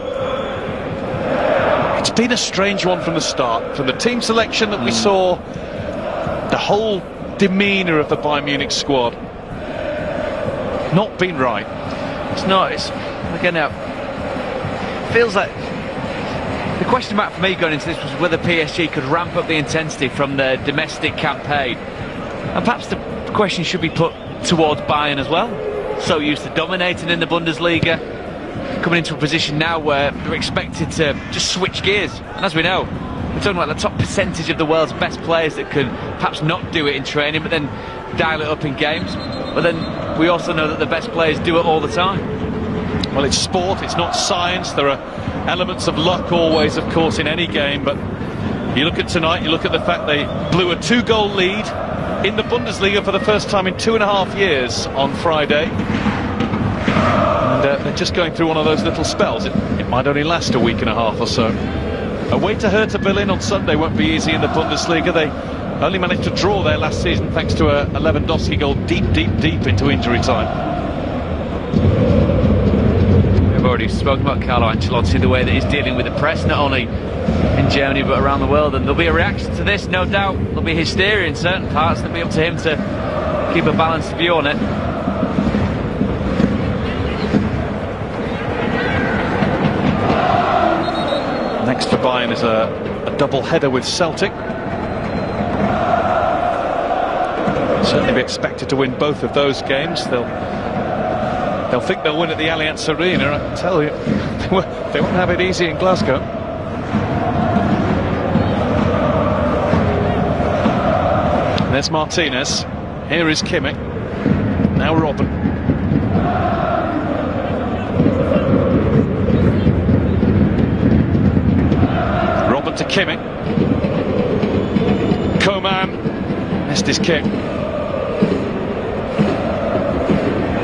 It's been a strange one from the start. From the team selection that we saw, the whole demeanour of the Bayern Munich squad not been right. It's not. It's again now. Feels like the question mark for me going into this was whether PSG could ramp up the intensity from their domestic campaign, and perhaps the question should be put towards Bayern as well. So used to dominating in the Bundesliga, coming into a position now where they're expected to just switch gears. And as we know, we're talking about the top percentage of the world's best players that can perhaps not do it in training, but then dial it up in games. But then we also know that the best players do it all the time. Well, it's sport, it's not science. There are elements of luck always, of course, in any game, but you look at tonight, you look at the fact they blew a 2-goal lead in the Bundesliga for the first time in 2.5 years on Friday. And they're just going through one of those little spells. It might only last a week and a half or so. Away to Hertha Berlin on Sunday won't be easy in the Bundesliga. They only managed to draw there last season thanks to a Lewandowski goal deep into injury time. We've already spoken about Carlo Ancelotti, the way that he's dealing with the press, not only in Germany but around the world, and there'll be a reaction to this, no doubt. There'll be hysteria in certain parts, and it'll be up to him to keep a balanced view on it. Next for Bayern is a double header with Celtic. Certainly be expected to win both of those games. They'll think they'll win at the Allianz Arena. I tell you, they won't have it easy in Glasgow. And there's Martinez. Here is Kimmich. Now Robben. Robben to Kimmich. Coman missed his kick.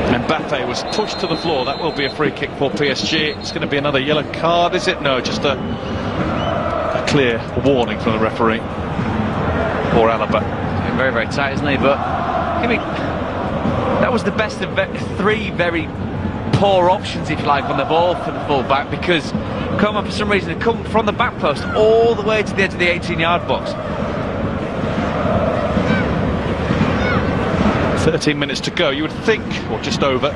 Mbappe was pushed to the floor. That will be a free kick for PSG. It's going to be another yellow card, is it? No, just a clear warning from the referee for Alaba. Very, very tight, isn't he? But that was the best of 3 very poor options, if you like, on the ball for the full-back, because Coman, for some reason, had come from the back post all the way to the edge of the 18-yard box. 13 minutes to go, you would think, or just over.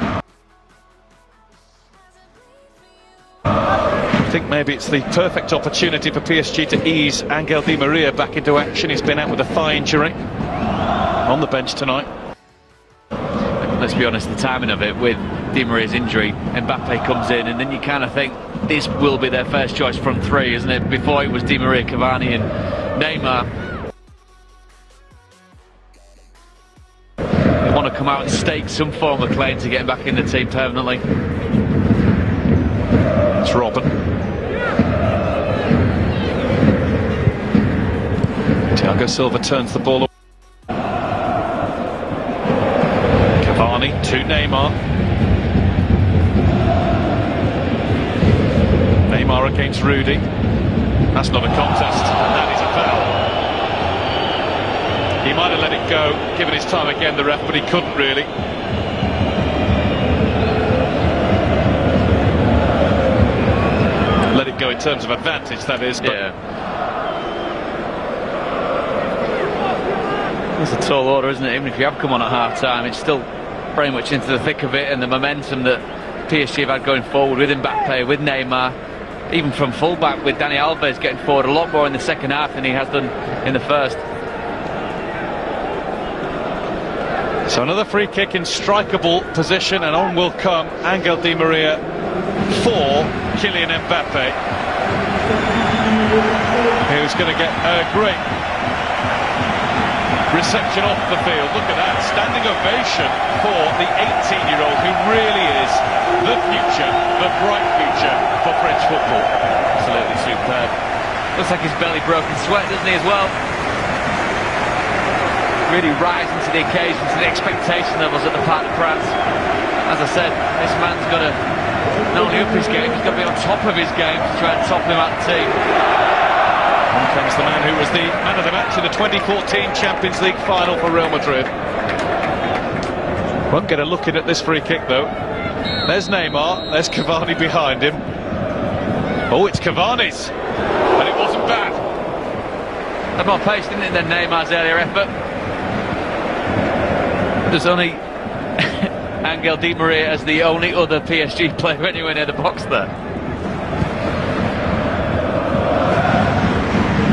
I think maybe it's the perfect opportunity for PSG to ease Angel Di Maria back into action. He's been out with a thigh injury on the bench tonight. Let's be honest, the timing of it with Di Maria's injury, Mbappe comes in, and then you kind of think this will be their first choice front 3, isn't it? Before it was Di Maria, Cavani and Neymar. Want to come out and stake some form of claim to getting back in the team permanently. It's Robben. Thiago Silva turns the ball away. Cavani to Neymar. Neymar against Rudy. That's not a contest, and that is a foul. He might have let it go, given his time again, the ref, but he couldn't really. Let it go in terms of advantage, that is. But yeah. It's a tall order, isn't it? Even if you have come on at half-time, it's still very much into the thick of it, and the momentum that PSG have had going forward with Mbappe, with Neymar, even from full-back with Dani Alves getting forward a lot more in the second half than he has done in the first. So another free kick in strikeable position, and on will come Angel Di Maria for Kylian Mbappe, who's going to get a great reception off the field. Look at that, standing ovation for the 18-year-old who really is the future, the bright future for French football. Absolutely superb. Looks like his belly broke in sweat, doesn't he, as well? Really rising to the occasion, to the expectation levels at the Parc de France. As I said, this man's got to not only up his game, he's got to be on top of his game to try and top him out the team. Here comes the man who was the man of the match in the 2014 Champions League final for Real Madrid. Won't get a look in at this free kick though. There's Neymar, there's Cavani behind him. Oh, it's Cavani's, and it wasn't bad. Had more pace, didn't it, than Neymar's earlier effort. There's only Angel Di Maria as the only other PSG player anywhere near the box there.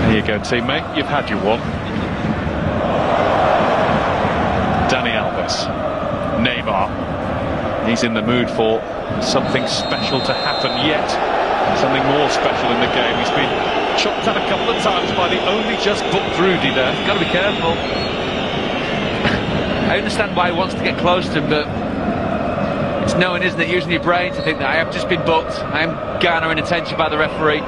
There you go, teammate, you've had your one. Dani Alves, Neymar. He's in the mood for something special to happen yet. Something more special in the game. He's been chopped at a couple of times by the only just booked Rudy there. Got to be careful. I understand why he wants to get close to him, but it's knowing, isn't it, using your brain to think that I have just been booked, I am garnering attention by the referee.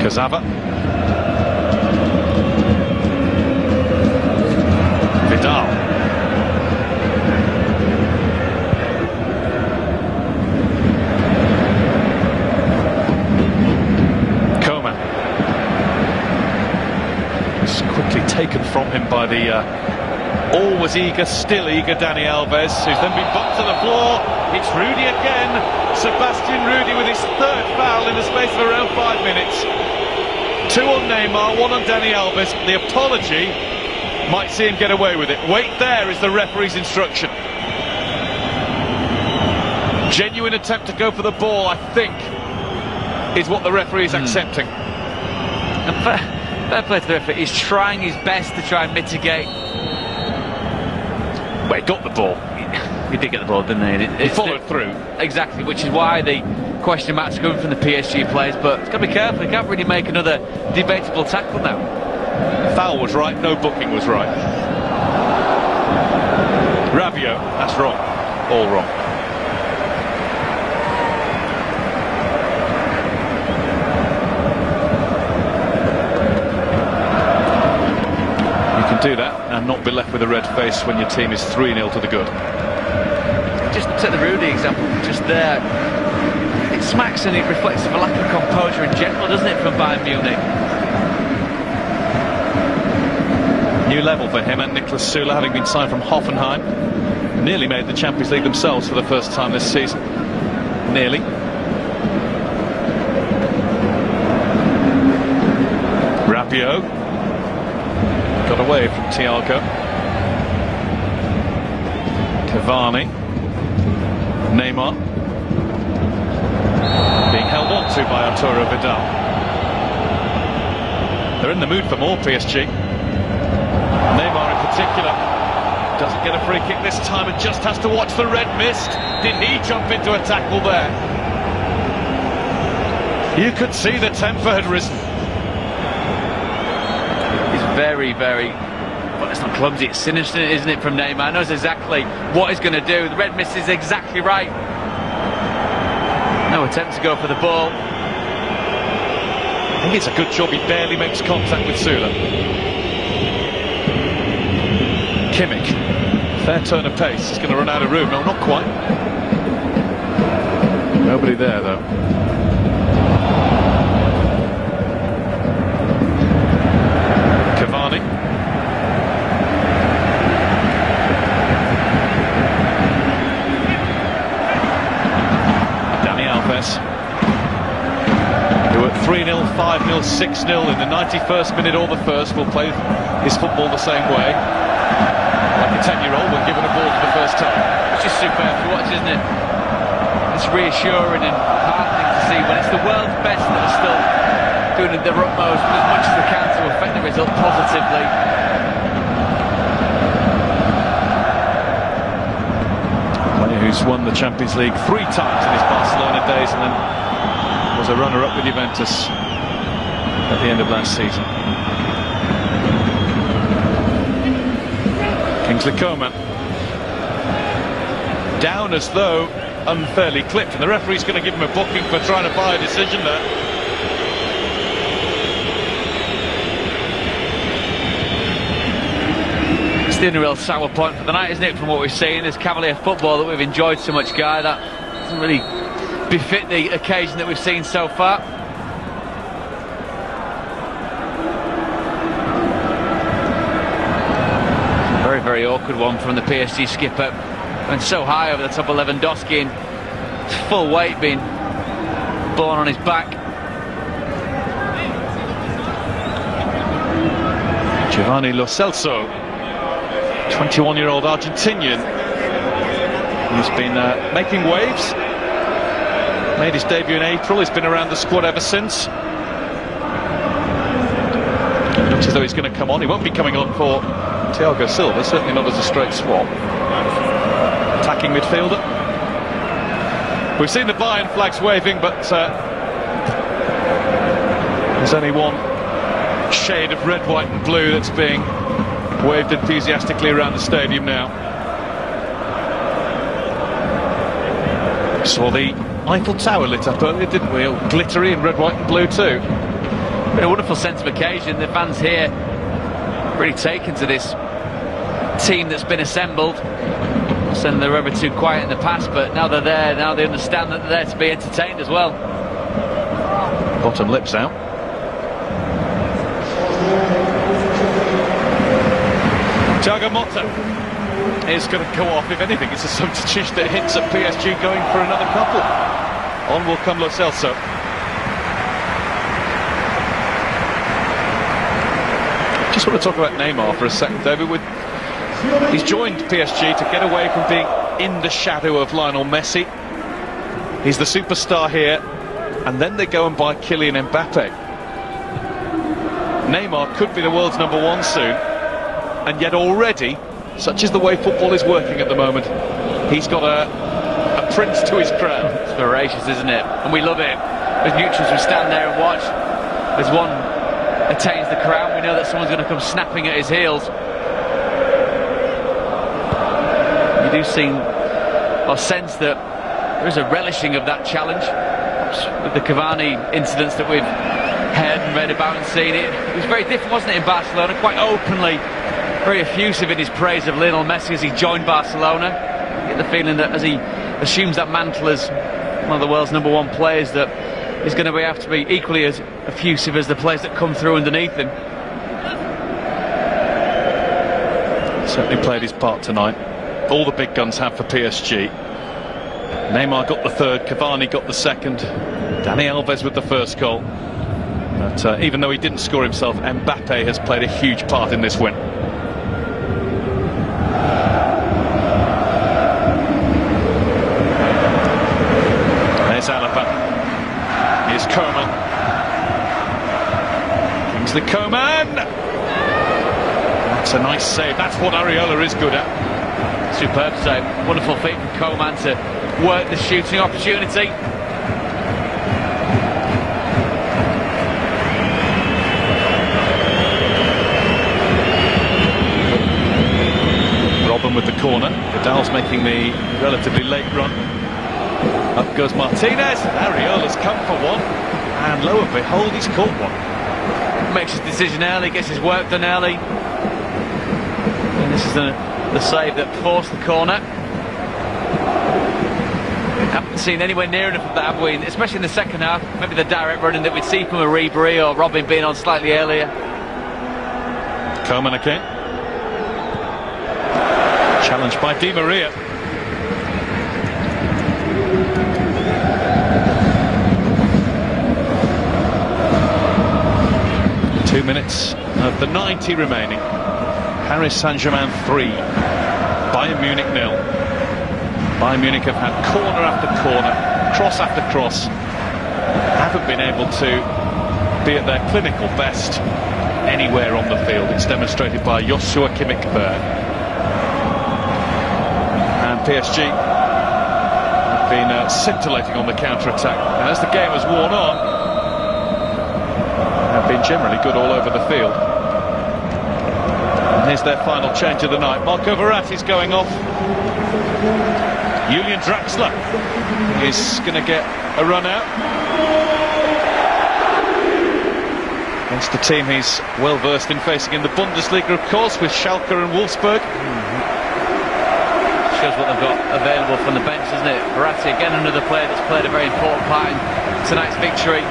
Kazava. Vidal. Coman. It's quickly taken from him by the always eager, still eager Dani Alves, who's then been bumped to the floor. It's Rudy again. Sebastian Rudy with his third foul in the space of around 5 minutes. 2 on Neymar, 1 on Dani Alves. The apology might see him get away with it. Wait there is the referee's instruction. Genuine attempt to go for the ball, I think, is what the referee is accepting. And fair play to the referee. He's trying his best to try and mitigate. Well, he got the ball. He did get the ball, didn't he? He followed through. Exactly, which is why the question marks coming from the PSG players, but it's got to be careful. He can't really make another debatable tackle now. Foul was right, no booking was right. Rabiot, that's wrong. All wrong. You can do that and not be left with a red face when your team is 3-0 to the good. Just take the Rudy example, just there. It smacks and it reflects of a lack of composure in general, doesn't it, from Bayern Munich? New level for him and Niklas Süle, having been signed from Hoffenheim. Nearly made the Champions League themselves for the first time this season. Nearly. Rabiot. Got away from Thiago. Cavani. Neymar. Being held on to by Arturo Vidal. They're in the mood for more, PSG. Neymar in particular doesn't get a free kick this time and just has to watch the red mist. Did he jump into a tackle there? You could see the temper had risen. He's very, very... Well, it's not clumsy, it's sinister, isn't it, from Neymar? Knows exactly what he's going to do. The red mist is exactly right. No attempt to go for the ball. I think it's a good job he barely makes contact with Süle. Kimmich, fair turn of pace, he's going to run out of room. No, not quite. Nobody there though. Cavani. Dani Alves. Who at 3-0, 5-0, 6-0 in the 91st minute or the first will play his football the same way. Like a 10-year-old when given a ball for the first time. It's just superb to watch, isn't it? It's reassuring and heartening to see when it's the world's best that are still doing their utmost as much as they can to affect the result positively. Player who's won the Champions League 3 times in his Barcelona days and then was a runner-up with Juventus at the end of last season. Kingsley Coman. Down as though unfairly clipped, and the referee's going to give him a booking for trying to buy a decision there. It's the only real sour point for the night, isn't it, from what we've seen? This cavalier football that we've enjoyed so much, Guy, that doesn't really befit the occasion that we've seen so far. Very, very awkward one from the PSG skipper. Went so high over the top of Lewandowski and full weight being borne on his back. Giovanni Lo Celso, 21-year-old Argentinian, who's been making waves. Made his debut in April. He's been around the squad ever since. Looks as though he's going to come on. He won't be coming on for Thiago Silva, certainly not as a straight swap. Attacking midfielder. We've seen the Bayern flags waving, but there's only one shade of red, white and blue that's being waved enthusiastically around the stadium now. Saw the Eiffel Tower lit up earlier, didn't we? All glittery in red, white and blue too. Been a wonderful sense of occasion. The fans here really taken to this team that's been assembled. And they're ever too quiet in the past, but now they're there, now they understand that they're there to be entertained as well. Bottom lips out. Thiago Motta is going to go off. If anything, it's a substitution that hints at PSG going for another couple. On will come Lo Celso. Just want to talk about Neymar for a second, David. He's joined PSG to get away from being in the shadow of Lionel Messi. He's the superstar here, and then they go and buy Kylian Mbappe. Neymar could be the world's #1 soon, and yet already, such is the way football is working at the moment, he's got a prince to his crown. It's voracious, isn't it? And we love it. As neutrals, we stand there and watch. As one attains the crown, we know that someone's going to come snapping at his heels. You do seem, or sense that there is a relishing of that challenge. With the Cavani incidents that we've heard and read about and seen, it was very different, wasn't it, in Barcelona? Quite openly, very effusive in his praise of Lionel Messi as he joined Barcelona. You get the feeling that as he assumes that mantle as one of the world's #1 players, that he's going to have to be equally as effusive as the players that come through underneath him. Certainly played his part tonight. All the big guns have for PSG. Neymar got the third, Cavani got the second, Dani Alves with the first goal. But even though he didn't score himself, Mbappe has played a huge part in this win. There's Alaba. Here's Coman. Kingsley Coman! That's a nice save. That's what Areola is good at. Superb save. Wonderful feat from Coman to work the shooting opportunity. Robin with the corner. Vidal's making the relatively late run. Up goes Martinez. Areola's come for one. And lo and behold, he's caught one. Makes his decision early, gets his work done early. And this is the save that forced the corner. Haven't seen anywhere near enough of that, have we? Especially in the second half. Maybe the direct running that we'd see from a Ribery or Robin being on slightly earlier. Coman again. Challenged by Di Maria. Two minutes of the 90 remaining. Paris Saint-Germain 3, Bayern Munich 0. Bayern Munich have had corner after corner, cross after cross. Haven't been able to be at their clinical best anywhere on the field. It's demonstrated by Joshua Kimmich there. And PSG have been scintillating on the counter-attack. And as the game has worn on, have been generally good all over the field. And here's their final change of the night. Marco Verratti's going off. Julian Draxler is going to get a run out against the team he's well versed in facing in the Bundesliga, of course, with Schalke and Wolfsburg. Shows what they've got available from the bench, doesn't it? Verratti, again, another player that's played a very important part in tonight's victory.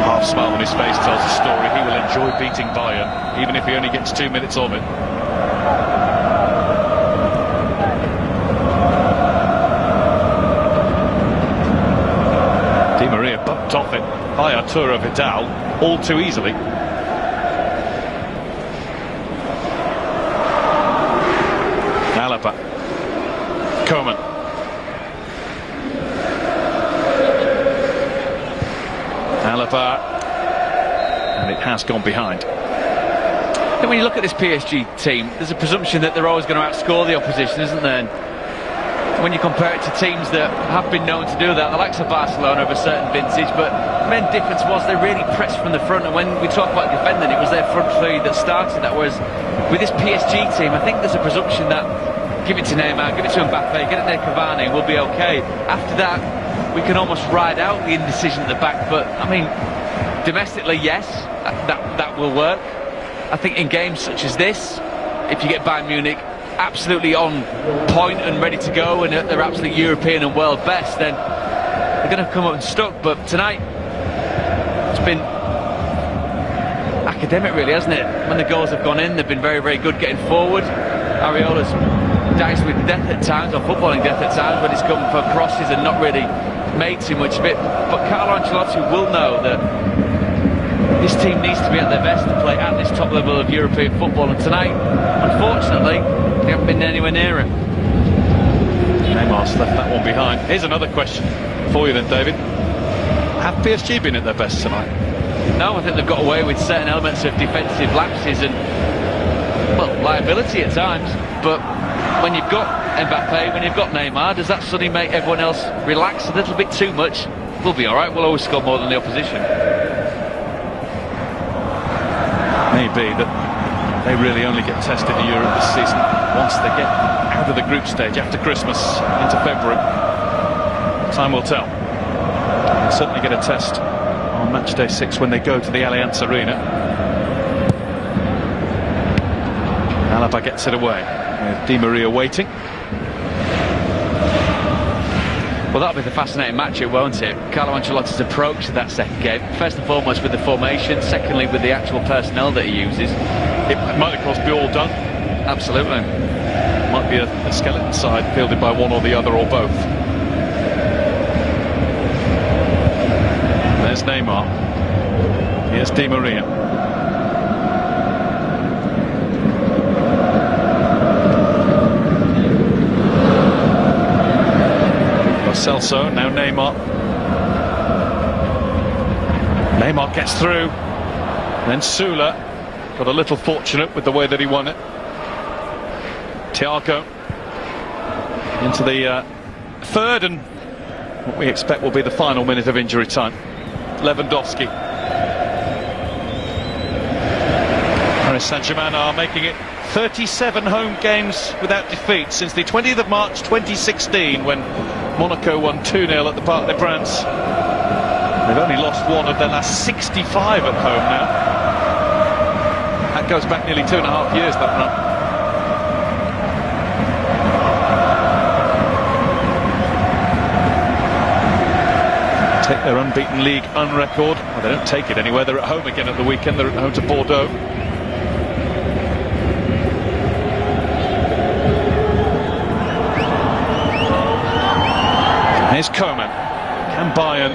Half smile on his face tells the story. He will enjoy beating Bayern, even if he only gets 2 minutes of it. Di Maria bumped off it by Arturo Vidal all too easily. Alaba. Coman. Alaba, and it has gone behind. And when you look at this PSG team, there's a presumption that they're always going to outscore the opposition, isn't there? And when you compare it to teams that have been known to do that, the likes of Barcelona of a certain vintage, but the main difference was they really pressed from the front, and when we talk about defending, it was their front three that started that. Whereas with this PSG team, I think there's a presumption that give it to Neymar, give it to Mbappe, get it there Cavani, we'll be okay. After that, we can almost ride out the indecision at the back. But I mean, domestically, yes, that will work. I think in games such as this, if you get Bayern Munich absolutely on point and ready to go, and they're absolutely European and world best, then they're going to come up unstuck. But tonight, it's been academic, really, hasn't it? When the goals have gone in, they've been very, very good getting forward. Areola's diced with death at times, or footballing death at times, when he's come for crosses and not really made too much of it. But Carlo Ancelotti will know that this team needs to be at their best to play at this top level of European football, and tonight, unfortunately, they haven't been anywhere near it. Neymar's left that one behind. Here's another question for you then, David. Have PSG been at their best tonight? No, I think they've got away with certain elements of defensive lapses and, well, liability at times. But when you've got Mbappe, when you've got Neymar, does that suddenly make everyone else relax a little bit too much? We'll be alright, we'll always score more than the opposition. Maybe that they really only get tested in Europe this season once they get out of the group stage after Christmas into February. Time will tell. They'll certainly get a test on match day 6 when they go to the Allianz Arena. Alaba gets it away with Di Maria waiting. Well, that'll be the fascinating matchup, won't it? Carlo Ancelotti's approach to that second game, first and foremost with the formation, secondly with the actual personnel that he uses. It might, of course, be all done. Absolutely. Might be a skeleton side fielded by one or the other or both. There's Neymar. Here's Di Maria. Celso, now Neymar. Neymar gets through. Then Sula got a little fortunate with the way that he won it. Thiago into the third and what we expect will be the final minute of injury time. Lewandowski. Paris Saint-Germain are making it 37 home games without defeat since the 20th of March 2016, when Monaco won 2-0 at the Parc des Princes. They've only lost one of their last 65 at home now. That goes back nearly 2.5 years, that run. take their unbeaten league unrecord. Well, they don't take it anywhere. They're at home again at the weekend. They're at home to Bordeaux. Here's Coman. Can Bayern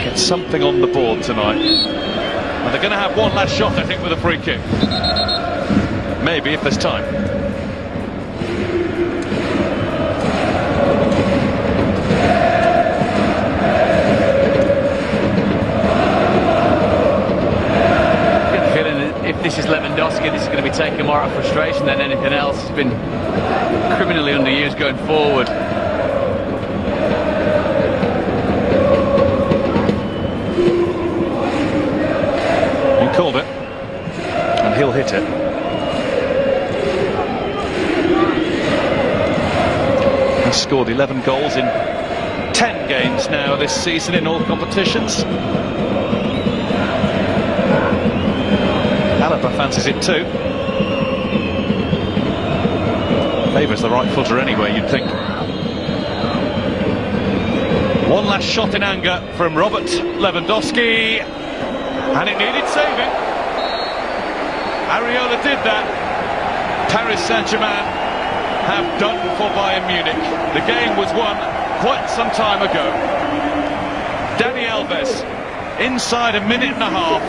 get something on the board tonight? Well, they're going to have one last shot, I think, with a free kick. Maybe, if there's time. Good feeling that if this is Lewandowski, this is going to be taking more out of frustration than anything else. He's been criminally underused going forward. Called it, and he'll hit it. He's scored 11 goals in 10 games now this season in all competitions. Alaba fancies it too. Favours the right footer anyway, you'd think. One last shot in anger from Robert Lewandowski. And it needed saving. Areola did that. Paris Saint-Germain have done for Bayern Munich. The game was won quite some time ago. Dani Alves, inside a minute and a half.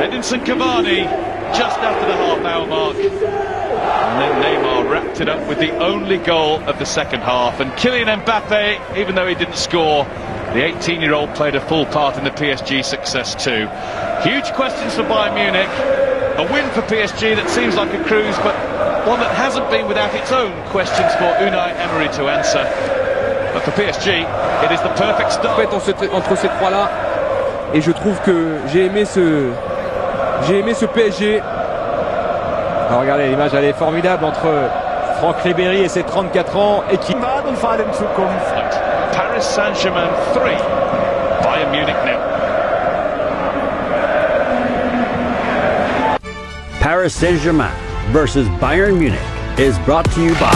Edinson Cavani, just after the half-hour mark. And then Neymar wrapped it up with the only goal of the second half. And Kylian Mbappe, even though he didn't score, the 18-year-old played a full part in the PSG success too. Huge questions for Bayern Munich. A win for PSG that seems like a cruise, but one that hasn't been without its own questions for Unai Emery to answer. But for PSG, it is the perfect start. Entre ces trois-là, et je trouve que j'ai aimé ce PSG. Alors regardez, l'image elle est formidable entre Franck Ribéry et ses 34 ans et qui va dans le Zukunft. Paris Saint-Germain 3, Bayern Munich 0. Paris Saint-Germain versus Bayern Munich is brought to you by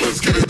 Let's get it.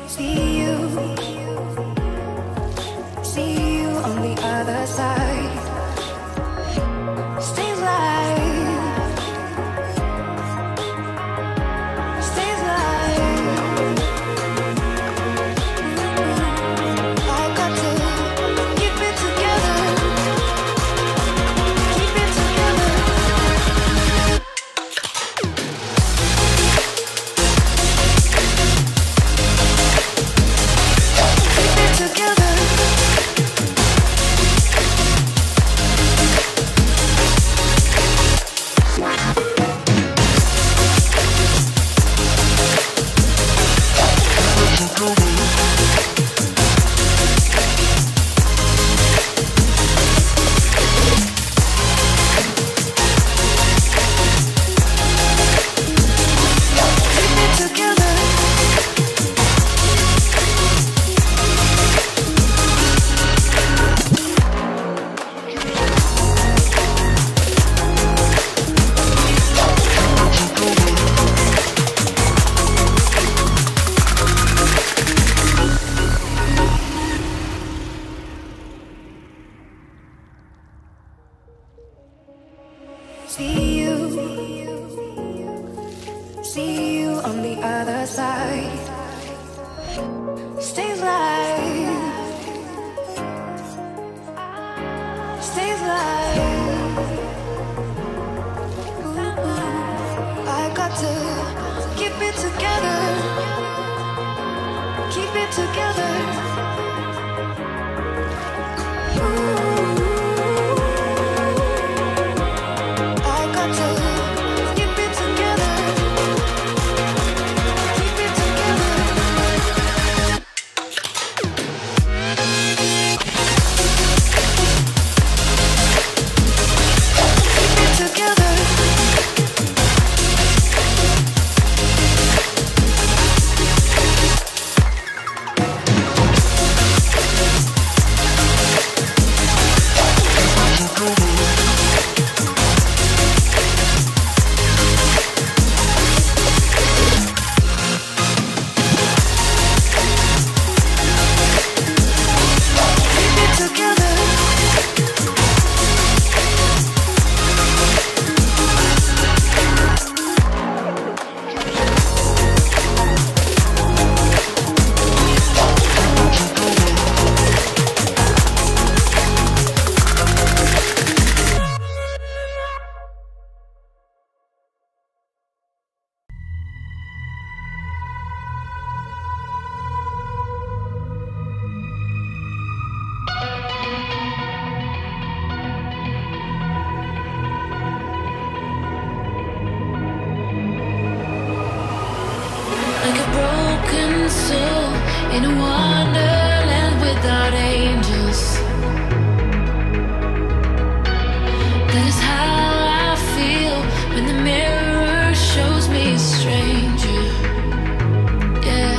See you on the other side. Stay alive. Stay alive. I got to keep it together. Keep it together. Keep it together. See you on the other side. Stay alive. Stay alive. I got to keep it together. Keep it together. I got to keep it together. Keep it together. Keep it together. Keep it together. Like a broken soul in a wonderland without angels. That is how I feel when the mirror shows me a stranger. Yeah.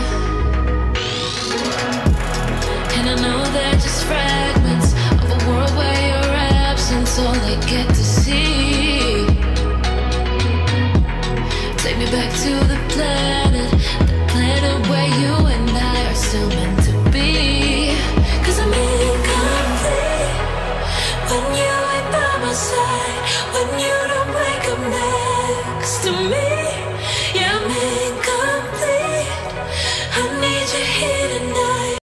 And I know they're just fragments of a world where your absence all I get to see. Take me back to the planet where you and I are still meant to be. 'Cause I'm incomplete when you ain't by my side, when you don't wake up next to me.